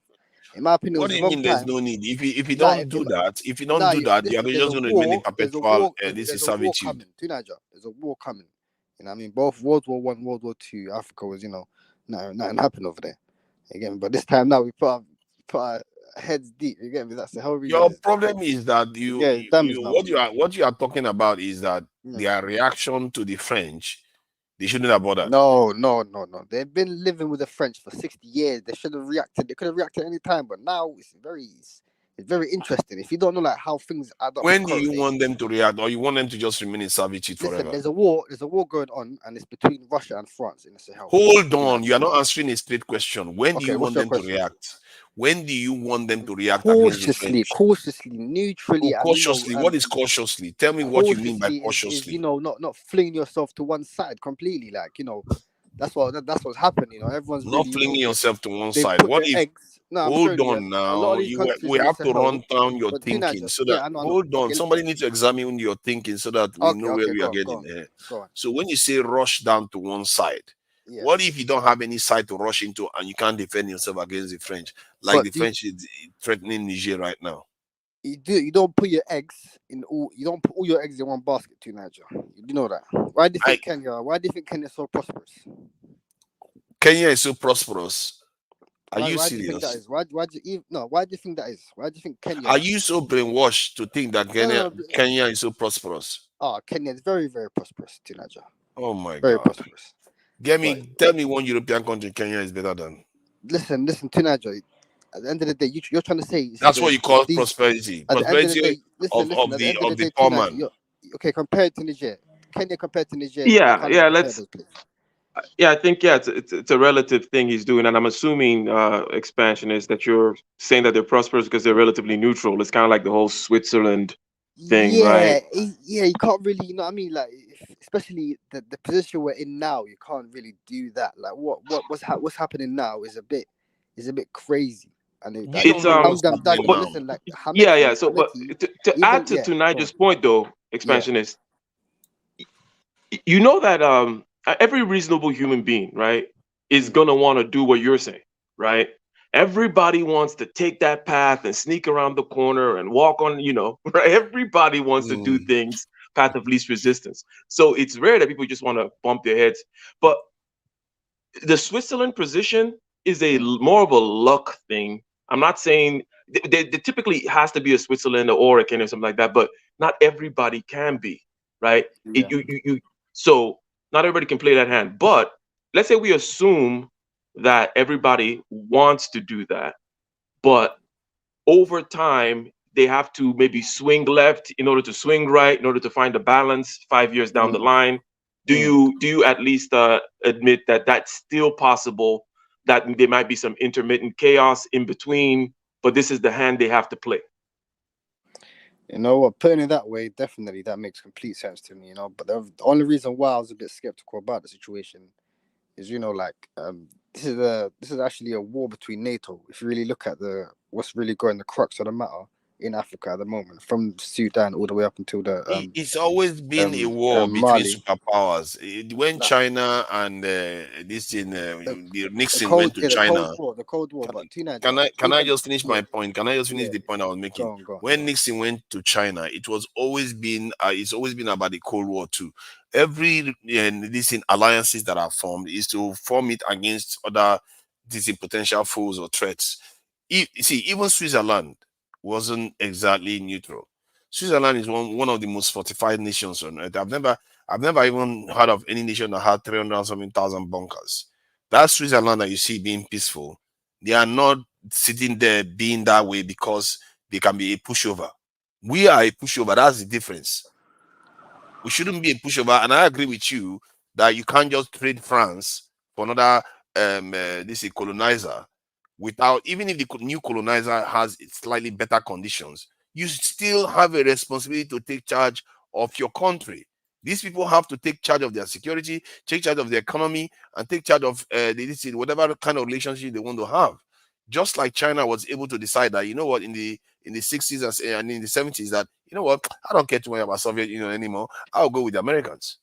Speaker 13: in my opinion, it
Speaker 11: What
Speaker 13: was
Speaker 11: do
Speaker 13: the
Speaker 11: you
Speaker 13: wrong
Speaker 11: mean there's
Speaker 13: time.
Speaker 11: no need? If you
Speaker 13: Nah,
Speaker 11: don't do that, you're
Speaker 13: listen.
Speaker 11: just going to remain in perpetual this is
Speaker 13: There's a war
Speaker 11: servitude.
Speaker 13: coming. Teenager, there's a war coming. You know what I mean? Both World War One, World War Two, Africa was nothing happened over there. Again, but this time now we put our heads deep. You get me? That's the whole reason.
Speaker 11: Your problem is that
Speaker 13: It's damage now.
Speaker 11: what you are talking about is that their reaction to the French, they shouldn't have bothered.
Speaker 13: No. They've been living with the French for 60 years. They should have reacted. They could have reacted any time, but now it's very interesting. If you don't know like how things add up.
Speaker 11: When do you want them to react, or you want them to just remain in servitude forever?
Speaker 13: Listen, there's a war going on, and it's between Russia and France in the Sahel.
Speaker 11: Hold on, you are not answering a straight question. When do you want them
Speaker 13: question?
Speaker 11: to react? When do you want them to react against the French?
Speaker 13: Cautiously, neutrally.
Speaker 11: Cautiously. What is cautiously? Tell me what you mean by cautiously.
Speaker 13: Is not flinging yourself to one side completely. Like that's what's happening. Everyone's
Speaker 11: not
Speaker 13: really,
Speaker 11: flinging yourself to one side. What if? Hold on now. We have to run down your thinking so that. Hold on. Somebody needs to examine your thinking so that we know where we are getting here. So when you say rush down to one side, what if you don't have any side to rush into and you can't defend yourself against the French, like the French is threatening Niger right now?
Speaker 13: You don't put your eggs in you don't put all your eggs in one basket, too, Niger. You know that. Why do you think Kenya is so prosperous?
Speaker 11: Kenya is so prosperous. Are you serious?
Speaker 13: Do you think that is? Why do you think that is? Why do you think Kenya?
Speaker 11: Are you so brainwashed to think that Kenya is so prosperous?
Speaker 13: Kenya is very, very prosperous, too, Niger.
Speaker 11: Oh my God.
Speaker 13: Very prosperous.
Speaker 11: Tell me one European country Kenya is better than.
Speaker 13: Listen, to Niger. At the end of the day, you're trying to say
Speaker 11: that's what you call prosperity. Prosperity of the poor man.
Speaker 13: Okay, compared to Niger, Kenya compared to Niger.
Speaker 10: I think it's a relative thing he's doing, and I'm assuming expansion is that you're saying that they're prosperous because they're relatively neutral. It's kind of like the whole Switzerland thing, right?
Speaker 13: Yeah, you can't really, you know what I mean? Like, especially the position we're in now, you can't really do that. Like, what's happening now is a bit crazy. And
Speaker 10: it's
Speaker 13: listen, like
Speaker 10: Hameti, So, but to add to Nigel's point, though, expansionist, you know that every reasonable human being, right, is gonna want to do what you're saying, right? Everybody wants to take that path and sneak around the corner and walk on, right? Everybody wants to do things path of least resistance. So it's rare that people just want to bump their heads. But the Switzerland position is more of a luck thing. I'm not saying there typically has to be a Switzerland or a Kenya or something like that, but not everybody can be, right?
Speaker 13: Yeah.
Speaker 10: So not everybody can play that hand. But let's say we assume that everybody wants to do that, but over time they have to maybe swing left in order to swing right in order to find a balance 5 years down the line. Do you at least admit that that's still possible, that there might be some intermittent chaos in between, but this is the hand they have to play?
Speaker 13: You know what, putting it that way, definitely that makes complete sense to me, but the only reason why I was a bit skeptical about the situation is, this is actually a war between NATO. If you really look at what's really going, the crux of the matter in Africa at the moment, from Sudan all the way up until
Speaker 11: it's always been a war between superpowers. When China and Nixon went to China,
Speaker 13: the Cold War. But
Speaker 11: can I just finish my point? Can I just finish the point I was making?
Speaker 13: Go on.
Speaker 11: When Nixon went to China, it's always been about the Cold War too. Every alliances that are formed is to form it against other potential foes or threats. Even Switzerland wasn't exactly neutral. Switzerland is one of the most fortified nations on earth. I've never even heard of any nation that had 300 something thousand bunkers. That Switzerland that you see being peaceful, they are not sitting there being that way because they can be a pushover. We are a pushover. That's the difference. We shouldn't be a pushover. And I agree with you that you can't just trade France for another this is colonizer without, even if the new colonizer has slightly better conditions, you still have a responsibility to take charge of your country. These people have to take charge of their security, take charge of their economy, and take charge of whatever kind of relationship they want to have. Just like China was able to decide that, you know what, in the 60s and in the 70s, that, you know what, I don't care too much about Soviet Union anymore. I'll go with the Americans.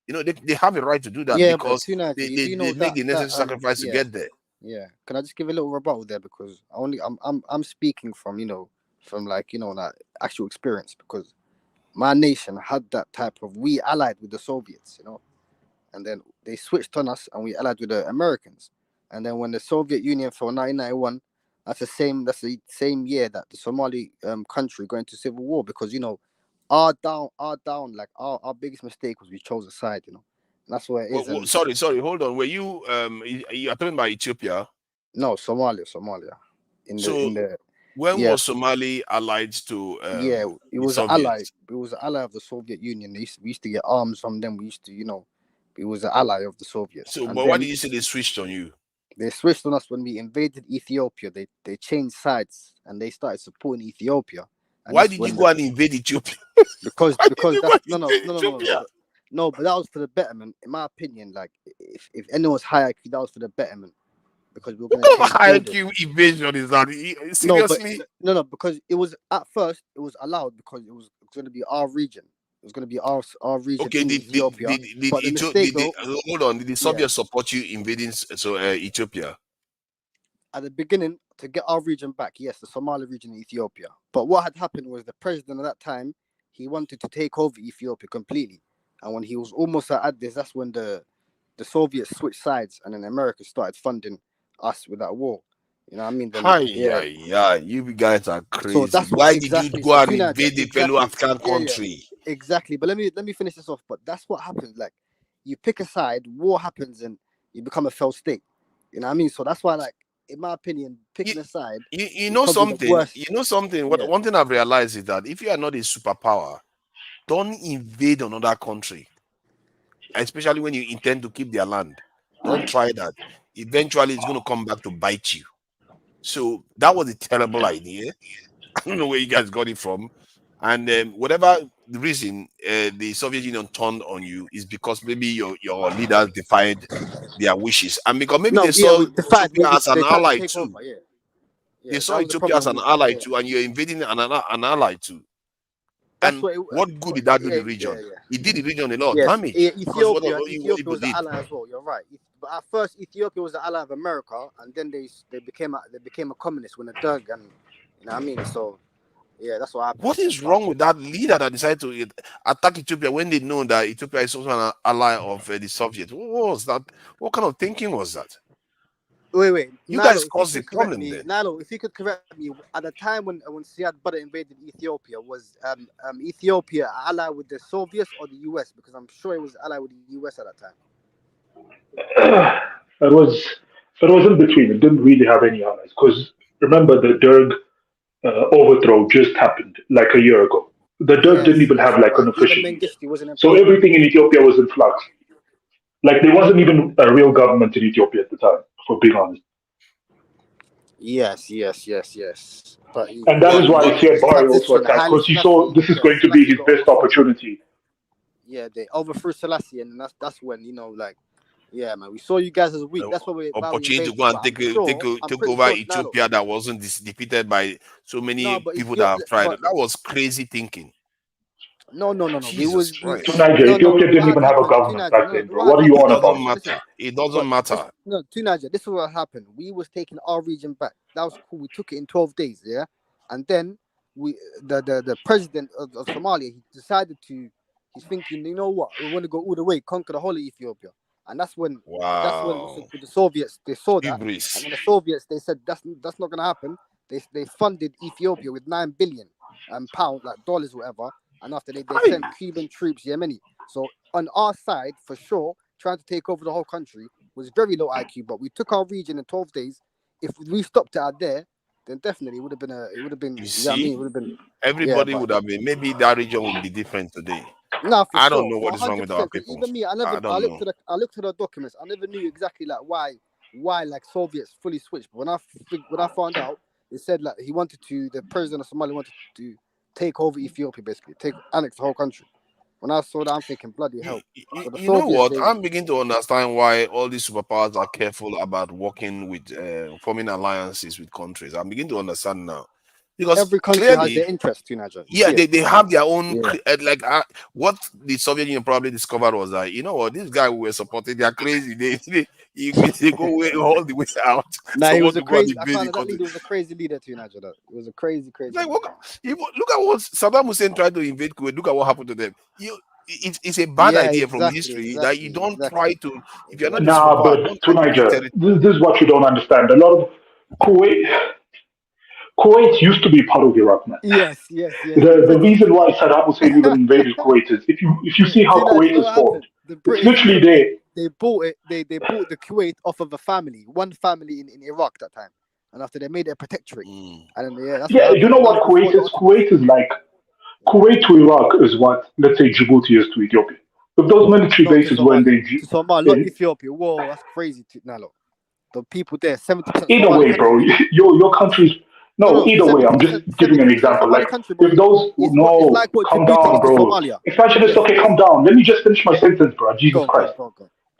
Speaker 11: You know, they have a right to do that
Speaker 13: Yeah, but
Speaker 11: because
Speaker 13: Tuna,
Speaker 11: they,
Speaker 13: you
Speaker 11: they,
Speaker 13: do know
Speaker 11: they make the necessary sacrifice to
Speaker 13: yeah,
Speaker 11: get there.
Speaker 13: yeah. Can I just give a little rebuttal there, because I'm speaking from like like actual experience, because my nation had that type of, we allied with the Soviets, and then they switched on us and we allied with the Americans, and then when the Soviet Union fell in 1991, that's the same year that the Somali country got into civil war, because our like our biggest mistake was we chose a side, and that's where it is. And
Speaker 11: Sorry, hold on. Were you you are talking about Ethiopia?
Speaker 13: no, Somalia.
Speaker 11: When
Speaker 13: Yeah,
Speaker 11: was Somali allied to
Speaker 13: yeah, it
Speaker 11: the
Speaker 13: was an ally.
Speaker 11: Soviets?
Speaker 13: It was an ally of the Soviet Union. We used to get arms from them. We used to, it was an ally of the Soviets.
Speaker 11: So,
Speaker 13: And
Speaker 11: but why
Speaker 13: then
Speaker 11: did you say they switched on you?
Speaker 13: they switched on us when we invaded Ethiopia. They changed sides and they started supporting Ethiopia. And
Speaker 11: Why did you go and invade Ethiopia?
Speaker 13: Because
Speaker 11: Why did you go
Speaker 13: that's
Speaker 11: and invade Ethiopia?
Speaker 13: no, but that was for the betterment, in my opinion. Like, if anyone's hierarchy, that was for the betterment, because we were going to change
Speaker 11: Hierarchy invasion is that? Seriously?
Speaker 13: No, because it was, at first it was allowed because it was going to be our region. It was going to be our region in Ethiopia. But the mistake,
Speaker 11: hold on, did the Soviets
Speaker 13: Yeah.
Speaker 11: support you invading Ethiopia?
Speaker 13: At the beginning, to get our region back, yes, the Somali region in Ethiopia. But what had happened was the president at that time, he wanted to take over Ethiopia completely. And when he was almost at this, that's when the Soviets switched sides, and then America started funding us with that war. You know what I mean? Then,
Speaker 11: yeah, you guys are crazy.
Speaker 13: So that's
Speaker 11: why did you go and invade the fellow African country?
Speaker 13: Exactly. But let me finish this off. But that's what happens. Like, you pick a side, war happens, and you become a failed state. You know what I mean? So that's why, like, in my opinion, picking a side.
Speaker 11: You know something. You know something. What one thing I've realized is that if you are not a superpower, don't invade another country, especially when you intend to keep their land. Don't try that. Eventually, it's going to come back to bite you. So that was a terrible idea. I don't know where you guys got it from. And whatever the reason the Soviet Union turned on you is because maybe your leaders defied their wishes, and because maybe they saw Ethiopia as an ally too. They saw Ethiopia as an ally too, and you're invading an ally too. And what good did that do the region? It did the region a lot of damage.
Speaker 13: Ethiopia was an ally as well. You're right. But at first, Ethiopia was the ally of America, and then they became a communist when the Derg, and you know what I mean. So yeah, that's what happened.
Speaker 11: What is wrong with that leader that decided to attack Ethiopia when they know that Ethiopia is also an ally of the Soviets? What was that? What kind of thinking was that?
Speaker 13: Wait.
Speaker 11: You guys caused the problem there.
Speaker 13: Nilo, if you could correct me, at the time when Siad Barre invaded Ethiopia, was Ethiopia ally with the Soviets or the US? Because I'm sure it was ally with the US at that time.
Speaker 14: It was in between. It didn't really have any allies, because remember, the Derg overthrow just happened like a year ago. The Derg didn't even have like an official leader. So everything in Ethiopia was in flux. Like, there wasn't even a real government in Ethiopia at the time, for being honest.
Speaker 13: Yes. But
Speaker 14: and that is why Siad Barre also attacked, because he saw this is going to be his best opportunity.
Speaker 13: Yeah, they overthrew Selassie, and that's when, like, yeah, man, we saw you guys as weak. That's why we
Speaker 11: opportunity to go and take over Ethiopia that wasn't defeated by so many people that have tried. That was crazy thinking.
Speaker 13: No.
Speaker 11: Jesus Christ.
Speaker 14: Ethiopia didn't even have a government back then, bro. What are you on about?
Speaker 11: It doesn't matter.
Speaker 13: No, Niger, this is what happened. We was taking our region back. That was cool. We took it in 12 days, yeah? And then the president of Somalia, he decided to, he's thinking, you know what, we want to go all the way, conquer the whole of Ethiopia. And that's when with the Soviets, they saw that. And then the Soviets, they said, that's not going to happen. They funded Ethiopia with $9 billion. pounds, like dollars, whatever. And after they sent Cuban troops, Yemeni. So on our side, for sure, trying to take over the whole country was very low IQ. But we took our region in 12 days. If we stopped it out there, then definitely it would have been.
Speaker 11: You
Speaker 13: You know what I mean?
Speaker 11: see,
Speaker 13: It would have been. Yeah,
Speaker 11: everybody
Speaker 13: but
Speaker 11: would have been. Maybe that region would be different today.
Speaker 13: no, for
Speaker 11: I don't
Speaker 13: sure,
Speaker 11: know
Speaker 13: for
Speaker 11: what is wrong with our
Speaker 13: 100%. Because
Speaker 11: people.
Speaker 13: even me, I
Speaker 11: don't know.
Speaker 13: looked at the documents. I never knew exactly like why like Soviets fully switched. But when I found out, it said like the president of Somalia wanted to take over Ethiopia, basically annex the whole country. When I saw that, I'm thinking, bloody hell. So the
Speaker 11: You know
Speaker 13: Soviets,
Speaker 11: what? I'm beginning to understand why all these superpowers are careful about working with, forming alliances with countries. I'm beginning to understand now. Because
Speaker 13: every country has
Speaker 11: clearly,
Speaker 13: their interest, you Niger.
Speaker 11: yeah, they have their own,
Speaker 13: Yeah.
Speaker 11: what the Soviet Union probably discovered was that, you know what, this guy we were supporting, they're crazy. They go all the way out.
Speaker 13: Nah,
Speaker 11: So
Speaker 13: he was
Speaker 11: want
Speaker 13: a
Speaker 11: to go and
Speaker 13: crazy. I
Speaker 11: invade
Speaker 13: found
Speaker 11: the
Speaker 13: out that
Speaker 11: country.
Speaker 13: leader was a crazy leader too, Niger. It was a crazy
Speaker 11: Like,
Speaker 13: leader.
Speaker 11: look at what Saddam Hussein tried to invade Kuwait. Look at what happened to them. It's a bad
Speaker 13: Yeah,
Speaker 11: idea from
Speaker 13: exactly,
Speaker 11: history that you don't try
Speaker 13: exactly.
Speaker 11: to, if you're not the
Speaker 14: Nah,
Speaker 11: superpower,
Speaker 14: but
Speaker 11: don't
Speaker 14: to
Speaker 11: try to take
Speaker 14: Niger,
Speaker 11: territory.
Speaker 14: this is what you don't understand. A lot of Kuwait used to be part of Iraq, man.
Speaker 13: Yes.
Speaker 14: The reason why Saddam Hussein even invaded Kuwait is if you see how
Speaker 13: Tonight, you
Speaker 14: Kuwait
Speaker 13: know
Speaker 14: is
Speaker 13: what
Speaker 14: formed,
Speaker 13: happened? The
Speaker 14: it's
Speaker 13: British
Speaker 14: literally
Speaker 13: took it.
Speaker 14: there.
Speaker 13: They bought it. They bought the Kuwait off of one family in Iraq that time, and after they made it a protectorate, and then that's what
Speaker 14: Yeah, you
Speaker 13: happened.
Speaker 14: know
Speaker 13: And that was
Speaker 14: what
Speaker 13: before
Speaker 14: Kuwait
Speaker 13: the
Speaker 14: is?
Speaker 13: Ottomans.
Speaker 14: Kuwait is like Kuwait to Iraq is what, let's say, Djibouti is to Ethiopia. If those military
Speaker 13: No, to
Speaker 14: bases were
Speaker 13: Somalia. To Somalia, not
Speaker 14: in
Speaker 13: Ethiopia. Whoa, that's crazy. Now look, the people there, 70%
Speaker 14: either
Speaker 13: Somali
Speaker 14: way, bro,
Speaker 13: country.
Speaker 14: your country's no.
Speaker 13: No,
Speaker 14: Either way, I'm just giving an
Speaker 13: 70%
Speaker 14: example.
Speaker 13: Somali
Speaker 14: Like
Speaker 13: country, but
Speaker 14: if those
Speaker 13: it's
Speaker 14: no,
Speaker 13: like what
Speaker 14: calm
Speaker 13: Djibouti is
Speaker 14: down,
Speaker 13: to
Speaker 14: bro.
Speaker 13: Somalia.
Speaker 14: Expansionist, okay,
Speaker 13: Yes.
Speaker 14: calm down. Let me just finish my sentence, bro. Jesus
Speaker 13: Go
Speaker 14: Christ.
Speaker 13: on.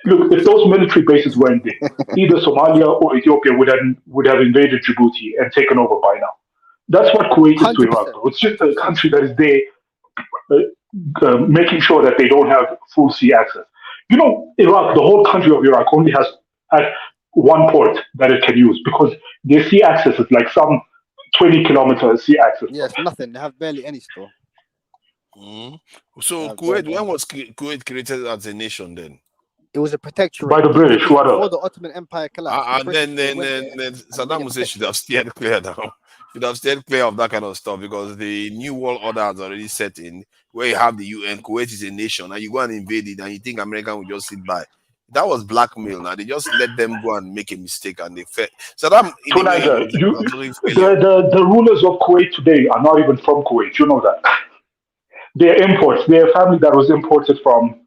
Speaker 14: Look, if those military bases were in there, either Somalia or Ethiopia would have invaded Djibouti and taken over by now. That's what Kuwait is to Iraq,
Speaker 13: 100%.
Speaker 14: bro. It's just a
Speaker 13: 100%.
Speaker 14: country that is there, making sure that they don't have full sea access. You know, Iraq, the whole country of Iraq only has at one port that it can use because their sea access is like some 20 kilometer sea access.
Speaker 13: Yes, nothing. They have barely any store.
Speaker 11: So Kuwait, when was Kuwait created as a nation then?
Speaker 13: It was a protectorate
Speaker 14: by the British. What
Speaker 13: before
Speaker 14: else?
Speaker 13: the Ottoman Empire collapsed.
Speaker 11: And then Saddam Hussein should have steered clear now. Should have steered clear of that kind of stuff because the new world order has already set in where you have the UN. Kuwait is a nation, and you go and invade it, and you think America will just sit by. That was blackmail. Now they just let them go and make a mistake, and they fell. Saddam, in a way, he was
Speaker 14: the rulers of Kuwait today are not even from Kuwait. You know that. They're imports. They're a family that was imported from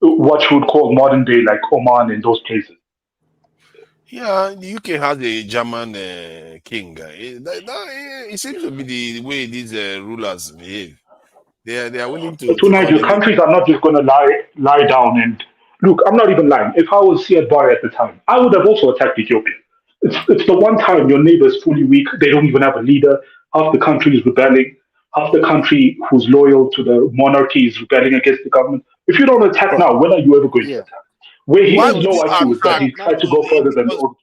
Speaker 14: what you would call modern day, like Oman and those places.
Speaker 11: Yeah, the UK has a German king. It seems to be the way these rulers behave. They are willing to
Speaker 14: Tonight,
Speaker 11: cut
Speaker 14: your
Speaker 11: any.
Speaker 14: countries are not just going to lie down and look. I'm not even lying. If I was Siad Barre at the time, I would have also attacked Ethiopia. It's the one time your neighbor is fully weak. They don't even have a leader. Half the country is rebelling. Half the country who's loyal to the monarchy is rebelling against the government. If you don't attack now, when are you ever going to attack? Where he
Speaker 11: Why
Speaker 14: has
Speaker 11: would
Speaker 14: no
Speaker 11: you
Speaker 14: IQ is that
Speaker 11: attack?
Speaker 14: he tried to go further than all.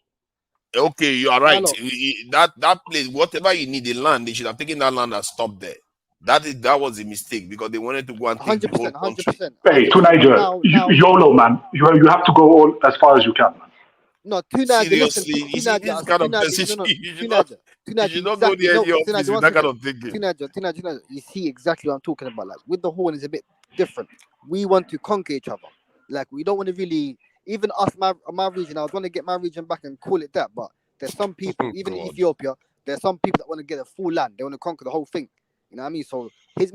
Speaker 11: Okay, you are right.
Speaker 13: Hello.
Speaker 11: That place, whatever you need, the land, they should have taken that land and stopped there. That was a mistake because they wanted to go and take the whole
Speaker 13: 100%,
Speaker 11: country.
Speaker 13: 100%.
Speaker 14: Hey, to Niger, YOLO, man. You have to go as far as you can, man.
Speaker 13: No, Tunaja, listen,
Speaker 11: Seriously, you see this kind of position, you should not go
Speaker 13: exactly.
Speaker 11: near
Speaker 13: No,
Speaker 11: your office
Speaker 13: Tunaja,
Speaker 11: with
Speaker 13: one
Speaker 11: that kind
Speaker 13: second.
Speaker 11: of thinking.
Speaker 13: Tunaja, you see exactly what I'm talking about. Like with the Horn is a bit different. We want to conquer each other. Like we don't want to really, even us, my region. I was want to get my region back and call it that. But there's some people, even in Ethiopia, there's some people that want to get a full land. They want to conquer the whole thing. You know what I mean? So it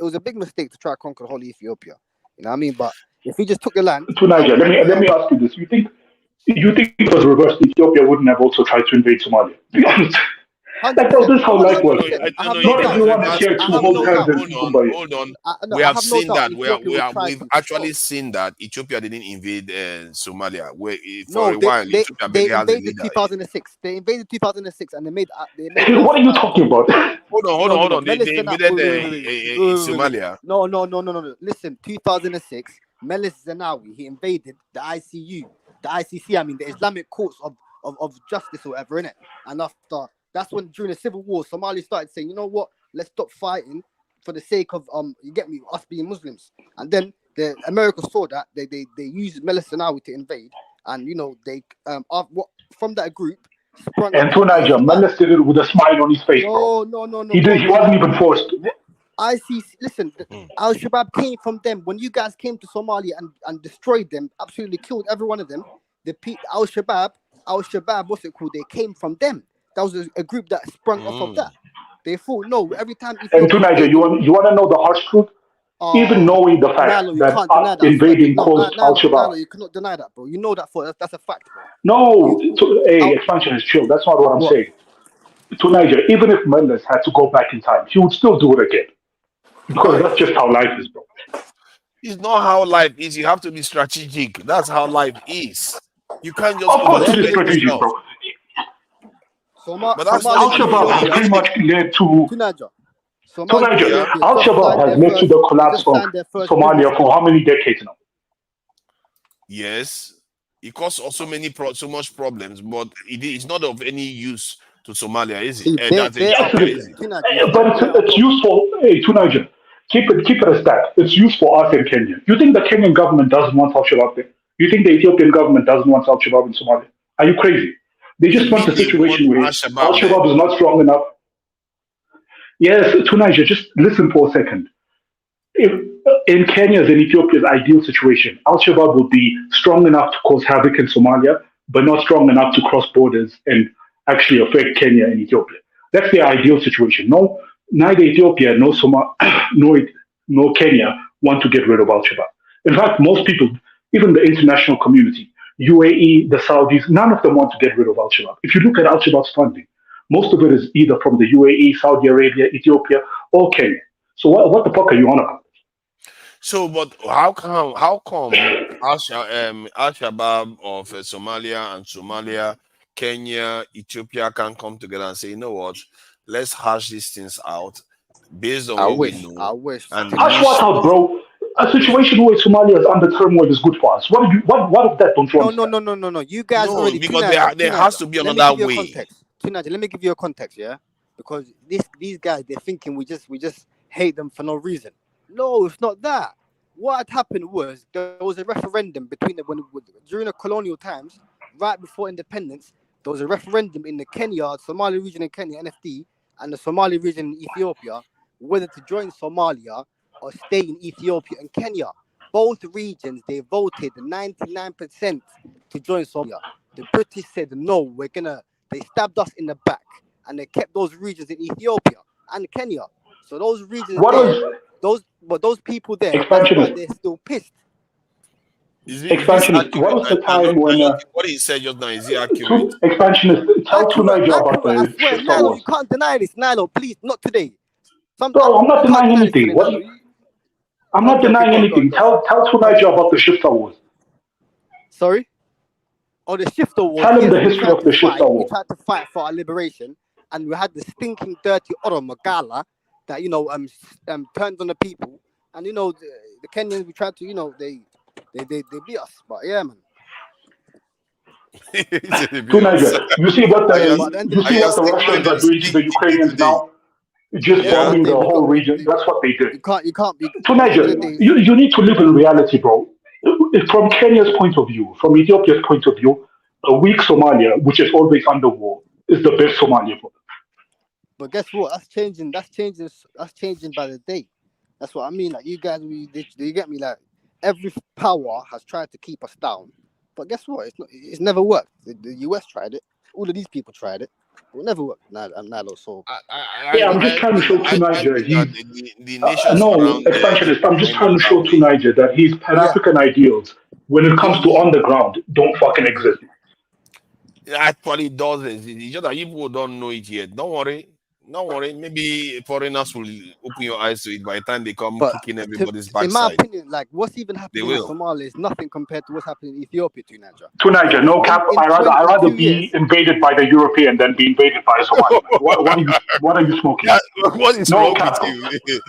Speaker 13: was a big mistake to try to conquer the whole Ethiopia. You know what I mean? But if he just took the land,
Speaker 14: To Niger, let me ask you this: you think it was reversed? Ethiopia wouldn't have also tried to invade Somalia? Be honest. Like this is how life works. Not everyone is here to hold hands and see Kumbaya.
Speaker 11: Hold on.
Speaker 13: No,
Speaker 11: We
Speaker 13: I
Speaker 11: have
Speaker 13: have no
Speaker 11: seen
Speaker 13: doubt
Speaker 11: that.
Speaker 13: Ethiopia would try
Speaker 11: We've
Speaker 13: to, for
Speaker 11: actually
Speaker 13: sure.
Speaker 11: seen that Ethiopia didn't invade Somalia. For
Speaker 13: No,
Speaker 11: a while, Ethiopia barely
Speaker 13: they
Speaker 11: has a
Speaker 13: invaded
Speaker 11: leader.
Speaker 13: 2006. They invaded 2006, and they made
Speaker 14: What are you talking about?
Speaker 11: Hold on. They
Speaker 13: Meles Zenawi,
Speaker 11: invaded Somalia.
Speaker 13: No. Listen, 2006, Meles Zenawi, he invaded the ICC. I mean, the Islamic Courts of Justice or whatever, innit? And after that's when during the civil war, Somalia started saying, you know what, let's stop fighting for the sake of you get me, us being Muslims. And then the America saw that they used Meles Zenawi to invade, and you know they from that group sprung
Speaker 14: And
Speaker 13: up
Speaker 14: to
Speaker 13: from Al
Speaker 14: Niger,
Speaker 13: Shabaab.
Speaker 14: Meles did it with a smile on his face, bro.
Speaker 13: No.
Speaker 14: He did. He wasn't even forced.
Speaker 13: ICC, listen, Al Shabaab came from them. When you guys came to Somalia and destroyed them, absolutely killed every one of them. Al Shabaab, what's it called? They came from them. That was a group that sprung off of that. They thought, no, every time
Speaker 14: And to
Speaker 13: Ethiopia
Speaker 14: Niger, you want to know the harsh truth? Even knowing the fact
Speaker 13: Nilo, you
Speaker 14: that
Speaker 13: can't deny that.
Speaker 14: invading caused Al
Speaker 13: Nilo,
Speaker 14: Shabaab.
Speaker 13: you cannot deny that, bro. You know that that's a fact, bro.
Speaker 14: No, expansion is chill. That's not what I'm saying. To Niger, even if Meles had to go back in time, he would still do it again. Because that's just how life is, bro.
Speaker 11: It's not how life is. You have to be strategic. That's how life is. You can't just
Speaker 14: Of course, it is
Speaker 11: overstate
Speaker 14: strategic,
Speaker 11: yourself.
Speaker 14: bro.
Speaker 11: But that's
Speaker 14: Al Shabaab has pretty much led to. Al Shabaab has led to the collapse of Somalia for how many decades now?
Speaker 11: Yes, it caused so much problems, but it's not of any use to Somalia, is it?
Speaker 14: Yes, it is. But it's useful. Hey, to Niger, keep it a stat. It's useful for us in Kenya. You think the Kenyan government doesn't want Al Shabaab there? You think the Ethiopian government doesn't want Al Shabaab in Somalia? Are you crazy? They just want a situation where Al Shabaab is not strong enough. Yes, to Niger, just listen for a second. If, in Kenya's and Ethiopia's ideal situation, Al Shabaab would be strong enough to cause havoc in Somalia, but not strong enough to cross borders and actually affect Kenya and Ethiopia. That's their ideal situation. No, neither Ethiopia nor nor Kenya want to get rid of Al Shabaab. In fact, most people, even the international community, UAE, the Saudis, none of them want to get rid of Al Shabaab. If you look at Al Shabaab's funding, most of it is either from the UAE, Saudi Arabia, Ethiopia, or Kenya. So what the fuck are you on about?
Speaker 11: So, but how come Al-Shabaab of Somalia, Kenya, Ethiopia can come together and say, you know what, let's hash these things out based on what we know.
Speaker 13: I wish.
Speaker 14: Hash what out, bro? A situation where Somalia is under turmoil is good for us. What of that don't you understand?
Speaker 13: No. You guys already
Speaker 11: because there has to be another way.
Speaker 13: Let me give you a context, yeah? Because these guys, they're thinking we just hate them for no reason. No, it's not that. What had happened was there was a referendum during the colonial times, right before independence. There was a referendum in the Somali region in Kenya, NFD, and the Somali region in Ethiopia, whether to join Somalia or stay in Ethiopia and Kenya. Both regions, they voted 99% to join Somalia. The British said no, they stabbed us in the back, and they kept those regions in Ethiopia and Kenya. So those regions those people there, that's why they're still pissed.
Speaker 14: Expansionist, what was the time when
Speaker 11: what he said just now, is he accurate?
Speaker 14: Expansionist, tell Niger about the shit that
Speaker 13: Nilo, you can't deny this. Nilo, please, not today.
Speaker 14: Bro, I'm not denying anything. I'm not denying anything. Tell Niger about the Shifter Wars.
Speaker 13: Sorry? Oh, the Shifter Wars.
Speaker 14: Tell him the history of the Shifter Wars.
Speaker 13: We tried to fight for our liberation, and we had the stinking, dirty Oro Magala that, turned on the people. And, the Kenyans, we tried to, they beat us. But, yeah, man.
Speaker 14: Niger, you see what the Russians are doing to the Ukrainians now? Just bombing the whole region. That's what they did.
Speaker 13: You can't be.
Speaker 14: To Niger, you need to live in reality, bro. From Kenya's point of view, from Ethiopia's point of view, a weak Somalia, which is always under war, is the best Somalia for them.
Speaker 13: But guess what? That's changing by the day. That's what I mean. Like, you guys, you get me? Like, every power has tried to keep us down. But guess what? It's never worked. The US tried it. All of these people tried it. It will never work. Nilo, so.
Speaker 14: I'm just trying to show to Niger. Expansionist. I'm just trying to show to Niger that his Pan-African ideals, when it comes to on the ground, don't fucking exist.
Speaker 11: It actually does. It's just that people don't know it yet. Don't worry. Maybe foreigners will open your eyes to it by the time they come kicking everybody's backside.
Speaker 13: In my opinion, like, what's even happening in Somalia is nothing compared to what's happening in Ethiopia to Niger.
Speaker 14: To Niger, no cap. I rather be invaded by the European than be invaded by Somalia. What are you smoking?
Speaker 11: What is wrong with you?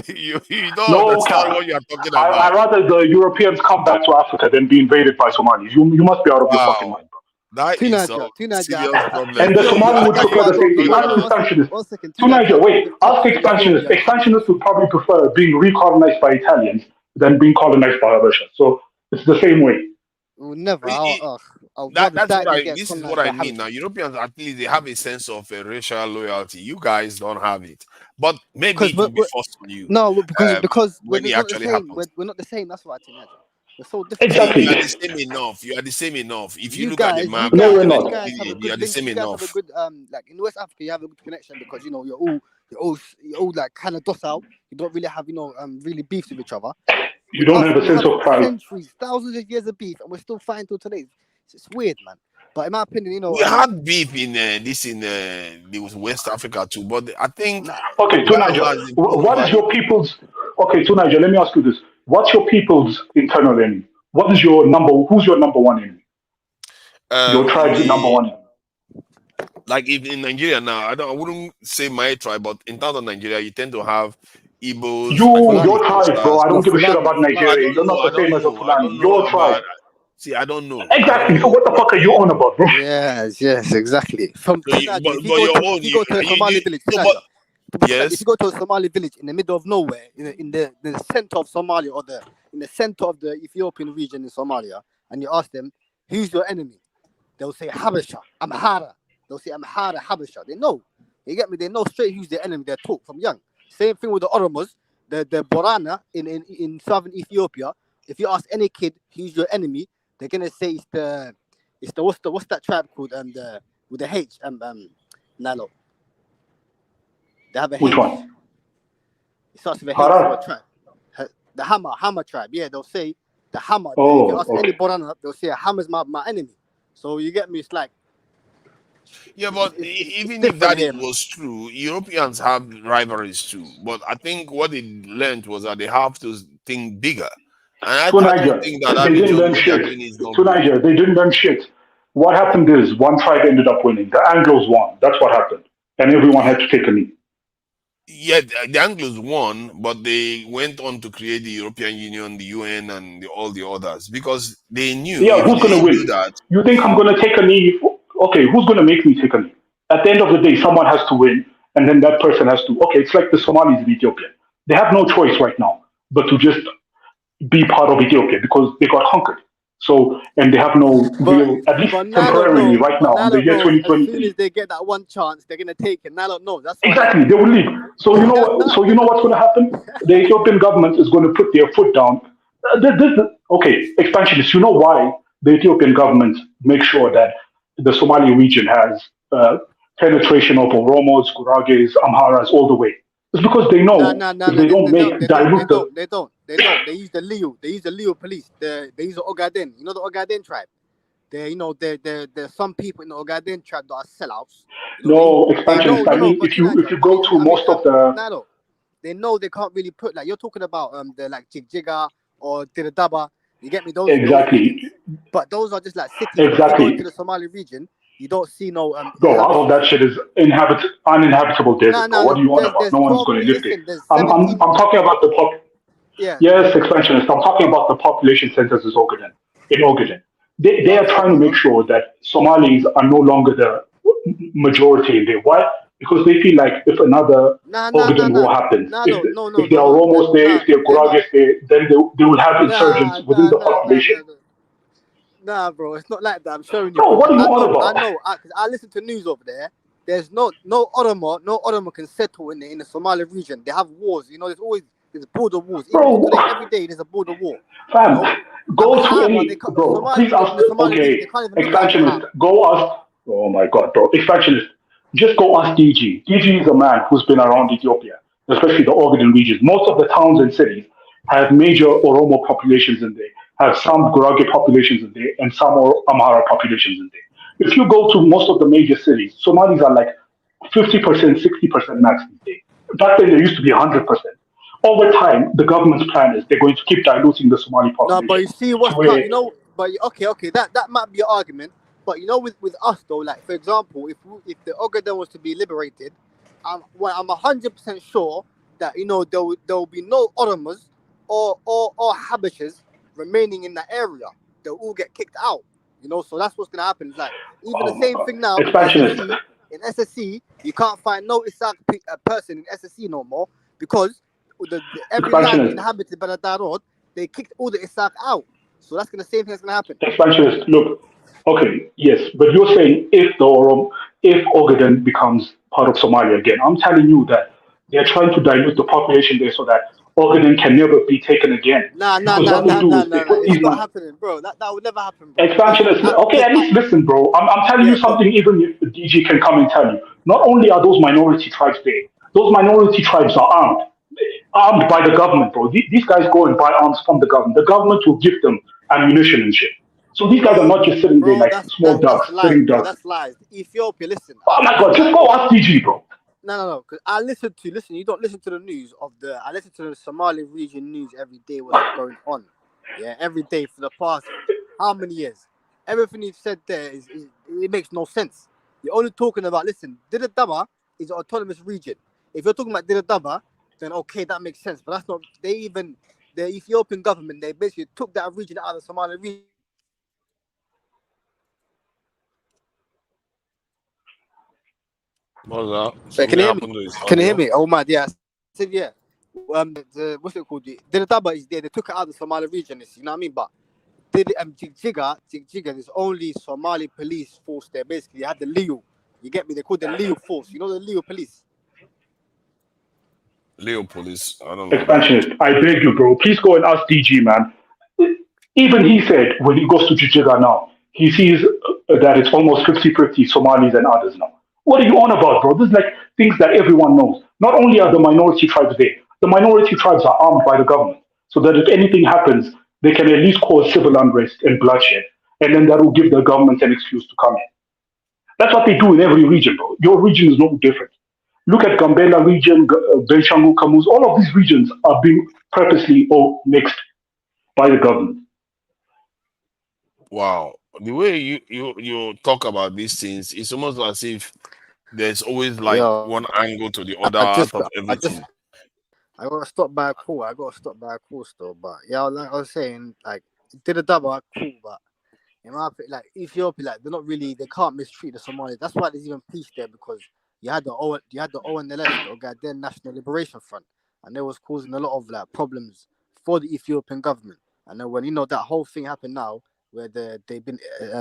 Speaker 11: You don't understand what you are talking about.
Speaker 14: I rather the Europeans come back to Africa than be invaded by Somalis. You must be out of your fucking mind.
Speaker 11: That is a serious problem.
Speaker 14: And the Somali would prefer the same thing. Ask expansionists. To Niger, wait. Ask expansionists. Expansionists would probably prefer being recolonized by Italians than being colonized by Russia. So it's the same way.
Speaker 13: Never.
Speaker 11: That's
Speaker 13: die
Speaker 11: what
Speaker 13: than get
Speaker 11: this is
Speaker 13: colonized
Speaker 11: what I
Speaker 13: by
Speaker 11: mean.
Speaker 13: Habesha.
Speaker 11: Now, Europeans at least they have a sense of racial loyalty. You guys don't have it, but maybe
Speaker 13: Because
Speaker 11: it will be forced on you
Speaker 13: no, because
Speaker 11: when
Speaker 13: we're
Speaker 11: it
Speaker 13: not the
Speaker 11: actually
Speaker 13: same.
Speaker 11: happens.
Speaker 13: We're not the same. That's why, Nigel. We're so different.
Speaker 11: See, you
Speaker 14: Exactly.
Speaker 11: are the same enough. You are the same enough. If you
Speaker 13: You
Speaker 11: look at the
Speaker 13: guys,
Speaker 11: map,
Speaker 14: No, we're
Speaker 13: you
Speaker 14: not.
Speaker 13: guys have a
Speaker 11: you are
Speaker 13: good
Speaker 11: the
Speaker 13: link.
Speaker 11: same
Speaker 13: You guys have a
Speaker 11: enough.
Speaker 13: good like in West Africa, you have a good connection because you know you're all like kind of docile. You don't really have really beefs with each other.
Speaker 14: You
Speaker 13: With
Speaker 14: don't
Speaker 13: us,
Speaker 14: have a
Speaker 13: we
Speaker 14: sense
Speaker 13: have
Speaker 14: of pride.
Speaker 13: centuries, thousands of years of beef, and we're still fighting till today. It's weird, man. But in my opinion,
Speaker 11: We had beef in the West Africa too, but I think
Speaker 14: Okay,
Speaker 11: the
Speaker 14: to
Speaker 11: world
Speaker 14: Niger,
Speaker 11: has improved
Speaker 14: what
Speaker 11: over
Speaker 14: is
Speaker 11: it.
Speaker 14: your people's? Okay, to Niger, let me ask you this: what's your people's internal enemy? What is your number? Who's your number one enemy? Your
Speaker 11: In
Speaker 14: tribe's number
Speaker 11: the
Speaker 14: one enemy.
Speaker 11: like if in Nigeria now, I wouldn't say my tribe, but in terms of Nigeria, you tend to have Igbos and you have
Speaker 14: Your
Speaker 11: the
Speaker 14: tribe, bro.
Speaker 11: Hausas.
Speaker 14: I don't give a shit about
Speaker 11: No, I
Speaker 14: Nigeria.
Speaker 11: don't
Speaker 14: You're
Speaker 11: know.
Speaker 14: not the same as a
Speaker 11: I
Speaker 14: Fulani.
Speaker 11: don't know
Speaker 14: Your tribe.
Speaker 11: about. See, I don't know.
Speaker 14: Exactly. So what the fuck are you on about, bro?
Speaker 13: yes, exactly. From
Speaker 11: So
Speaker 13: Tinaja, if
Speaker 11: your
Speaker 13: you
Speaker 11: own,
Speaker 13: go to a Somali village,
Speaker 11: no,
Speaker 13: Tinaja, to put perspective, if
Speaker 11: yes,
Speaker 13: you go to a Somali village in the middle of nowhere, in the center of Somalia or in the center of the Ethiopian region in Somalia, and you ask them, who's your enemy? They'll say Habasha, Amhara. They'll say Amhara, Habasha. They know. You get me? They know straight who's their enemy. They're taught from young. Same thing with the Oromos, the Borana in southern Ethiopia. If you ask any kid who's your enemy, they're gonna say it's the what's that tribe called with the H Nalo. They have a
Speaker 14: Which
Speaker 13: H.
Speaker 14: one?
Speaker 13: It starts with a H for a
Speaker 14: Harar.
Speaker 13: tribe. The Hammer tribe. Yeah, they'll say the Hammer. If you
Speaker 14: Oh,
Speaker 13: ask any
Speaker 14: okay.
Speaker 13: Borana, they'll say Hammer's my enemy. So you get me? It's like
Speaker 11: yeah, but
Speaker 13: it's
Speaker 11: even if
Speaker 13: different
Speaker 11: that
Speaker 13: here, man.
Speaker 11: was true, Europeans have rivalries too. But I think what they learned was that they have to think bigger, and
Speaker 14: To
Speaker 11: I don't
Speaker 14: Niger,
Speaker 11: think that
Speaker 14: they didn't
Speaker 11: region
Speaker 14: learn
Speaker 11: what they are
Speaker 14: shit.
Speaker 11: doing is not
Speaker 14: To
Speaker 11: good.
Speaker 14: Niger, they didn't learn shit. What happened is one tribe ended up winning. The Anglos won. That's what happened, and everyone had to take a knee.
Speaker 11: Yeah, the Anglos won, but they went on to create the European Union, the UN, and all the others because they knew
Speaker 14: Yeah,
Speaker 11: if
Speaker 14: who's
Speaker 11: they
Speaker 14: gonna
Speaker 11: didn't do
Speaker 14: win?
Speaker 11: that,
Speaker 14: You think I'm gonna take a knee? Okay, who's gonna make me take a knee? At the end of the day, someone has to win, and then that person has to. Okay, it's like the Somalis in Ethiopia. They have no choice right now but to just be part of Ethiopia because they got conquered. So, and they have no
Speaker 13: But
Speaker 14: real, at least
Speaker 13: but Nalo
Speaker 14: temporarily,
Speaker 13: knows.
Speaker 14: right
Speaker 13: But
Speaker 14: now in the
Speaker 13: Nalo
Speaker 14: year
Speaker 13: knows as soon
Speaker 14: 2023.
Speaker 13: as they get that one chance, they're gonna take it. Nalo knows. That's why
Speaker 14: Exactly, they will leave. So you know what? So you know what's going to happen? The Ethiopian government is going to put their foot down. Okay, expansionists. You know why the Ethiopian government makes sure that the Somali region has penetration of Oromos, Gurages, Amharas all the way? It's because they know if they don't make dilute the
Speaker 13: They use the Leo. They use the Leo police. They use the Ogaden. You know the Ogaden tribe. There's some people in the Ogaden tribe that are sellouts.
Speaker 14: no
Speaker 13: They know,
Speaker 14: expansionists. I mean,
Speaker 13: but
Speaker 14: if
Speaker 13: Tinaja,
Speaker 14: you go to most of the
Speaker 13: Nalo, they know they can't really put like you're talking about the like Jigjiga or Diradaba. You get me? Those regions.
Speaker 14: exactly,
Speaker 13: But those are just like cities. But if you go into
Speaker 14: exactly.
Speaker 13: the Somali region, you don't see no
Speaker 14: Bro, half of that
Speaker 13: inhabitants.
Speaker 14: shit is uninhabitable desert, bro. What do you want about?
Speaker 13: There's
Speaker 14: No one's
Speaker 13: 12.
Speaker 14: going to live there.
Speaker 13: Listen, there's
Speaker 14: I'm
Speaker 13: 17.
Speaker 14: talking about the
Speaker 13: Yeah,
Speaker 14: yes, expansionist. I'm talking about the population centers in Ogaden. They are trying to make sure that Somalis are no longer the majority in there. Why? Because they feel like if another Ogaden war happens, if there are Romos there, if there are
Speaker 13: They're not.
Speaker 14: Gurages there, then they will have insurgents within the population.
Speaker 13: Nah, bro, it's not like that. I'm showing you,
Speaker 14: Bro,
Speaker 13: bro.
Speaker 14: what are you on
Speaker 13: I
Speaker 14: about?
Speaker 13: know, because I listen to news over there. There's no Oromo can settle in the Somali region. They have wars. There's border wars. Even
Speaker 14: Bro,
Speaker 13: today, every day there's a border war.
Speaker 14: fam, go to
Speaker 13: Amhara,
Speaker 14: any, bro, please
Speaker 13: In
Speaker 14: ask,
Speaker 13: the Somali region,
Speaker 14: okay,
Speaker 13: they can't even look at
Speaker 14: expansionist,
Speaker 13: Amhara.
Speaker 14: go ask, oh my God, bro, expansionist, just go ask DG. DG is a man who's been around Ethiopia, especially the Ogaden region. Most of the towns and cities have major Oromo populations in there, have some Gurage populations in there, and some Amhara populations in there. If you go to most of the major cities, Somalis are like 50%, 60% max these days. Back then, there used to be 100%. Over time, the government's plan is they're going to keep diluting the Somali
Speaker 13: No, but
Speaker 14: population
Speaker 13: you see
Speaker 14: to
Speaker 13: what's
Speaker 14: where,
Speaker 13: but okay, that might be an argument. But with us though, like for example, if the Ogaden was to be liberated, I'm 100% sure that there will be no Oromos or Habashas remaining in that area. They'll all get kicked out. So that's what's gonna happen. It's like even the
Speaker 14: oh my
Speaker 13: same
Speaker 14: God,
Speaker 13: thing now in
Speaker 14: expansionist,
Speaker 13: SSC. In SSC, you can't find no Isaac person in SSC no more because every land
Speaker 14: expansionist,
Speaker 13: inhabited by the Darod, they kicked all the Isaac out. So that's the same thing that's gonna happen.
Speaker 14: expansionist. Look, Okay, yes, but you're saying if Ogaden becomes part of Somalia again, I'm telling you that they're trying to dilute the population there so that Ogaden can never be taken again.
Speaker 13: Nah, nah,
Speaker 14: Because
Speaker 13: nah,
Speaker 14: what they
Speaker 13: nah,
Speaker 14: do
Speaker 13: nah,
Speaker 14: is they
Speaker 13: nah, nah.
Speaker 14: put
Speaker 13: It's
Speaker 14: these
Speaker 13: not happening, bro. That would never happen, bro.
Speaker 14: expansionist. Okay, at least listen, bro. I'm telling you
Speaker 13: Yeah, go on.
Speaker 14: something. Even if the DG can come and tell you, not only are those minority tribes there, those minority tribes are armed by the government, bro. These guys go and buy arms from the government. The government will give them ammunition and shit. So these guys are not just sitting there
Speaker 13: Bro,
Speaker 14: like small
Speaker 13: that's
Speaker 14: ducks,
Speaker 13: lies,
Speaker 14: sitting
Speaker 13: bro.
Speaker 14: ducks.
Speaker 13: That's lies. Ethiopia, listen.
Speaker 14: Oh my god, just go ask DG, bro.
Speaker 13: No. Because I listen. You don't listen to the news I listen to the Somali region news every day. What's going on? Yeah, every day for the past how many years? Everything you've said there it makes no sense. You're only talking about listen. Didadaba is an autonomous region. If you're talking about Didadaba, then okay, that makes sense. But that's not. The Ethiopian government they basically took that region out of the Somali region.
Speaker 11: What's that?
Speaker 13: Wait, can
Speaker 11: Something
Speaker 13: you hear me?
Speaker 11: happened to his
Speaker 13: Can you hear
Speaker 11: audio.
Speaker 13: me? Oh my, yeah. I said yeah. What's it called? The Daba is there. They took it out of the Somali region. You know what I mean? But Jigjiga, there's only Somali police force there. Basically, you had the Leo. You get me? They called the Leo force. You know the Leo police.
Speaker 11: Leo police. I don't know that.
Speaker 14: Expansionist, I beg you, bro. Please go and ask DG, man. Even he said when he goes to Jijiga now, he sees that it's almost 50-50 Somalis and others now. What are you on about, bro? This is like things that everyone knows. Not only are the minority tribes there, the minority tribes are armed by the government, so that if anything happens, they can at least cause civil unrest and bloodshed, and then that will give the government an excuse to come in. That's what they do in every region, bro. Your region is no different. Look at Gambela region, Benshangu, Kamus. All of these regions are being purposely mixed by the government.
Speaker 11: Wow. The way you talk about these things, it's almost as if there's always like
Speaker 13: Yo,
Speaker 11: one angle to the other out of everything.
Speaker 13: I got to stop by a call. I got to stop by a call still. But yeah, like I was saying, like did a double cool, but in my opinion, like Ethiopia, like they can't mistreat the Somalis. That's why there's even peace there because you had the ONLF, the Ogaden National Liberation Front, and they was causing a lot of like problems for the Ethiopian government. And then when that whole thing happened now, where they've been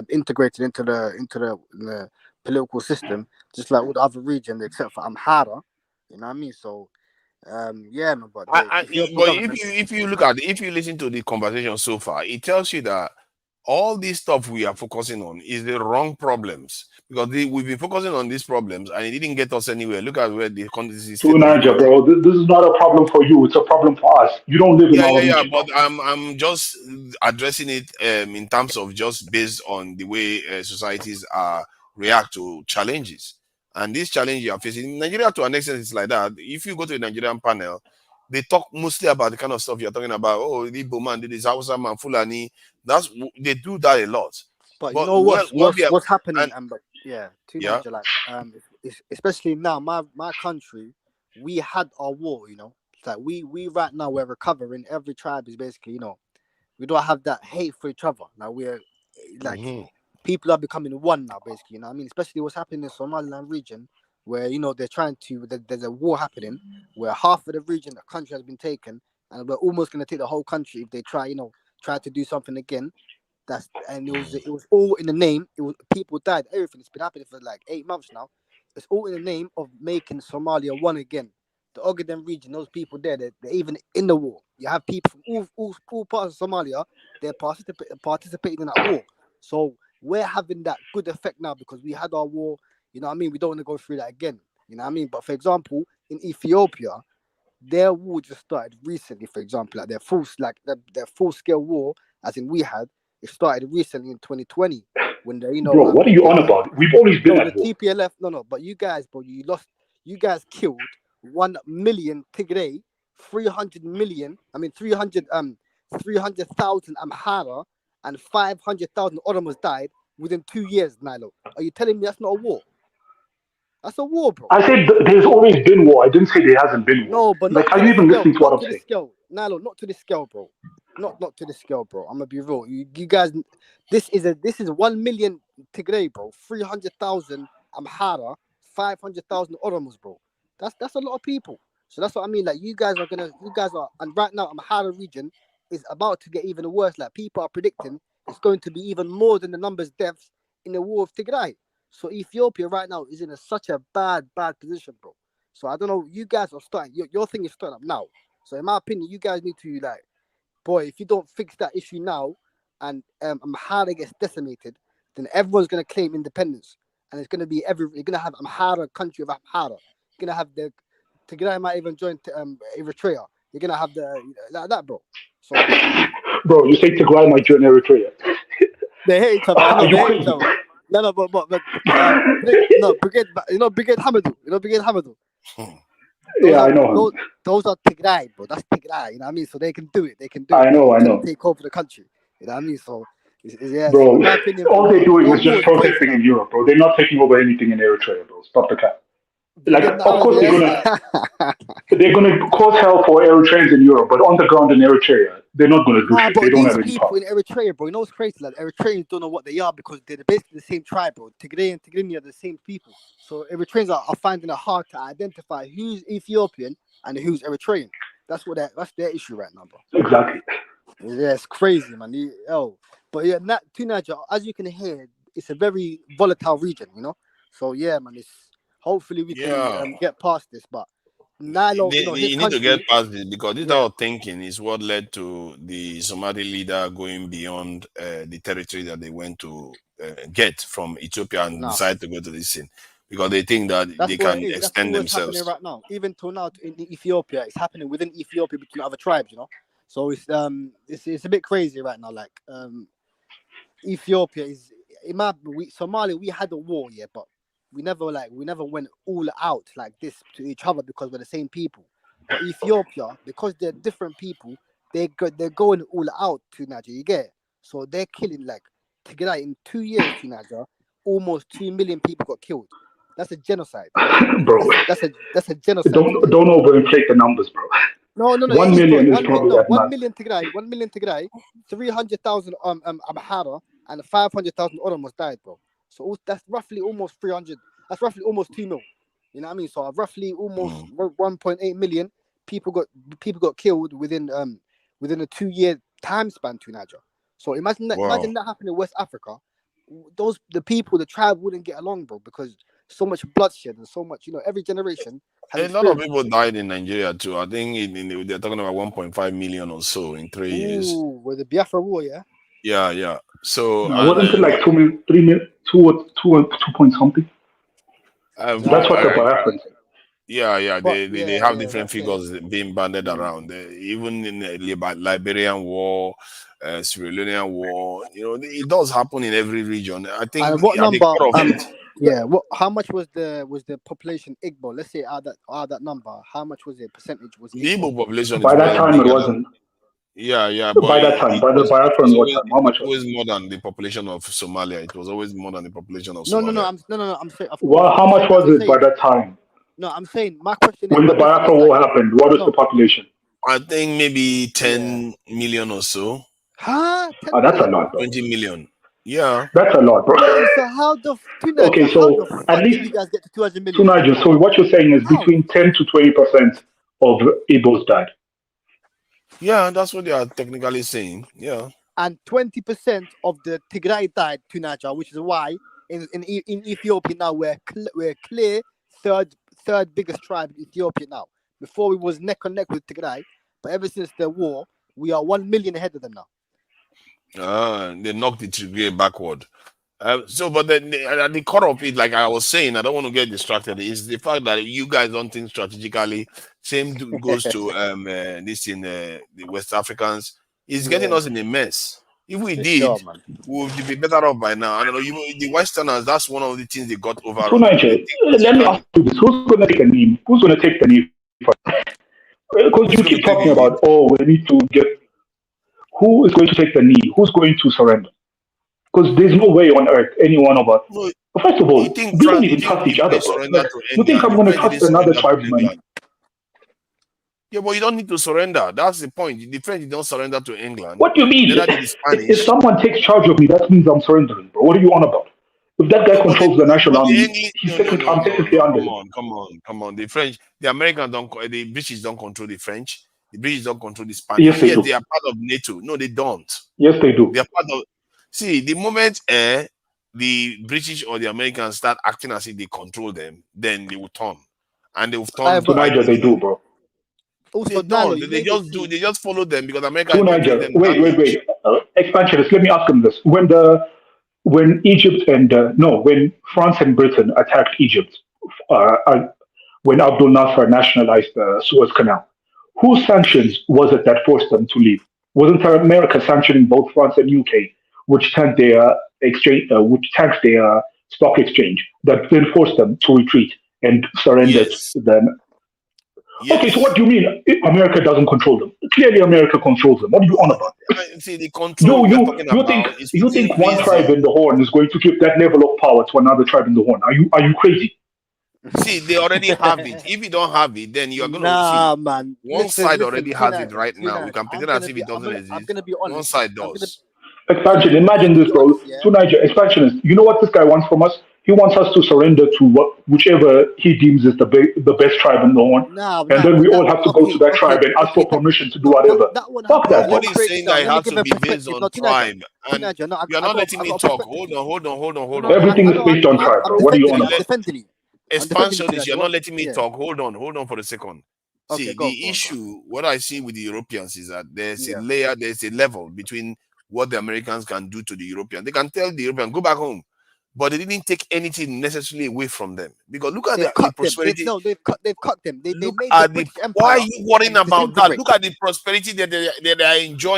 Speaker 13: integrated into the political system, just like all the other regions except for Amhara, you know what I mean? So yeah, man, but the Ethiopian
Speaker 11: But
Speaker 13: government.
Speaker 11: if you listen to the conversation so far, it tells you that all this stuff we are focusing on is the wrong problems because we've been focusing on these problems and it didn't get us anywhere. Look at where the
Speaker 14: To
Speaker 11: state of the
Speaker 14: Niger,
Speaker 11: country.
Speaker 14: bro. This is not a problem for you. It's a problem for us. You don't live in our
Speaker 11: Yeah.
Speaker 14: region, bro.
Speaker 11: But I'm just addressing it in terms of just based on the way societies react to challenges. And this challenge you are facing in Nigeria to an extent is like that. If you go to a Nigerian panel, they talk mostly about the kind of stuff you're talking about. Oh, the Igbo man did this, Hausa man, Fulani. They do that a lot.
Speaker 13: But you
Speaker 11: But
Speaker 13: know what's happening,
Speaker 11: and
Speaker 13: and yeah, to
Speaker 11: yeah.
Speaker 13: Niger, like especially now, my country, we had our war. It's like we right now we're recovering. Every tribe is basically, we don't have that hate for each other. Now we're like people are becoming one now, basically. You know what I mean? Especially what's happening in Somaliland region, where they're trying to. There's a war happening where half of the region, the country has been taken, and we're almost going to take the whole country if they try to do something again. It was all in the name. It was people died. Everything. It's been happening for like 8 months now. It's all in the name of making Somalia one again. The Ogaden region, those people there, they're even in the war. You have people from all parts of Somalia. They're participating in that war. So we're having that good effect now because we had our war. You know what I mean? We don't want to go through that again. You know what I mean? But for example, in Ethiopia, their war just started recently. For example, like their full scale war, as in we had. It started recently in 2020 when
Speaker 14: Bro, what are you on about? We've always been
Speaker 13: the
Speaker 14: at war.
Speaker 13: TPLF. No, but you guys, bro, you guys killed 1 million Tigray, 300 million. I mean 300,000 Amhara and 500,000 Oromos died within 2 years. Nilo, are you telling me that's not a war? That's a war, bro.
Speaker 14: I said there's always been war. I didn't say there hasn't been war.
Speaker 13: No, but
Speaker 14: like, are you even listening to what I'm saying?
Speaker 13: Nilo, not to this scale, bro. Not to this scale, bro. I'm gonna be real. You guys, this is 1 million Tigray, bro. 300,000 Amhara, 500,000 Oromos, bro. That's a lot of people. So that's what I mean. Like you guys are, and right now Amhara region is about to get even worse. Like people are predicting it's going to be even more than the numbers deaths in the war of Tigray. So Ethiopia right now is in such a bad position, bro. So I don't know. You guys are starting. Your thing is starting up now. So in my opinion, you guys need to like, boy, if you don't fix that issue now, and Amhara gets decimated, then everyone's gonna claim independence, and it's gonna be you're gonna have Amhara country of Amhara. You're gonna have the Tigray might even join Eritrea. You're gonna have like that, bro. So,
Speaker 14: bro, you say Tigray might join Eritrea.
Speaker 13: They hate each other. I know
Speaker 14: Are
Speaker 13: they
Speaker 14: you
Speaker 13: hate each
Speaker 14: crazy?
Speaker 13: other. No, Brigade. Brigade Hamadou. You know Brigade Hamadou.
Speaker 14: Yeah, I know him.
Speaker 13: Those are Tigray, bro. That's Tigray. You know what I mean? So they can do it. They can do it.
Speaker 14: I know.
Speaker 13: To take over the country. You know what I mean? So yeah.
Speaker 14: Bro,
Speaker 13: So in my opinion,
Speaker 14: all
Speaker 13: bro,
Speaker 14: they're doing
Speaker 13: your
Speaker 14: is just
Speaker 13: war is crazy
Speaker 14: protesting
Speaker 13: now,
Speaker 14: in
Speaker 13: bro.
Speaker 14: Europe, bro. They're not taking over anything in Eritrea, bro. Stop the cap. Like,
Speaker 13: Brigade
Speaker 14: of course
Speaker 13: Hamadou.
Speaker 14: they're gonna cause hell for Eritreans in Europe, but on the ground in Eritrea, they're not gonna do
Speaker 13: Nah,
Speaker 14: shit. They
Speaker 13: but
Speaker 14: don't
Speaker 13: these
Speaker 14: have any
Speaker 13: people
Speaker 14: power.
Speaker 13: in Eritrea, bro, you know what's crazy? Like Eritreans don't know what they are because they're basically the same tribe, bro. Tigray and Tigrinya are the same people. So Eritreans are finding it hard to identify who's Ethiopian and who's Eritrean. That's their issue right now, bro.
Speaker 14: Exactly.
Speaker 13: Yeah, it's crazy, man. But yeah, to Niger, as you can hear, it's a very volatile region, you know. So yeah, man, hopefully we can get past this. But Nilo, you know, his
Speaker 11: You need to
Speaker 13: country.
Speaker 11: get past this because this type of thinking is what led to the Somali leader going beyond the territory that they went to get from Ethiopia and decide to go to this scene because they think that they can extend
Speaker 13: That's what's happening
Speaker 11: themselves.
Speaker 13: right now. Even till now in Ethiopia, it's happening within Ethiopia between other tribes, you know. So it's a bit crazy right now. Like Ethiopia is Somalia. We had a war, yeah, but we never went all out like this to each other because we're the same people. But Ethiopia, because they're different people, they're going all out to Niger. You get it? So they're killing to get out in 2 years to Niger, almost 2 million people got killed. That's a genocide,
Speaker 14: bro.
Speaker 13: That's a genocide.
Speaker 14: Don't overinflate the numbers, bro.
Speaker 13: No,
Speaker 14: 1 million is probably at max.
Speaker 13: 1 million Tigray, 300,000 Amhara, and 500,000 Oromos died, bro. So that's roughly almost 300. That's roughly almost 2 mil. You know what I mean? So roughly almost 1.8 million people got killed within a 2 year time span to Niger. So imagine that happened in West Africa. The tribe wouldn't get along, bro, because so much bloodshed and so much, every generation.
Speaker 11: A lot of people died in Nigeria too. I think they're talking about 1.5 million or so in 3 years.
Speaker 13: Ooh, with the Biafra war, yeah.
Speaker 11: Yeah. So
Speaker 14: wasn't it like 2 million, 3 million, 2 point something? That's what the Biafrans.
Speaker 11: Yeah. They have different figures being banded around. Even in the Liberian war, Sierra Leonean war, it does happen in every region. I think.
Speaker 13: And what number? Yeah. How much was the population Igbo? Let's say out that number. How much was the percentage? Was
Speaker 11: the Igbo population?
Speaker 14: By that time, it wasn't.
Speaker 11: Yeah.
Speaker 14: By that time, by the Biafran war time, how much?
Speaker 11: It was always more than the population of Somalia. It was always more than the population of Somalia.
Speaker 13: No. I'm saying.
Speaker 14: Well, how much was it by that time?
Speaker 13: No, I'm saying my question
Speaker 14: when
Speaker 13: is
Speaker 14: the Biafra war happened, what was the population?
Speaker 11: I think maybe 10 million or so.
Speaker 13: Huh?
Speaker 14: That's a lot, bro.
Speaker 11: 20 million. Yeah.
Speaker 14: That's a lot, bro.
Speaker 13: So how the
Speaker 14: at least
Speaker 13: you guys get to 200 million?
Speaker 14: Nigel, so what you're saying is between 10 to 20% of Igbos died.
Speaker 11: Yeah, that's what they are technically saying. Yeah.
Speaker 13: And 20% of the Tigray died to Niger, which is why in Ethiopia now we're clear third biggest tribe in Ethiopia now. Before we was neck and neck with Tigray, but ever since the war, we are 1 million ahead of them now.
Speaker 11: They knocked the Tigray backward. But the core of it, like I was saying, I don't want to get distracted, is the fact that you guys don't think strategically. Same goes to this in the West Africans. It's getting us in a mess. If we did, we would be better off by now. I don't know. The Westerners, that's one of the things they got over.
Speaker 14: So Niger, let me ask you this: who's going to take a knee? Who's going to take the knee first? Because you keep talking about, we need to get. Who is going to take the knee? Who's going to surrender? Because there's no way on earth any one of us.
Speaker 11: No,
Speaker 14: first of all, we don't even trust each other, bro. Like, you think I'm going to trust another tribesman?
Speaker 11: Yeah, but you don't need to surrender. That's the point. The French don't surrender to England.
Speaker 14: What do you mean? If someone takes charge of me, that means I'm surrendering, bro. What are you on about? If that guy controls the national army, I'm technically under him.
Speaker 11: Come on. The Americans the British don't control the French. The British don't control the Spanish.
Speaker 14: Yes, they do.
Speaker 11: They are part of NATO. No, they don't.
Speaker 14: Yes, they do.
Speaker 11: They are part of. See, the moment the British or the Americans start acting as if they control them, then they will turn. And they will turn
Speaker 14: To Niger, they do, bro.
Speaker 11: They don't. They just do. They just follow them because America
Speaker 14: To
Speaker 11: is not giving
Speaker 14: Niger.
Speaker 11: them
Speaker 14: Wait. Expansionist, let me ask him this. When Egypt and when France and Britain attacked Egypt, when Abdel Nasser nationalized the Suez Canal, whose sanctions was it that forced them to leave? Wasn't America sanctioning both France and UK, which tanked their exchange, which tanked their stock exchange, that then forced them to retreat and surrender them? Okay, so what do you mean America doesn't control them? Clearly, America controls them. What are you on about?
Speaker 11: See, the control we're talking
Speaker 14: You
Speaker 11: about is
Speaker 14: think one tribe in the Horn is going to give that level of power to another tribe in the Horn? Are you crazy?
Speaker 11: See, they already have it. If you don't have it, then you are going to see.
Speaker 13: Man.
Speaker 11: One side already has it right now. We can pretend as if it doesn't exist.
Speaker 13: I'm gonna be honest.
Speaker 11: One side does.
Speaker 14: Expansion. Imagine this, bro. To Niger, expansionist. You know what this guy wants from us? He wants us to surrender to whichever he deems is the best tribe in the Horn, and then we all have to go to that tribe and ask for permission to do whatever. Fuck that.
Speaker 11: Nobody is saying that it has to be based on tribe. And you're not letting me talk. Hold on.
Speaker 14: Everything is based on tribe, bro. What are you on about?
Speaker 11: Expansionist, you're not letting me talk. Hold on for a second. See, the issue, what I see with the Europeans is that there's a layer, there's a level between what the Americans can do to the Europeans. They can tell the Europeans, go back home. But they didn't take anything necessarily away from them. Because look at the prosperity.
Speaker 13: They've cut them. They made
Speaker 11: why are you worrying about that? Look at the prosperity that they are enjoying.